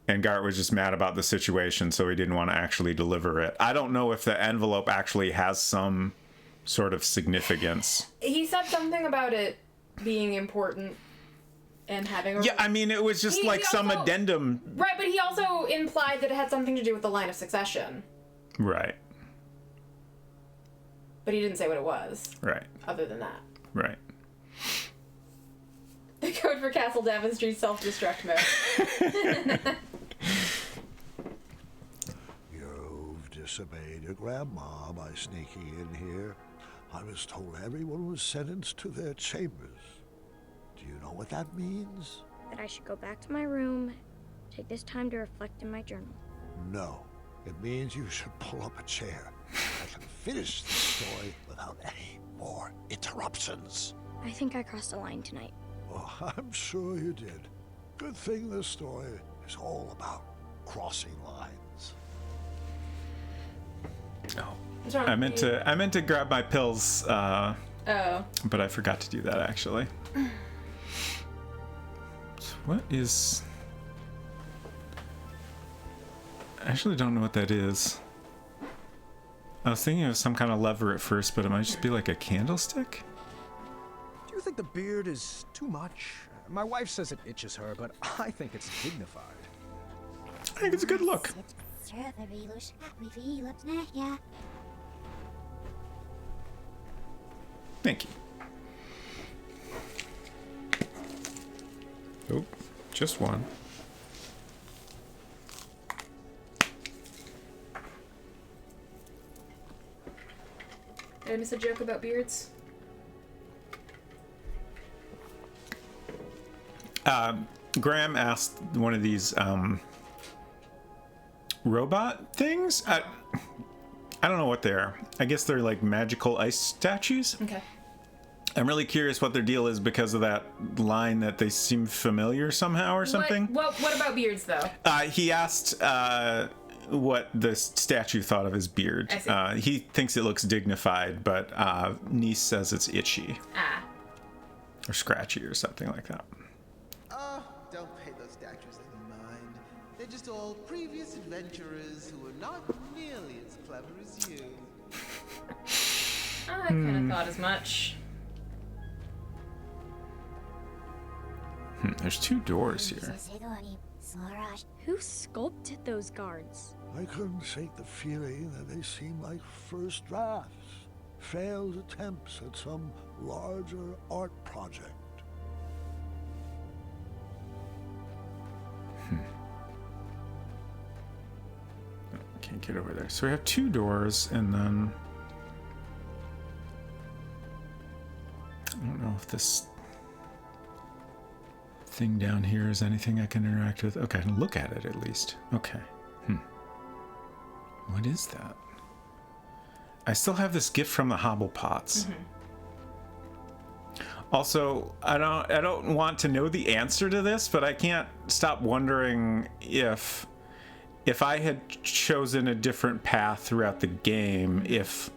And Gart was just mad about the situation, so he didn't want to actually deliver it. I don't know if the envelope actually has some sort of significance. He said something about it being important and having a... Yeah, I mean, it was just some addendum. Right, but he also implied that it had something to do with the line of succession. Right. But he didn't say what it was. Right. Other than that. Right. The code for Castle Daventry's self-destruct mode. You've disobeyed your grandma by sneaking in here. I was told everyone was sentenced to their chambers. Do you know what that means? That I should go back to my room, take this time to reflect in my journal. No. It means you should pull up a chair. I can finish this story without any more interruptions. I think I crossed the line tonight. Oh, I'm sure you did. Good thing this story is all about crossing lines. Oh. I meant to grab my pills, but I forgot to do that actually. So what is... I actually don't know what that is. I was thinking of some kind of lever at first, but it might just be like a candlestick? Do you think the beard is too much? My wife says it itches her, but I think it's dignified. I think it's a good look. Thank you. Oh, just one. Did I miss a joke about beards? Graham asked one of these robot things. I don't know what they are. I guess they're like magical ice statues. Okay. I'm really curious what their deal is because of that line that they seem familiar somehow or something. What about beards though? He asked what the statue thought of his beard. I see. He thinks it looks dignified, but Nice says it's itchy Ah. or scratchy or something like that. Oh, don't pay those statues any mind. They're just all previous adventurers who are not nearly as clever as you. I kind of thought as much. There's 2 doors here. Who sculpted those guards? I couldn't shake the feeling that they seemed like first drafts, failed attempts at some larger art project. Can't get over there. So we have 2 doors, and then I don't know if this thing down here is anything I can interact with. Okay, I can look at it at least. Okay. What is that? I still have this gift from the Hobblepots. Also, I don't want to know the answer to this, but I can't stop wondering if I had chosen a different path throughout the game, if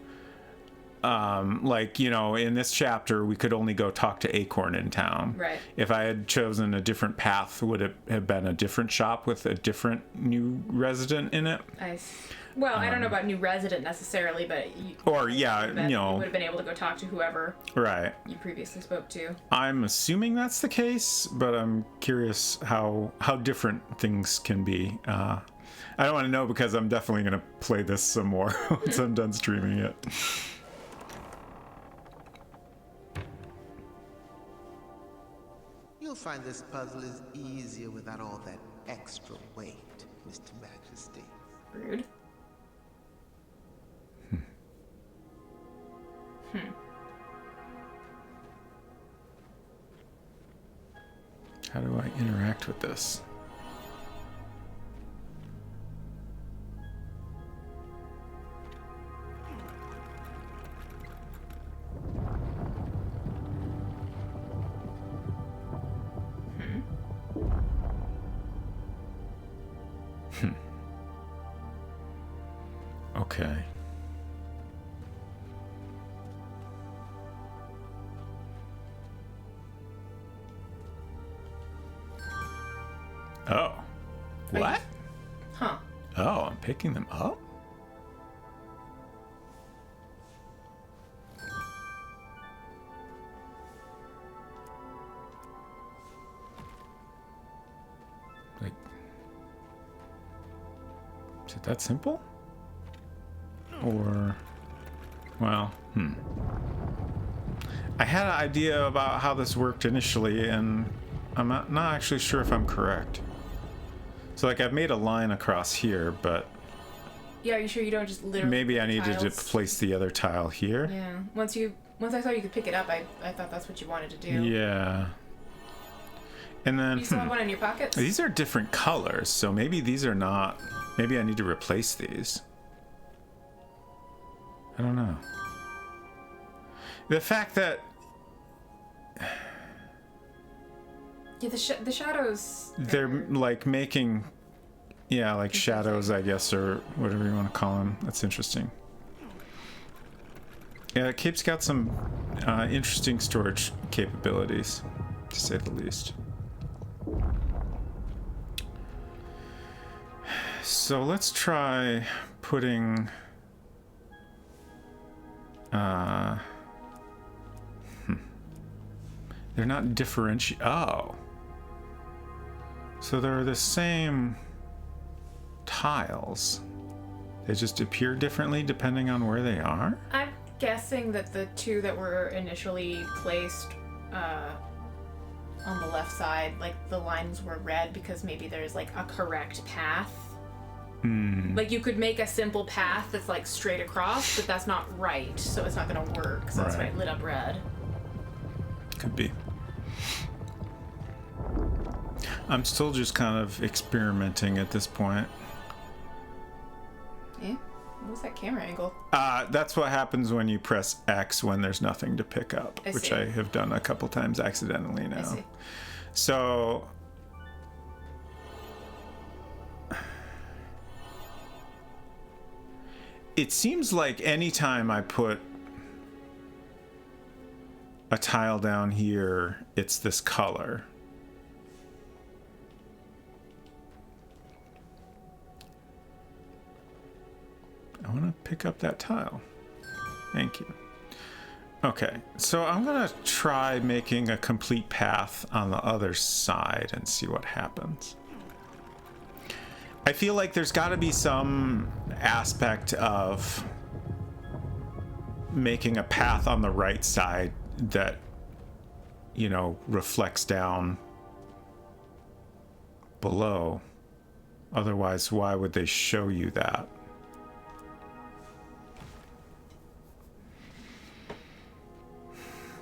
like, you know, in this chapter we could only go talk to Acorn in town. Right. If I had chosen a different path, would it have been a different shop with a different new resident in it? Well, I don't know about new resident necessarily, but you Or yeah, would you know, have been able to go talk to whoever right. you previously spoke to. I'm assuming that's the case, but I'm curious how different things can be. I don't want to know because I'm definitely going to play this some more once I'm done streaming it. You'll find this puzzle is easier without all that extra weight, Mr. Majesty. Rude. How do I interact with this? Okay. Oh. What? Huh. Oh, I'm picking them up? Like, is it that simple? Or, well, I had an idea about how this worked initially, and I'm not actually sure if I'm correct. So, like, I've made a line across here, but Yeah, are you sure you don't just literally maybe I put needed to tiles? place the other tile here. Yeah. Once I saw you could pick it up, I thought that's what you wanted to do. Yeah. And then You still have one in your pockets? these are different colors, so maybe these are not. Maybe I need to replace these. I don't know. The fact that Yeah, the shadows. they're like making, yeah, like shadows, I guess, or whatever you want to call them. That's interesting. Yeah, Cape's got some interesting storage capabilities, to say the least. So let's try putting they're not oh, so they're the same tiles, they just appear differently depending on where they are. I'm guessing that the 2 that were initially placed on the left side, like the lines were red because maybe there's like a correct path. Like you could make a simple path that's like straight across, but that's not right, so it's not gonna work. So that's why it lit up red. Could be. I'm still just kind of experimenting at this point. Yeah. What was that camera angle? That's what happens when you press X when there's nothing to pick up, I which see. I have done a couple times accidentally now. I see. So it seems like anytime I put a tile down here, it's this color. I want to pick up that tile. Thank you. Okay, so I'm gonna try making a complete path on the other side and see what happens. I feel like there's got to be some aspect of making a path on the right side that, you know, reflects down below. Otherwise, why would they show you that?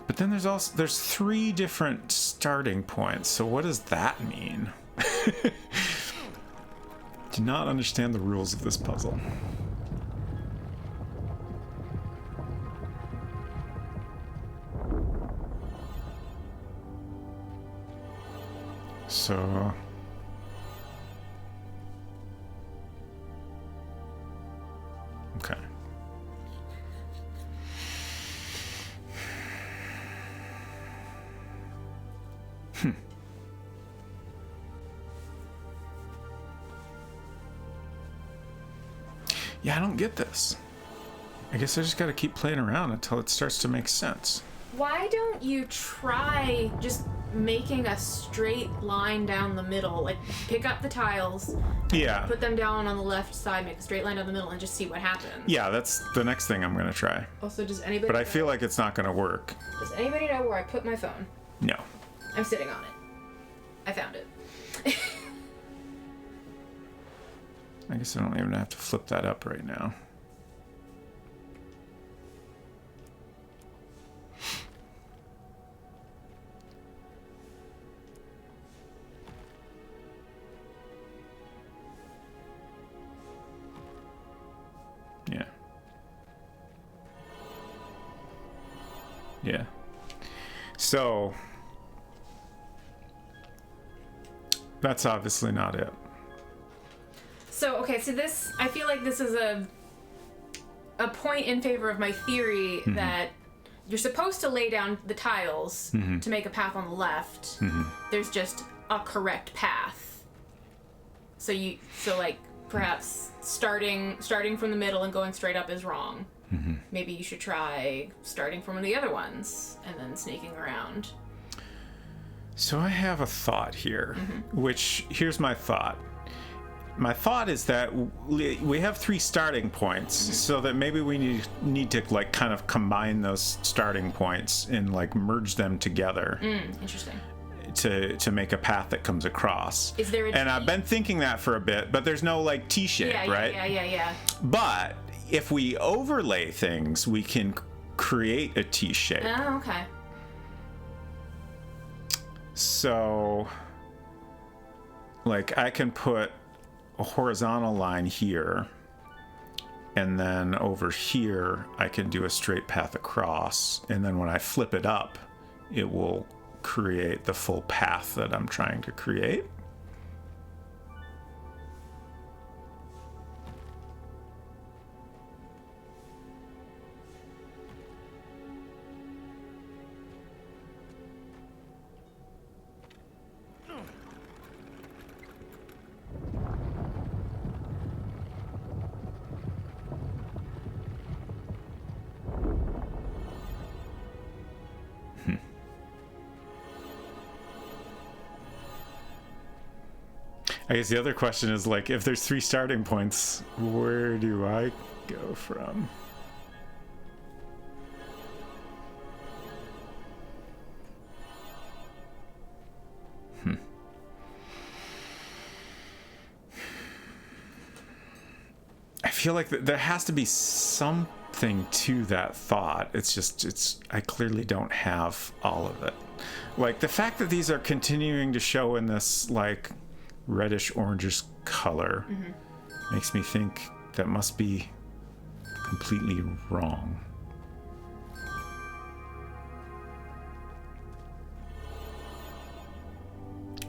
But then there's 3 different starting points. So what does that mean? Do not understand the rules of this puzzle. So okay. Yeah, I don't get this. I guess I just gotta keep playing around until it starts to make sense. Why don't you try just making a straight line down the middle? Like, pick up the tiles, Yeah. put them down on the left side, make a straight line down the middle, and just see what happens. Yeah, that's the next thing I'm gonna try. Also, does anybody... But I feel like it's not gonna work. Does anybody know where I put my phone? No. I'm sitting on it. I found it. I guess I don't even have to flip that up right now. Yeah. Yeah. So that's obviously not it. So, okay, so this, I feel like this is a point in favor of my theory that you're supposed to lay down the tiles to make a path on the left. There's just a correct path. So like perhaps starting from the middle and going straight up is wrong. Maybe you should try starting from one of the other ones and then snaking around. So I have a thought here, which here's my thought. My thought is that we have 3 starting points, so that maybe we need to like kind of combine those starting points and like merge them together. Interesting. To make a path that comes across. Is there a And T? I've been thinking that for a bit, but there's no like T shape, right? Yeah. But if we overlay things, we can create a T shape. Oh, okay. So, like, I can put a horizontal line here, and then over here, I can do a straight path across, and then when I flip it up, it will create the full path that I'm trying to create. I guess the other question is, like, if there's 3 starting points, where do I go from? I feel like there has to be something to that thought. It's just, I clearly don't have all of it. Like, the fact that these are continuing to show in this, like, reddish orangish color makes me think that must be completely wrong.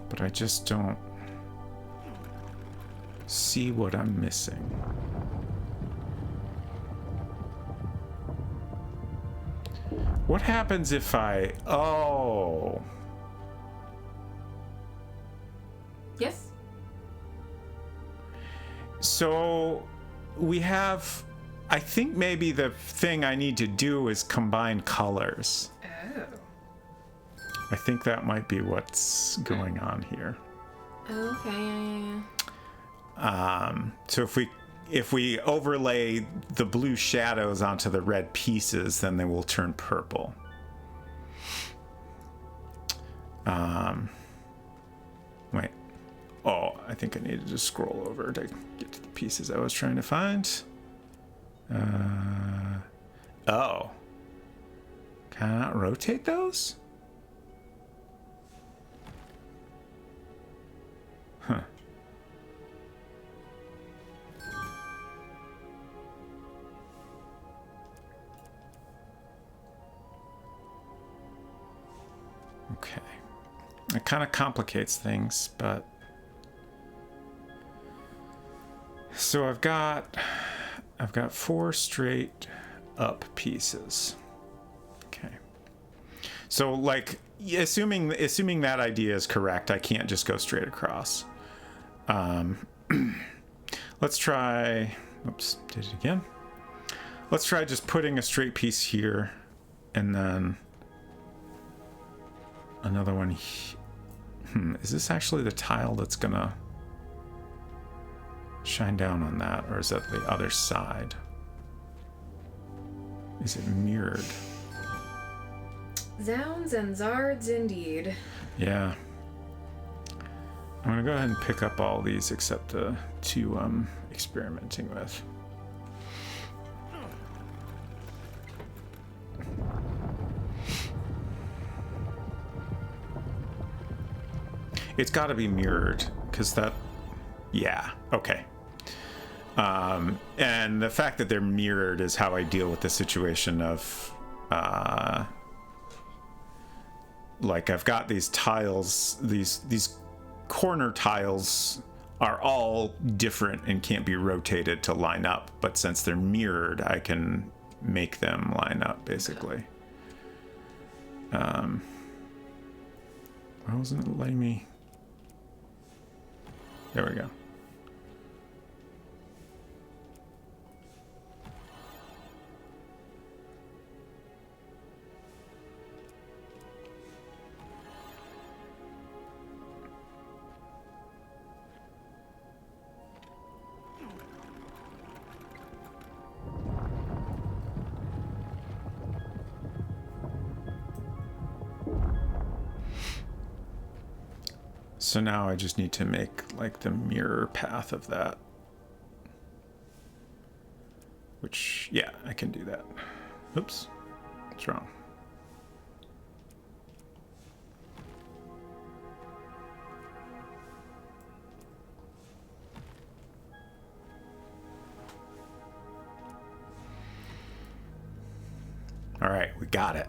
But I just don't see what I'm missing. What happens if I... Oh. Yes? So we have... I think maybe the thing I need to do is combine colors. Oh. I think that might be what's going on here. Okay, yeah. So if we overlay the blue shadows onto the red pieces, then they will turn purple. Wait. Oh, I think I needed to scroll over to get to the pieces I was trying to find. Oh. Can I not rotate those? Huh. Okay. It kind of complicates things, but... So I've got 4 straight up pieces. Okay. So like, assuming that idea is correct, I can't just go straight across. Let's try, oops, did it again. Let's try just putting a straight piece here and then another one. Is this actually the tile that's gonna shine down on that, or is that the other side? Is it mirrored? Zounds and zards indeed. Yeah. I'm gonna go ahead and pick up all these except the 2 I'm experimenting with. It's got to be mirrored, because that... Yeah, okay. And the fact that they're mirrored is how I deal with the situation of... like, I've got these tiles, these corner tiles are all different and can't be rotated to line up, but since they're mirrored, I can make them line up, basically. Why wasn't it letting me... There we go. So now I just need to make like the mirror path of that. Which, yeah, I can do that. Oops, what's wrong? All right, we got it.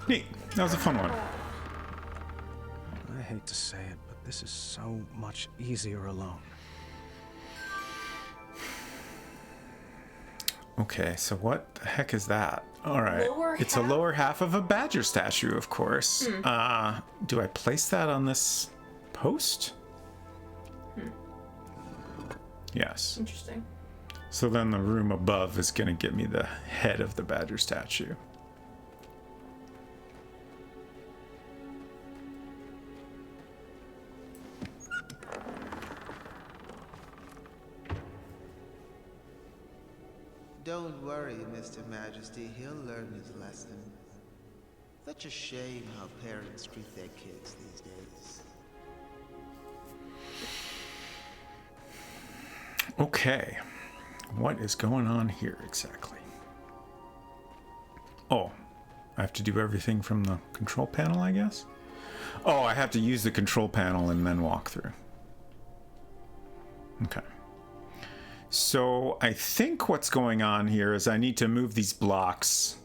Neat. That was a fun one. I hate to say it, but this is so much easier alone. Okay, so what the heck is that? All right. It's a lower half of a badger statue, of course. Do I place that on this post? Yes. Interesting. So then the room above is going to give me the head of the badger statue. Don't worry, Mr. Majesty. He'll learn his lesson. Such a shame how parents treat their kids these days. Okay. What is going on here exactly? Oh, I have to do everything from the control panel, I guess? Oh, I have to use the control panel and then walk through. Okay. So I think what's going on here is I need to move these blocks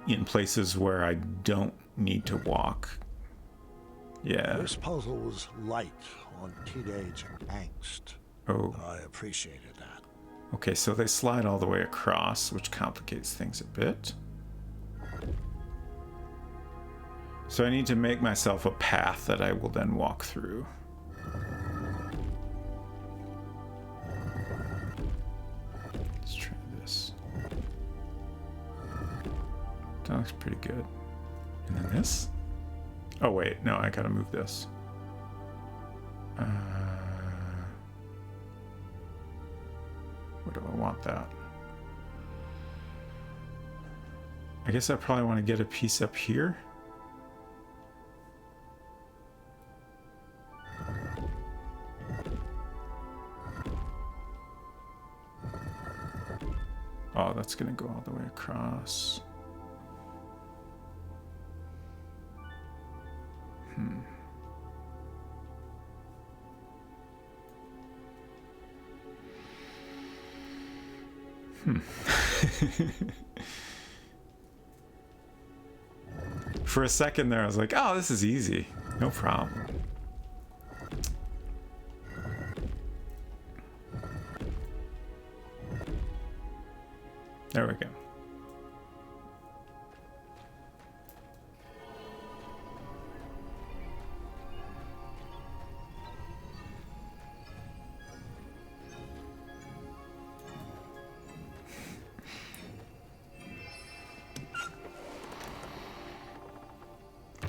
in places where I don't need to walk. Yeah. This puzzle was light on teenage angst. Oh. I appreciated that. Okay, so they slide all the way across, which complicates things a bit. So I need to make myself a path that I will then walk through. Let's try this. That looks pretty good. And then this? Oh wait, no, I gotta move this. Where do I want that? I guess I probably want to get a piece up here. Oh, that's gonna go all the way across. For a second there, I was like, oh, this is easy. No problem. There we go.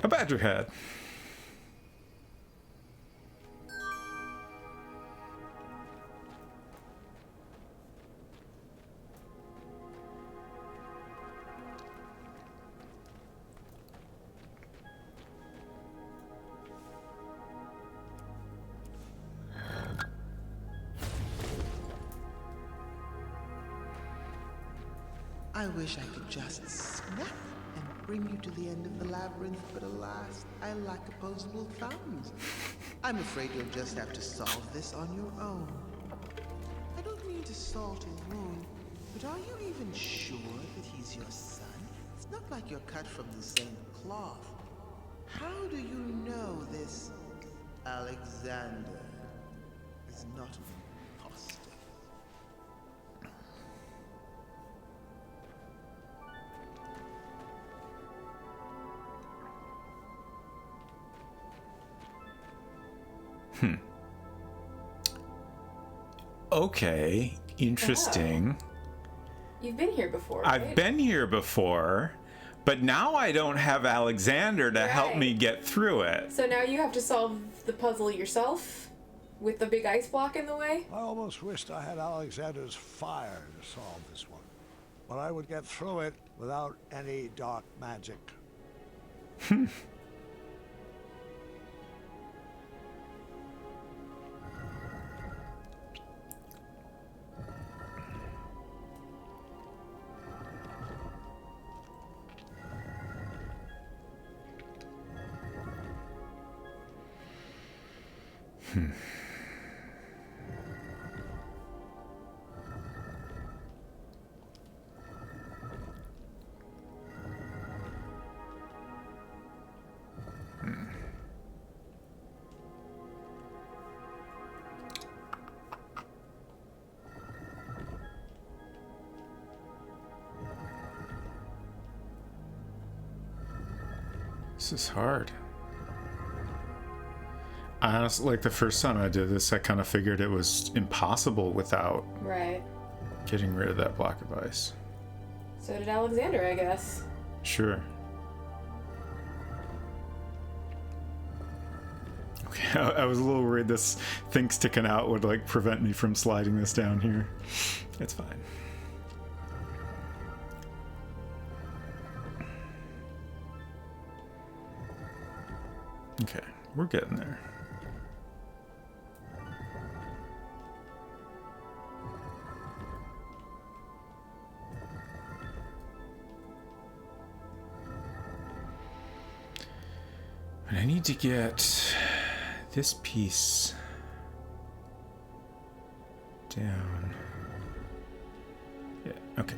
A badger head. I wish I could just snap and bring you to the end of the labyrinth, but alas, I lack opposable thumbs. I'm afraid you'll just have to solve this on your own. I don't mean to salt a wound, but are you even sure that he's your son? It's not like you're cut from the same cloth. How do you know this Alexander is not an imposter? Okay, interesting. You've been here before, I've right? been here before, but now I don't have Alexander to help me get through it. So now you have to solve the puzzle yourself with the big ice block in the way? I almost wished I had Alexander's fire to solve this one. But I would get through it without any dark magic. This is hard. I honestly, like the first time I did this, I kind of figured it was impossible without getting rid of that block of ice. So did Alexander, I guess. Sure. Okay, I was a little worried this thing sticking out would like prevent me from sliding this down here. It's fine. Okay, we're getting there. But I need to get this piece down. Yeah, okay.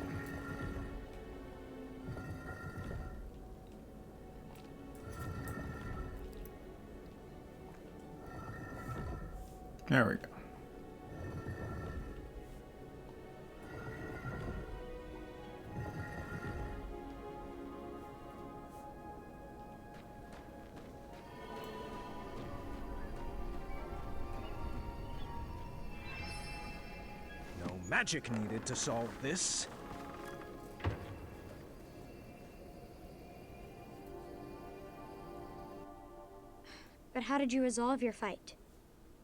There we go. No magic needed to solve this. But how did you resolve your fight?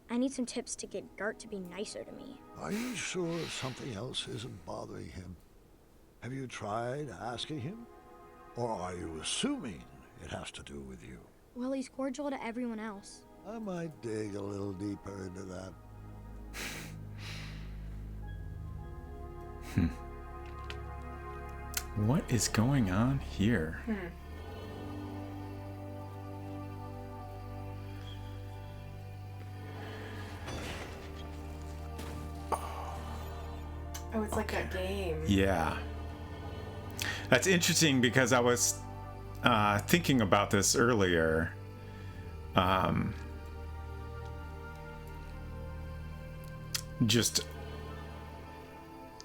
I need some tips to get Gart to be nicer to me. Are you sure something else isn't bothering him? Have you tried asking him? Or are you assuming it has to do with you? Well, he's cordial to everyone else. I might dig a little deeper into that. What is going on here? Oh, it's like that game. Yeah. That's interesting because I was thinking about this earlier. Just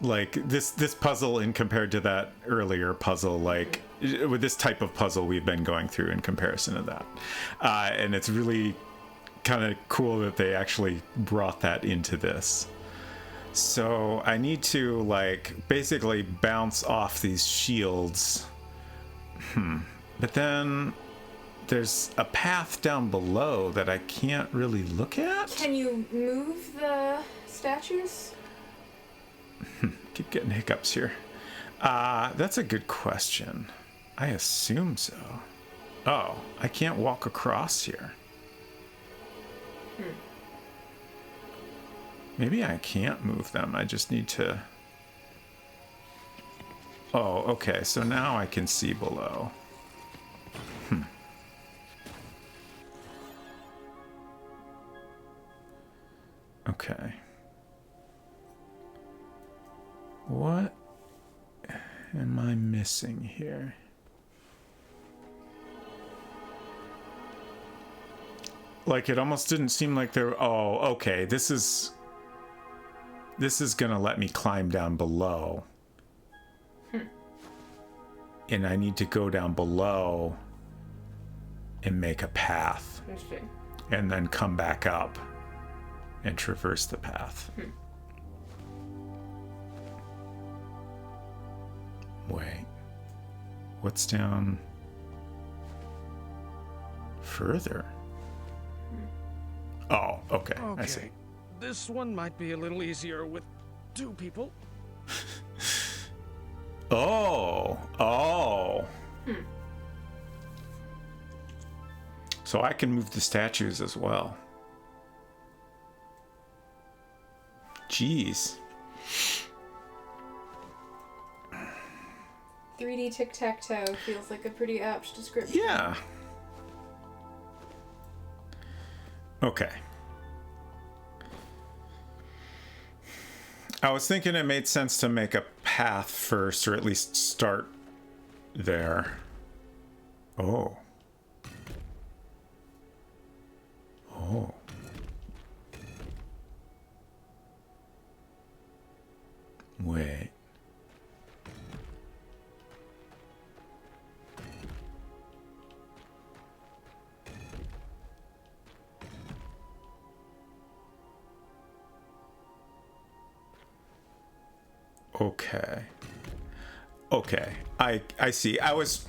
like this puzzle in compared to that earlier puzzle, like with this type of puzzle we've been going through in comparison to that. And it's really kind of cool that they actually brought that into this. So I need to like basically bounce off these shields. But then there's a path down below that I can't really look at. Can you move the statues? Keep getting hiccups here. That's a good question. I assume so. Oh, I can't walk across here. Maybe I can't move them. I just need to... Oh, okay. So now I can see below. Okay. What am I missing here? Like, it almost didn't seem like there... Oh, okay. This is gonna let me climb down below. And I need to go down below and make a path. Interesting. And then come back up and traverse the path. Wait. What's down further? Oh, okay. I see. This one might be a little easier with 2 people. Oh. So I can move the statues as well. Jeez. 3D tic-tac-toe feels like a pretty apt description. Yeah. Okay. I was thinking it made sense to make a path first, or at least start there. Oh. Oh. Wait. Okay. I see. I was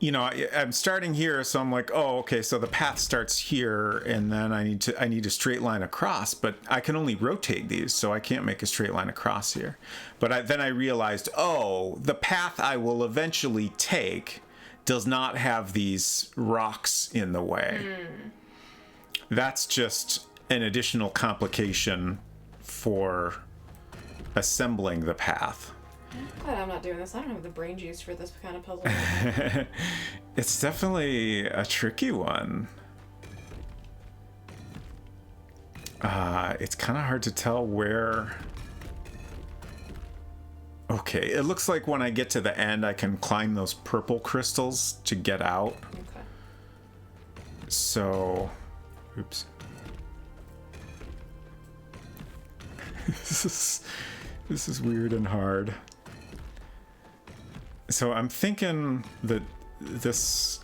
you know, I'm starting here, so I'm like, oh, okay, so the path starts here, and then I need a straight line across, but I can only rotate these, so I can't make a straight line across here. But then I realized, oh, the path I will eventually take does not have these rocks in the way. That's just an additional complication for assembling the path. I'm glad I'm not doing this. I don't have the brain juice for this kind of puzzle. It's definitely a tricky one. It's kind of hard to tell where... Okay, it looks like when I get to the end, I can climb those purple crystals to get out. Okay. So... Oops. This is weird and hard. So I'm thinking that this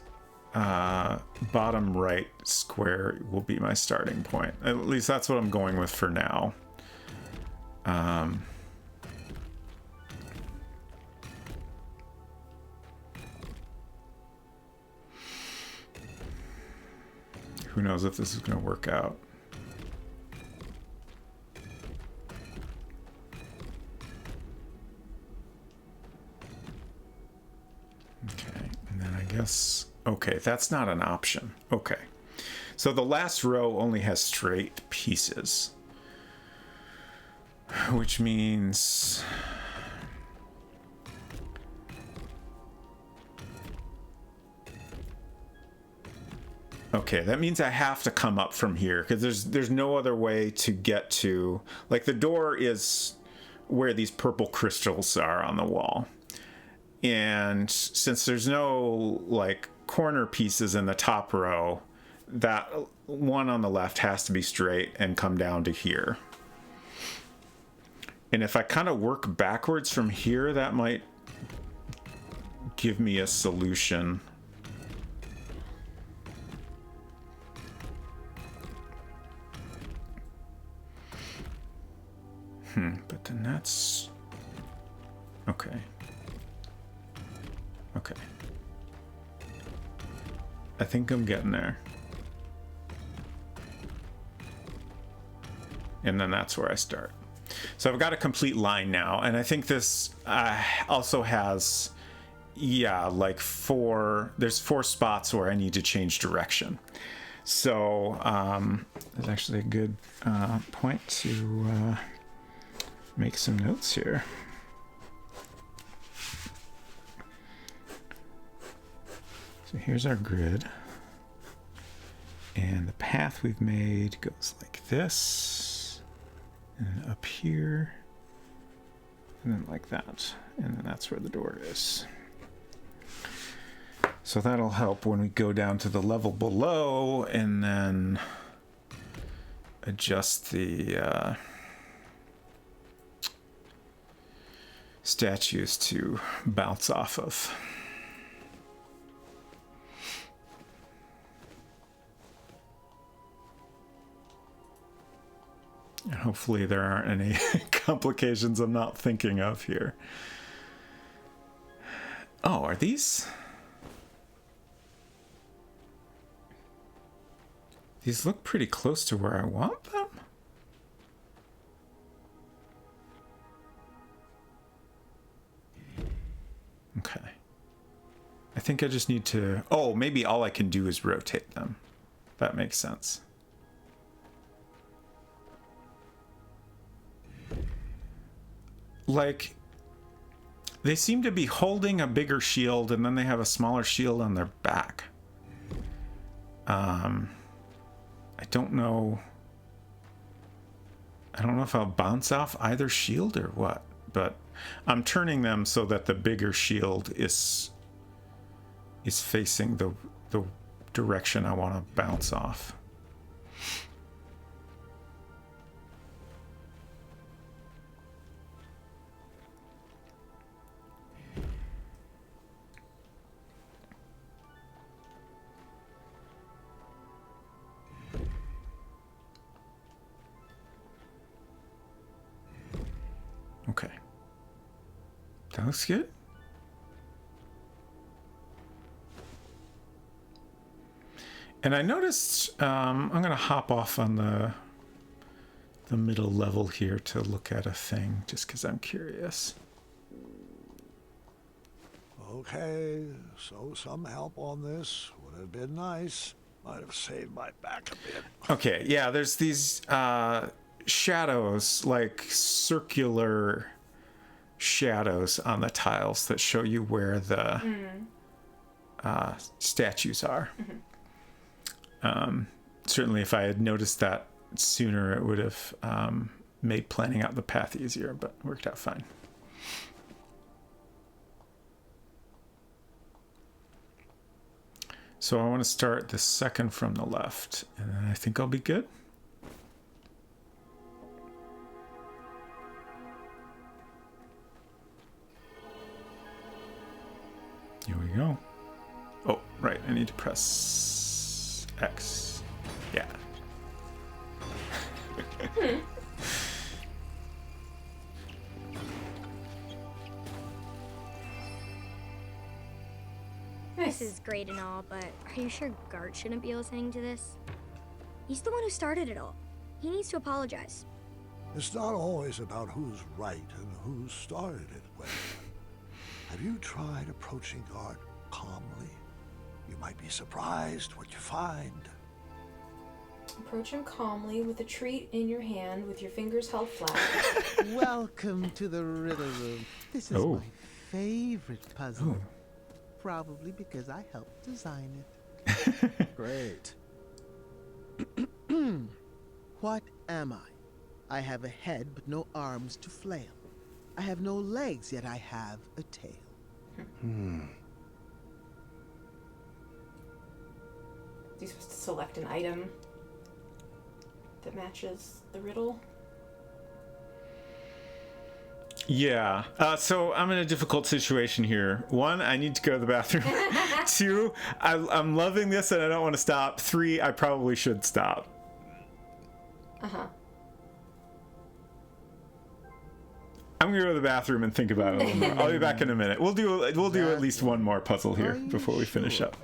bottom right square will be my starting point. At least that's what I'm going with for now. Who knows if this is going to work out. Okay, and then I guess... Okay, that's not an option. Okay. So the last row only has straight pieces. Which means... Okay, that means I have to come up from here because there's no other way to get to... Like, the door is where these purple crystals are on the wall. And since there's no, like, corner pieces in the top row, that one on the left has to be straight and come down to here. And if I kind of work backwards from here, that might give me a solution. But then that's... Okay. Okay. I think I'm getting there. And then that's where I start. So I've got a complete line now, and I think this also has, yeah, like there's 4 spots where I need to change direction. So there's actually a good point to make some notes here. So here's our grid. And the path we've made goes like this, and up here, and then like that. And then that's where the door is. So that'll help when we go down to the level below and then adjust the statues to bounce off of. And hopefully there aren't any complications I'm not thinking of here. Oh, are these? These look pretty close to where I want them. Okay. I think I just need to... Oh, maybe all I can do is rotate them. That makes sense. Like, they seem to be holding a bigger shield and then they have a smaller shield on their back. I don't know. I don't know if I'll bounce off either shield or what, but I'm turning them so that the bigger shield is facing the direction I want to bounce off. Okay. That looks good. And I noticed, I'm going to hop off on the middle level here to look at a thing, just because I'm curious. Okay, so some help on this would have been nice. Might have saved my back a bit. Okay, yeah, there's these shadows, like circular shadows on the tiles that show you where the statues are. Certainly if I had noticed that sooner, it would have made planning out the path easier, but worked out fine. So I want to start the second from the left, and then I think I'll be good. Here we go. Oh, right, I need to press X. Yeah. This is great and all, but are you sure Gart shouldn't be listening to this? He's the one who started it all. He needs to apologize. It's not always about who's right and who started it, Gwen. Have you tried approaching Gart calmly? You might be surprised what you find. Approach him calmly with a treat in your hand with your fingers held flat. Welcome to the Riddle Room. This is my favorite puzzle. Probably because I helped design it. Great. What am I? I have a head but no arms to flail. I have no legs, yet I have a tail. You're supposed to select an item that matches the riddle. Yeah. So I'm in a difficult situation here. 1, I need to go to the bathroom. 2, I'm loving this and I don't want to stop. 3, I probably should stop. I'm gonna go to the bathroom and think about it a little more. I'll be back in a minute. We'll do at least one more puzzle here before we finish up.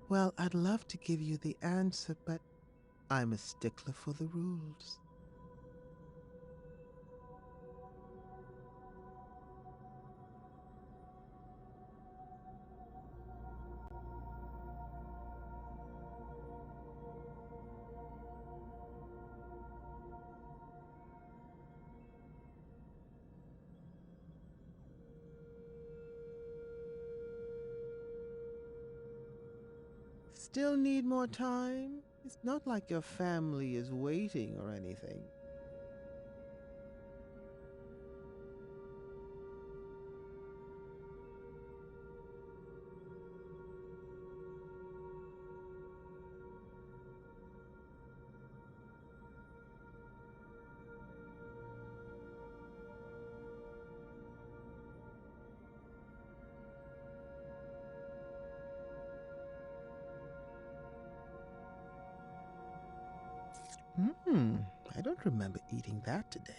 Well, I'd love to give you the answer, but I'm a stickler for the rules. Still need more time? It's not like your family is waiting or anything. I don't remember eating that today.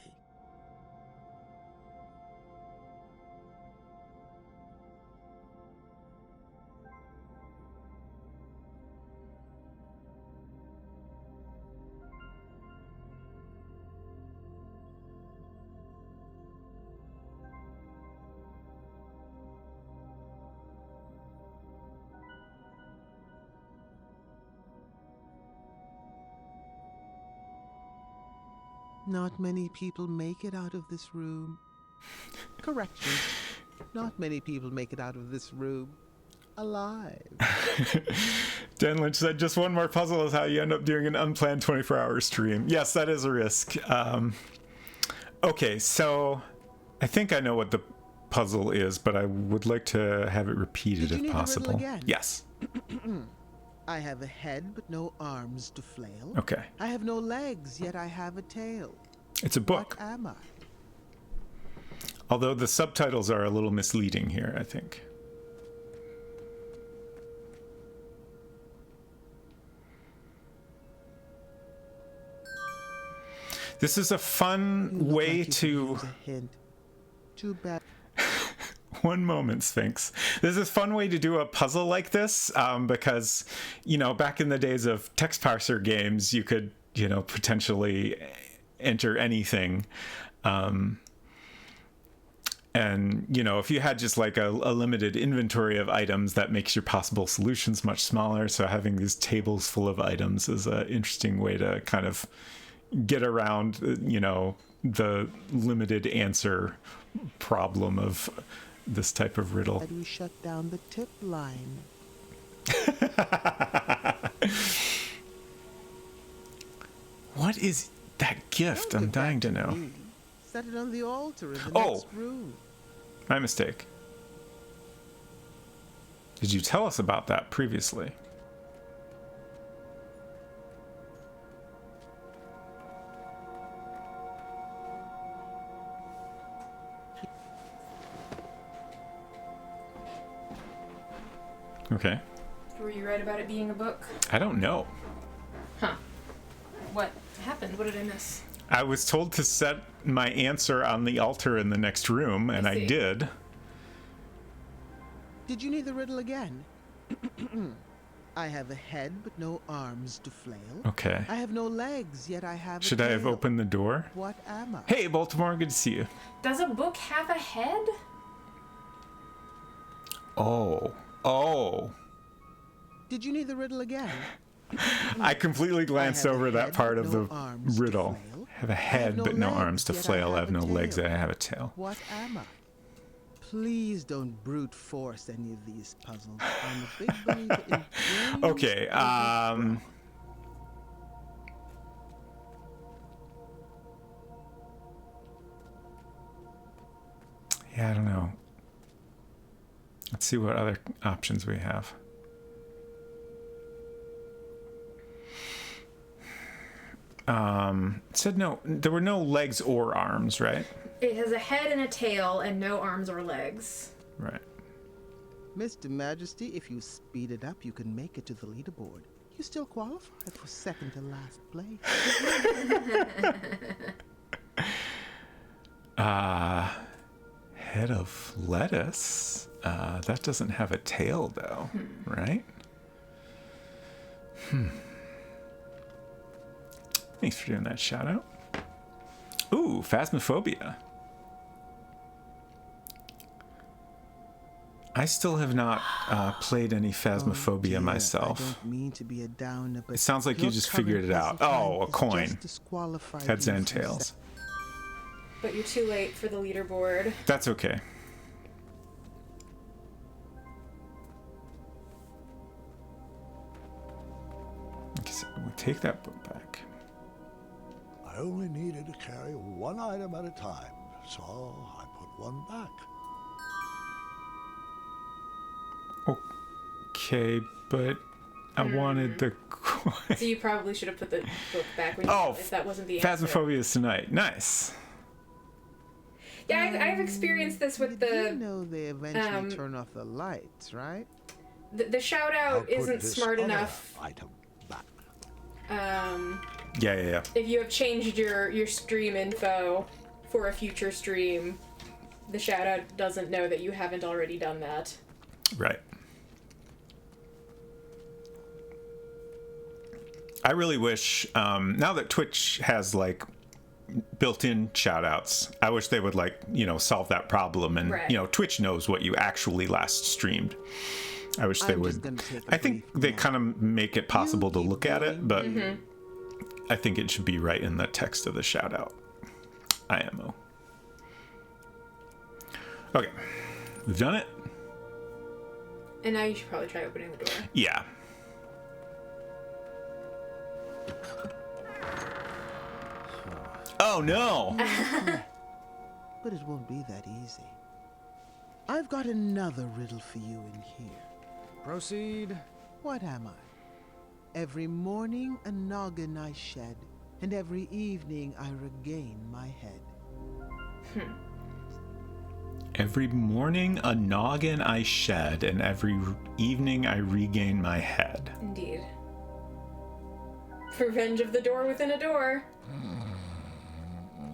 Not many people make it out of this room. Correction. Not many people make it out of this room alive. Dan Lynch said just one more puzzle is how you end up doing an unplanned 24-hour stream. Yes, that is a risk. Okay, so I think I know what the puzzle is, but I would like to have it repeated if possible. The riddle again? Yes. I have a head but no arms to flail. Okay. I have no legs, yet I have a tail. It's a book. What am I? Although the subtitles are a little misleading here, I think. This is a fun way to... Too bad. One moment, Sphinx. This is a fun way to do a puzzle like this, because, you know, back in the days of text parser games, you could, you know, potentially enter anything. And, you know, if you had just like a limited inventory of items, that makes your possible solutions much smaller. So having these tables full of items is an interesting way to kind of get around, you know, the limited answer problem of this type of riddle. How do we shut down the tip line? What is that gift? I'm dying to know. Set it on the altar in the next room. My mistake. Did you tell us about that previously? Okay. Were you right about it being a book? I don't know. Huh. What happened? What did I miss? I was told to set my answer on the altar in the next room, and I did. Did you need the riddle again? I have a head, but no arms to flail. Okay. I have no legs, yet I have a Should I have tail. opened the door? What am I? Hey, Baltimore, good to see you. Does a book have a head? Oh. Did you need the riddle again? I completely glanced over that part of the riddle. I have a head, but no arms to flail. I have no legs, I have a tail. What am I? Please don't brute force any of these puzzles. I'm a big believer in brains Okay, over yeah, I don't know. Let's see what other options we have. It said no, there were no legs or arms, right? It has a head and a tail and no arms or legs. Right. Mr. Majesty, if you speed it up, you can make it to the leaderboard. You still qualify for second to last place. Head of lettuce. That doesn't have a tail, though, right? Thanks for doing that shout out. Ooh, Phasmophobia. I still have not played any Phasmophobia myself. I don't mean to be a downer, but It sounds like you your just current figured it out. present Oh, a rank is coin. just disqualified Heads you and from tails. But you're too late for the leaderboard. That's okay. Okay, so we'll take that book back. I only needed to carry one item at a time, so I put one back. Okay, but I wanted the coin. So you probably should have put the book back when you, if that wasn't the answer. Phasmophobia is tonight. Nice. Yeah, I've experienced this with the. You know they eventually turn off the lights, right? The shout I'll out put isn't this smart other enough. Item back. Yeah. If you have changed your stream info for a future stream, the shout out doesn't know that you haven't already done that. Right. I really wish, now that Twitch has like built-in shout-outs, I wish they would like, solve that problem. And, Right. Twitch knows what you actually last streamed. I wish they I'm would. just gonna take a I think they kind of make it possible to look at it, but I think it should be right in the text of the shout-out. IMO. Okay. We've done it? And now you should probably try opening the door. Yeah. Oh no! But it won't be that easy. I've got another riddle for you in here. Proceed. What am I? Every morning a noggin I shed, and every evening I regain my head. Every morning a noggin I shed, and every evening I regain my head. Indeed. Revenge of the door within a door.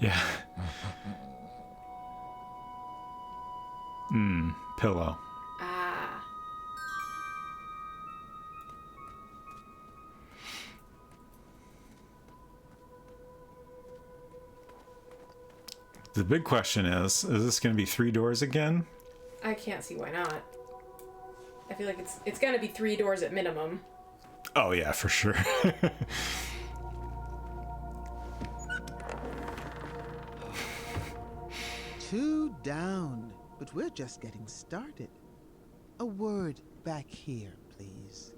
Yeah. Pillow. Ah. The big question is this going to be 3 doors again? I can't see why not. I feel like it's gonna be 3 doors at minimum. Oh yeah, for sure. 2 down, but we're just getting started. A word back here, please.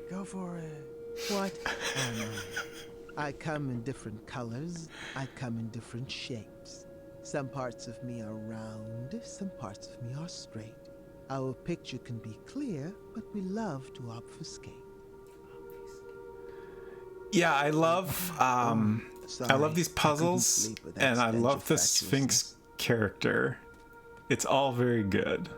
Go for it. What am I? I come in different colors. I come in different shapes. Some parts of me are round, some parts of me are straight. Our picture can be clear, but we love to obfuscate. Yeah, I love these puzzles, and I love the Sphinx character. It's all very good.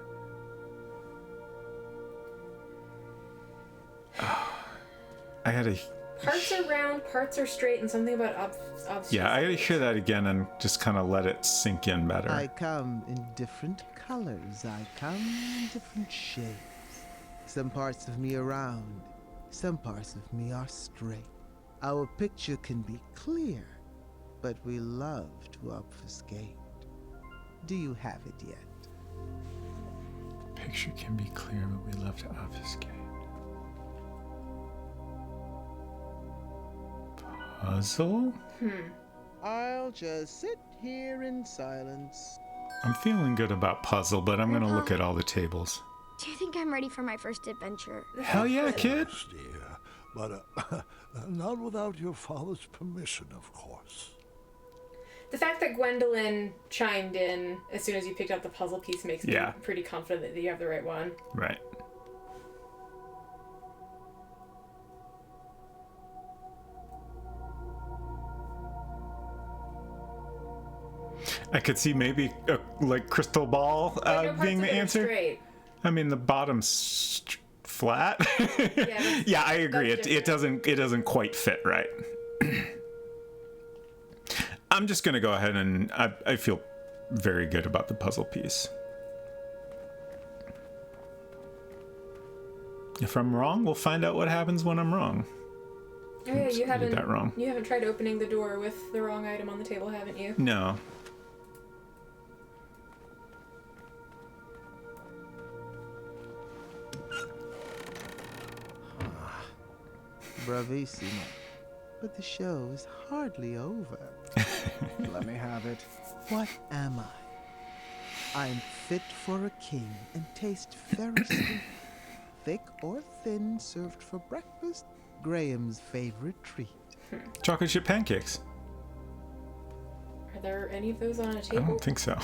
I had a... Parts are round, parts are straight, and something about obfuscate. Yeah, I gotta hear that again and just kind of let it sink in better. I come in different colors. I come in different shapes. Some parts of me are round. Some parts of me are straight. Our picture can be clear, but we love to obfuscate. Do you have it yet? Picture can be clear, but we love to obfuscate. Puzzle? I'll just sit here in silence. I'm feeling good about puzzle, but I'm gonna look at all the tables. Do you think I'm ready for my first adventure? Hell yeah, kid! Yes, dear. But not without your father's permission, of course. The fact that Gwendolyn chimed in as soon as you picked up the puzzle piece makes me Yeah. pretty confident that you have the right one. Right. I could see maybe like crystal ball being the answer. Straight. I mean, the bottom's flat. Yeah, I agree. It doesn't quite fit right. I'm just gonna go ahead and I feel very good about the puzzle piece. If I'm wrong, we'll find out what happens when I'm wrong. Oh yeah, Oops, you I haven't. did that wrong. You haven't tried opening the door with the wrong item on the table, haven't you? No. Bravissimo. But the show is hardly over. Let me have it. What am I? I'm fit for a king and taste very sweet. Thick or thin, served for breakfast, Graham's favorite treat. Chocolate chip pancakes. Are there any of those on a I table? don't think so.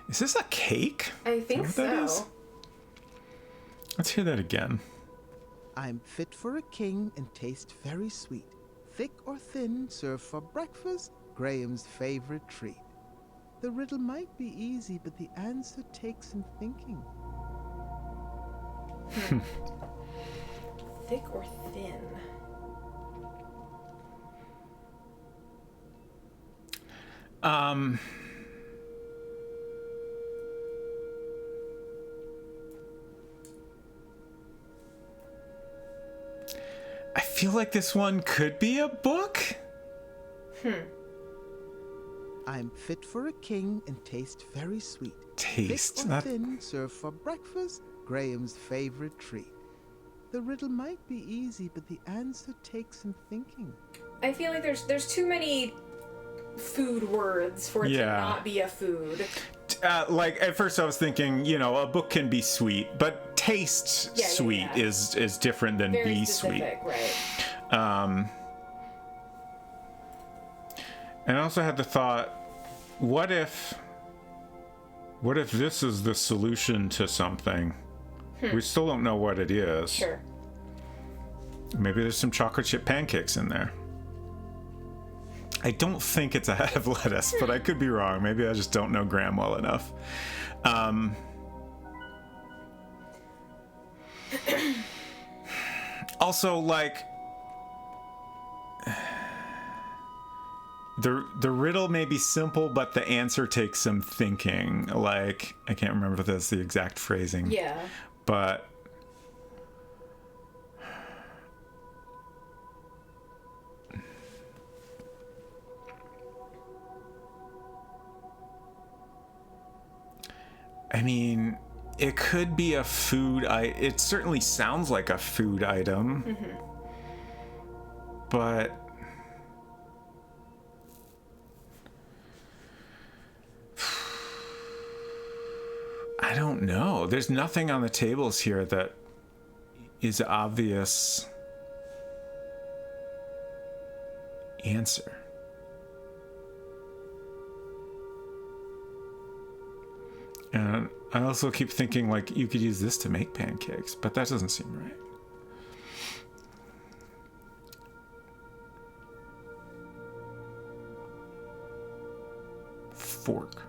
Is this a cake? I think Is that what that so. is? Let's hear that again. I'm fit for a king and taste very sweet. Thick or thin, served for breakfast, Graham's favorite treat. The riddle might be easy, but the answer takes some thinking. Thick or thin? I feel like this one could be a book. I'm fit for a king and taste very sweet. Taste, Thick or not- thin, served for breakfast, Graham's favorite treat. The riddle might be easy, but the answer takes some thinking. I feel like there's too many food words for it to Yeah. not be a food. Like at first I was thinking, you know, a book can be sweet, but taste Yeah, sweet yeah. is different than Very be specific, sweet. right? And I also had the thought, what if this is the solution to something? We still don't know what it is. Sure. Maybe there's some chocolate chip pancakes in there. I don't think it's a head of lettuce, but I could be wrong. Maybe I just don't know Graham well enough. Also, like, the riddle may be simple, but the answer takes some thinking. Like, I can't remember if that's the exact phrasing. Yeah. But I mean, it could be a food. It certainly sounds like a food item. Mm-hmm. But I don't know. There's nothing on the tables here that is obvious answer. And I also keep thinking, like, you could use this to make pancakes, but that doesn't seem right. Fork.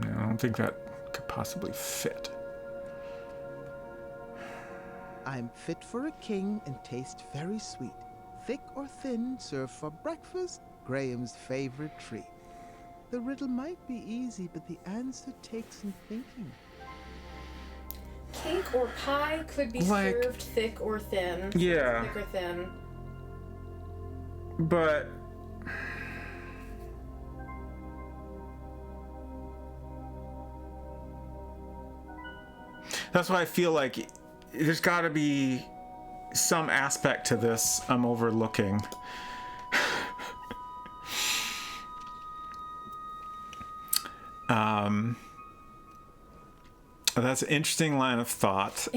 No, I don't think that could possibly fit. I'm fit for a king and taste very sweet. Thick or thin, served for breakfast, Graham's favorite treat. The riddle might be easy, but the answer takes some thinking. Cake or pie could be Like- served thick or thin. Yeah. Thick or thin. But that's why I feel like there's got to be some aspect to this I'm overlooking. That's an interesting line of thought.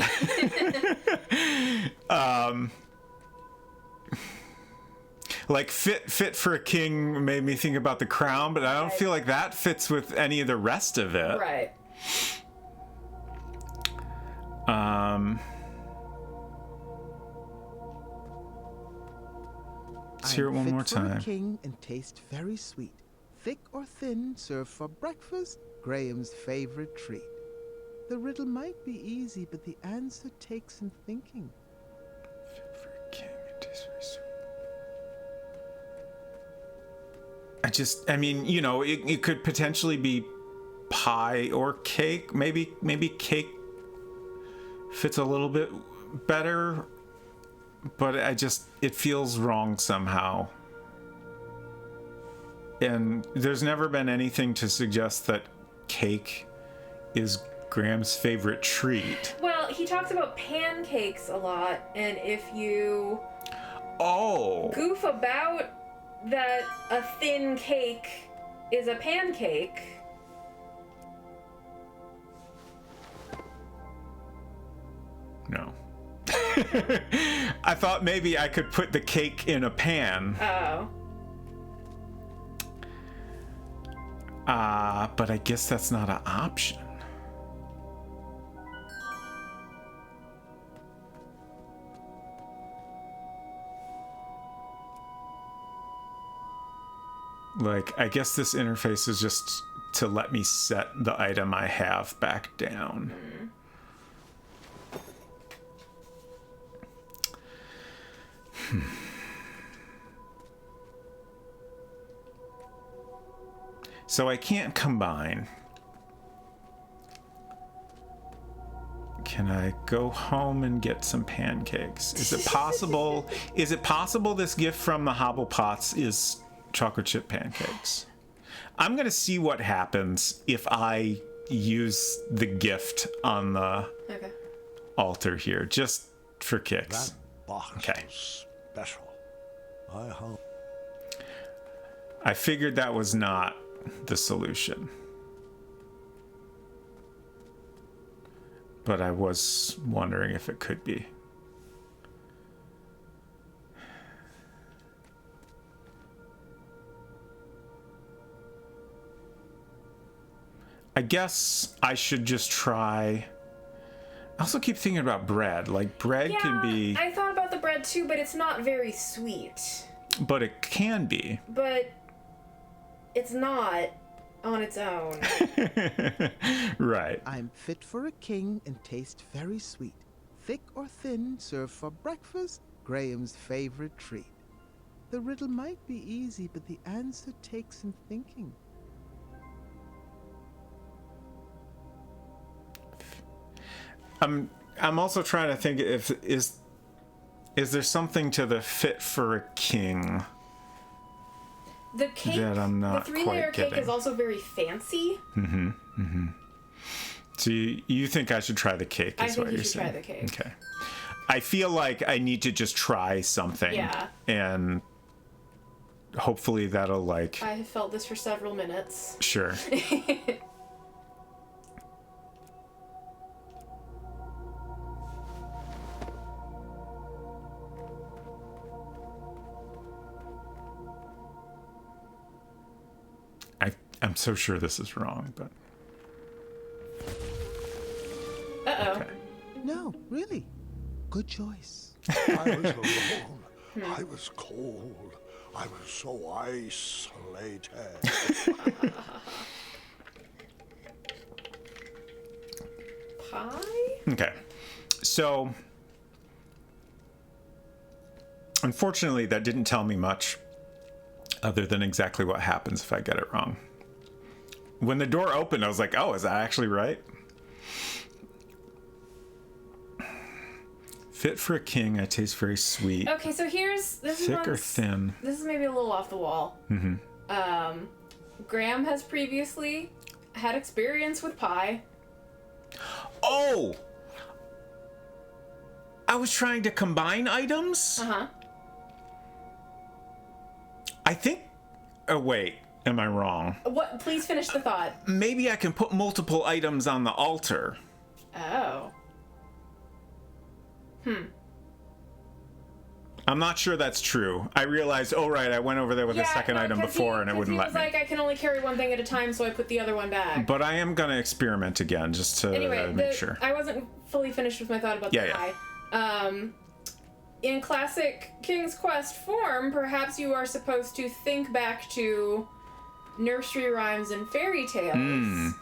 Like fit for a king made me think about the crown, but I don't feel like that fits with any of the rest of it. Right. Let's hear it one more Fit for a time. king and taste very sweet. Thick or thin, served for breakfast, Graham's favorite treat. The riddle might be easy, but the answer takes some thinking. Fit for a king and taste very sweet. I mean, you know, it could potentially be pie or cake. Maybe cake fits a little bit better, but it feels wrong somehow. And there's never been anything to suggest that cake is Graham's favorite treat. Well, he talks about pancakes a lot, and if you goof about that a thin cake is a pancake. No. I thought maybe I could put the cake in a pan. Oh. But I guess that's not an option. Like, I guess this interface is just to let me set the item I have back down. So I can't combine. Can I go home and get some pancakes? Is it possible? Is it possible this gift from the Hobblepots is chocolate chip pancakes? I'm gonna see what happens if I use the gift on the altar here, just for kicks. That box is special. I hope. I figured that was not the solution. But I was wondering if it could be. I guess I should just try. I also keep thinking about bread. Like, bread can be. I thought about the bread too, but it's not very sweet. But it can be. But it's not on its own. Right. I'm fit for a king and taste very sweet. Thick or thin, served for breakfast, Graham's favorite treat. The riddle might be easy, but the answer takes some thinking. I'm also trying to think if is there something to the fit for a king The cake, that I'm not the 3-layer quite cake getting? is also very fancy. So you think I should try the cake? I Is think what you you're should saying? try the cake. Okay. I feel like I need to just try something. Yeah. And hopefully that'll like. I have felt this for several minutes. Sure. I'm so sure this is wrong, but. Uh-oh. Okay. No, really. Good choice. I was alone. I was cold. I was so isolated. Pie? Okay. So, unfortunately, that didn't tell me much other than exactly what happens if I get it wrong. When the door opened, I was like, oh, is that actually right? Fit for a king, I taste very sweet. Okay, so this Thick or thin? This is maybe a little off the wall. Mm-hmm. Graham has previously had experience with pie. Oh! I was trying to combine items? Uh-huh. I think... Oh, wait. Am I wrong? What? Please finish the thought. Maybe I can put multiple items on the altar. Oh. I'm not sure that's true. I realized, oh right, I went over there with a second item before and it wouldn't let he me. was like, I can only carry one thing at a time, so I put the other one back. But I am gonna experiment again just to Anyway, make sure. I wasn't fully finished with my thought about the pie. In classic King's Quest form, perhaps you are supposed to think back to nursery rhymes and fairy tales.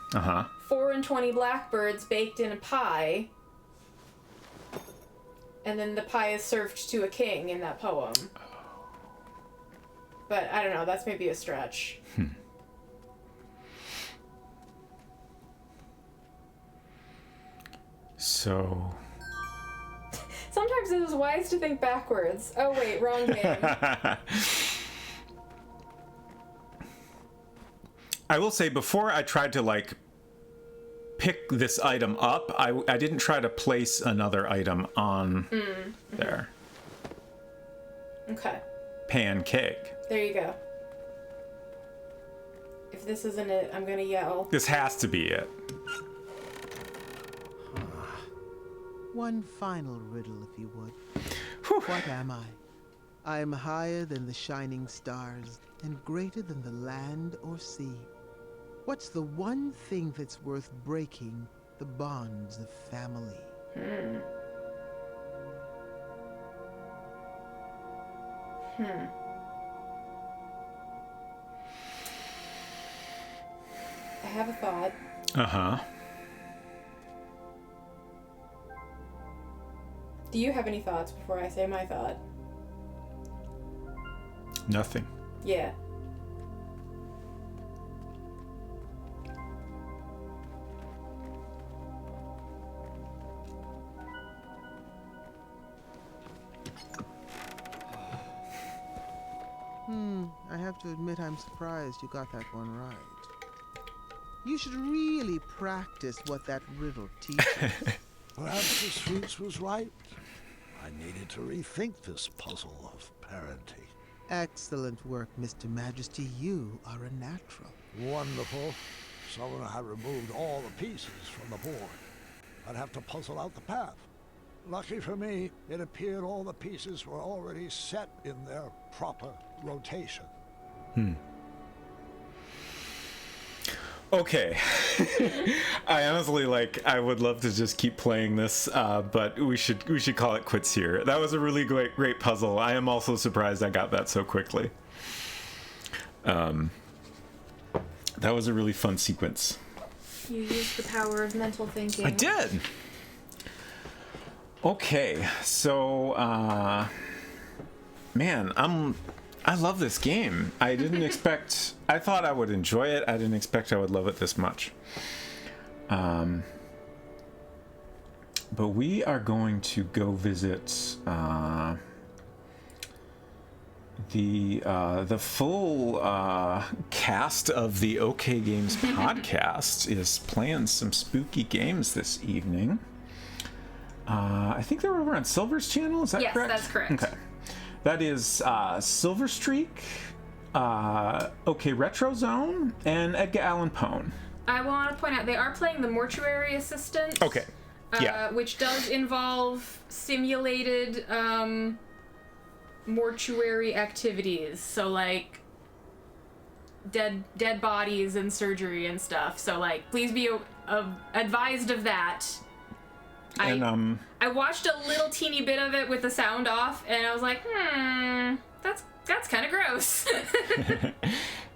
4 and 20 blackbirds baked in a pie. And then the pie is served to a king in that poem. But I don't know, that's maybe a stretch. So... Sometimes it is wise to think backwards. Oh wait, wrong game. I will say, before I tried to, like, pick this item up, I didn't try to place another item on there. Okay. Pancake. There you go. If this isn't it, I'm gonna yell. This has to be it. One final riddle, if you would. What am I? I am higher than the shining stars and greater than the land or sea. What's the one thing that's worth breaking the bonds of family? I have a thought. Uh-huh. Do you have any thoughts before I say my thought? Nothing. Yeah. I have to admit I'm surprised you got that one right. You should really practice what that riddle teaches. Perhaps the Sphinx was right. I needed to rethink this puzzle of parenting. Excellent work, Mr. Majesty. You are a natural. Wonderful. Someone had removed all the pieces from the board. I'd have to puzzle out the path. Lucky for me, it appeared all the pieces were already set in their proper rotation. Okay. I honestly, like, I would love to just keep playing this, but we should call it quits here. That was a really great puzzle. I am also surprised I got that so quickly. That was a really fun sequence. You used the power of mental thinking. I did. Okay, so man, I love this game. I didn't expect. I thought I would enjoy it. I didn't expect I would love it this much. But we are going to go visit the full cast of the OK Games podcast is playing some spooky games this evening. I think they're over on Silver's channel. Is that correct? Yes, that's correct. Okay. That is Silver Streak, OK Retro Zone, and Edgar Allan Poe. I want to point out they are playing the Mortuary Assistant. Okay. Yeah. Which does involve simulated mortuary activities. So like dead bodies and surgery and stuff. So like please be advised of that. And I watched a little teeny bit of it with the sound off, and I was like, that's kind of gross.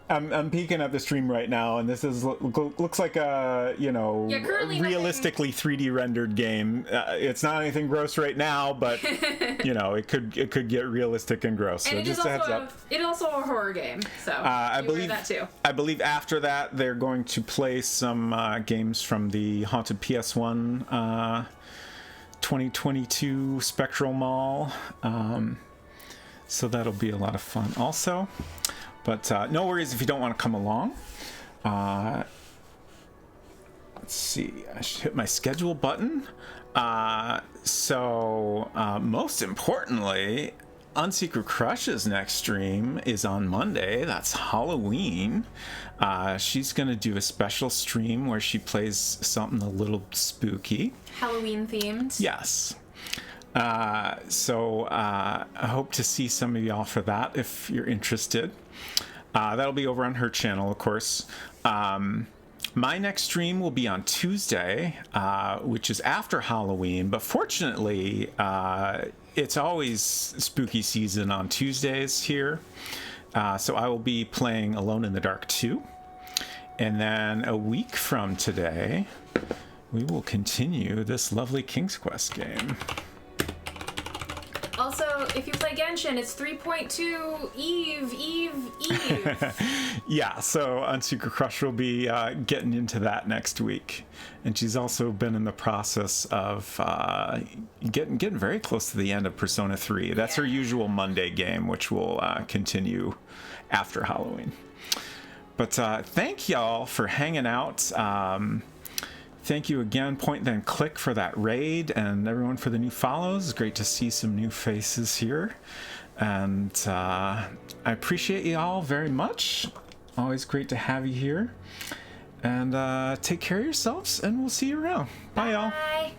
I'm peeking at the stream right now, and this is looks like a realistically 3D rendered game. It's not anything gross right now, but it could get realistic and gross. And so just a heads up. It's also a horror game, so I believe that too. I believe after that they're going to play some games from the Haunted PS1 2022 Spectral Mall. So that'll be a lot of fun also. But no worries if you don't want to come along. Let's see. I should hit my schedule button. So most importantly, Unsecret Crush's next stream is on Monday. That's Halloween. She's going to do a special stream where she plays something a little spooky. Halloween themed. Yes. So I hope to see some of y'all for that if you're interested. That'll be over on her channel, of course. My next stream will be on Tuesday, which is after Halloween, but fortunately, it's always spooky season on Tuesdays here. So I will be playing Alone in the Dark 2. And then a week from today, we will continue this lovely King's Quest game. Also, if you play Genshin, it's 3.2 Eve. Yeah, so Unsecret Crush will be getting into that next week. And she's also been in the process of getting very close to the end of Persona 3. That's her usual Monday game, which will continue after Halloween. But thank y'all for hanging out. Thank you again, Point Then Click, for that raid, and everyone for the new follows. It's great to see some new faces here. And I appreciate you all very much. Always great to have you here. And take care of yourselves, and we'll see you around. Bye, y'all. Bye.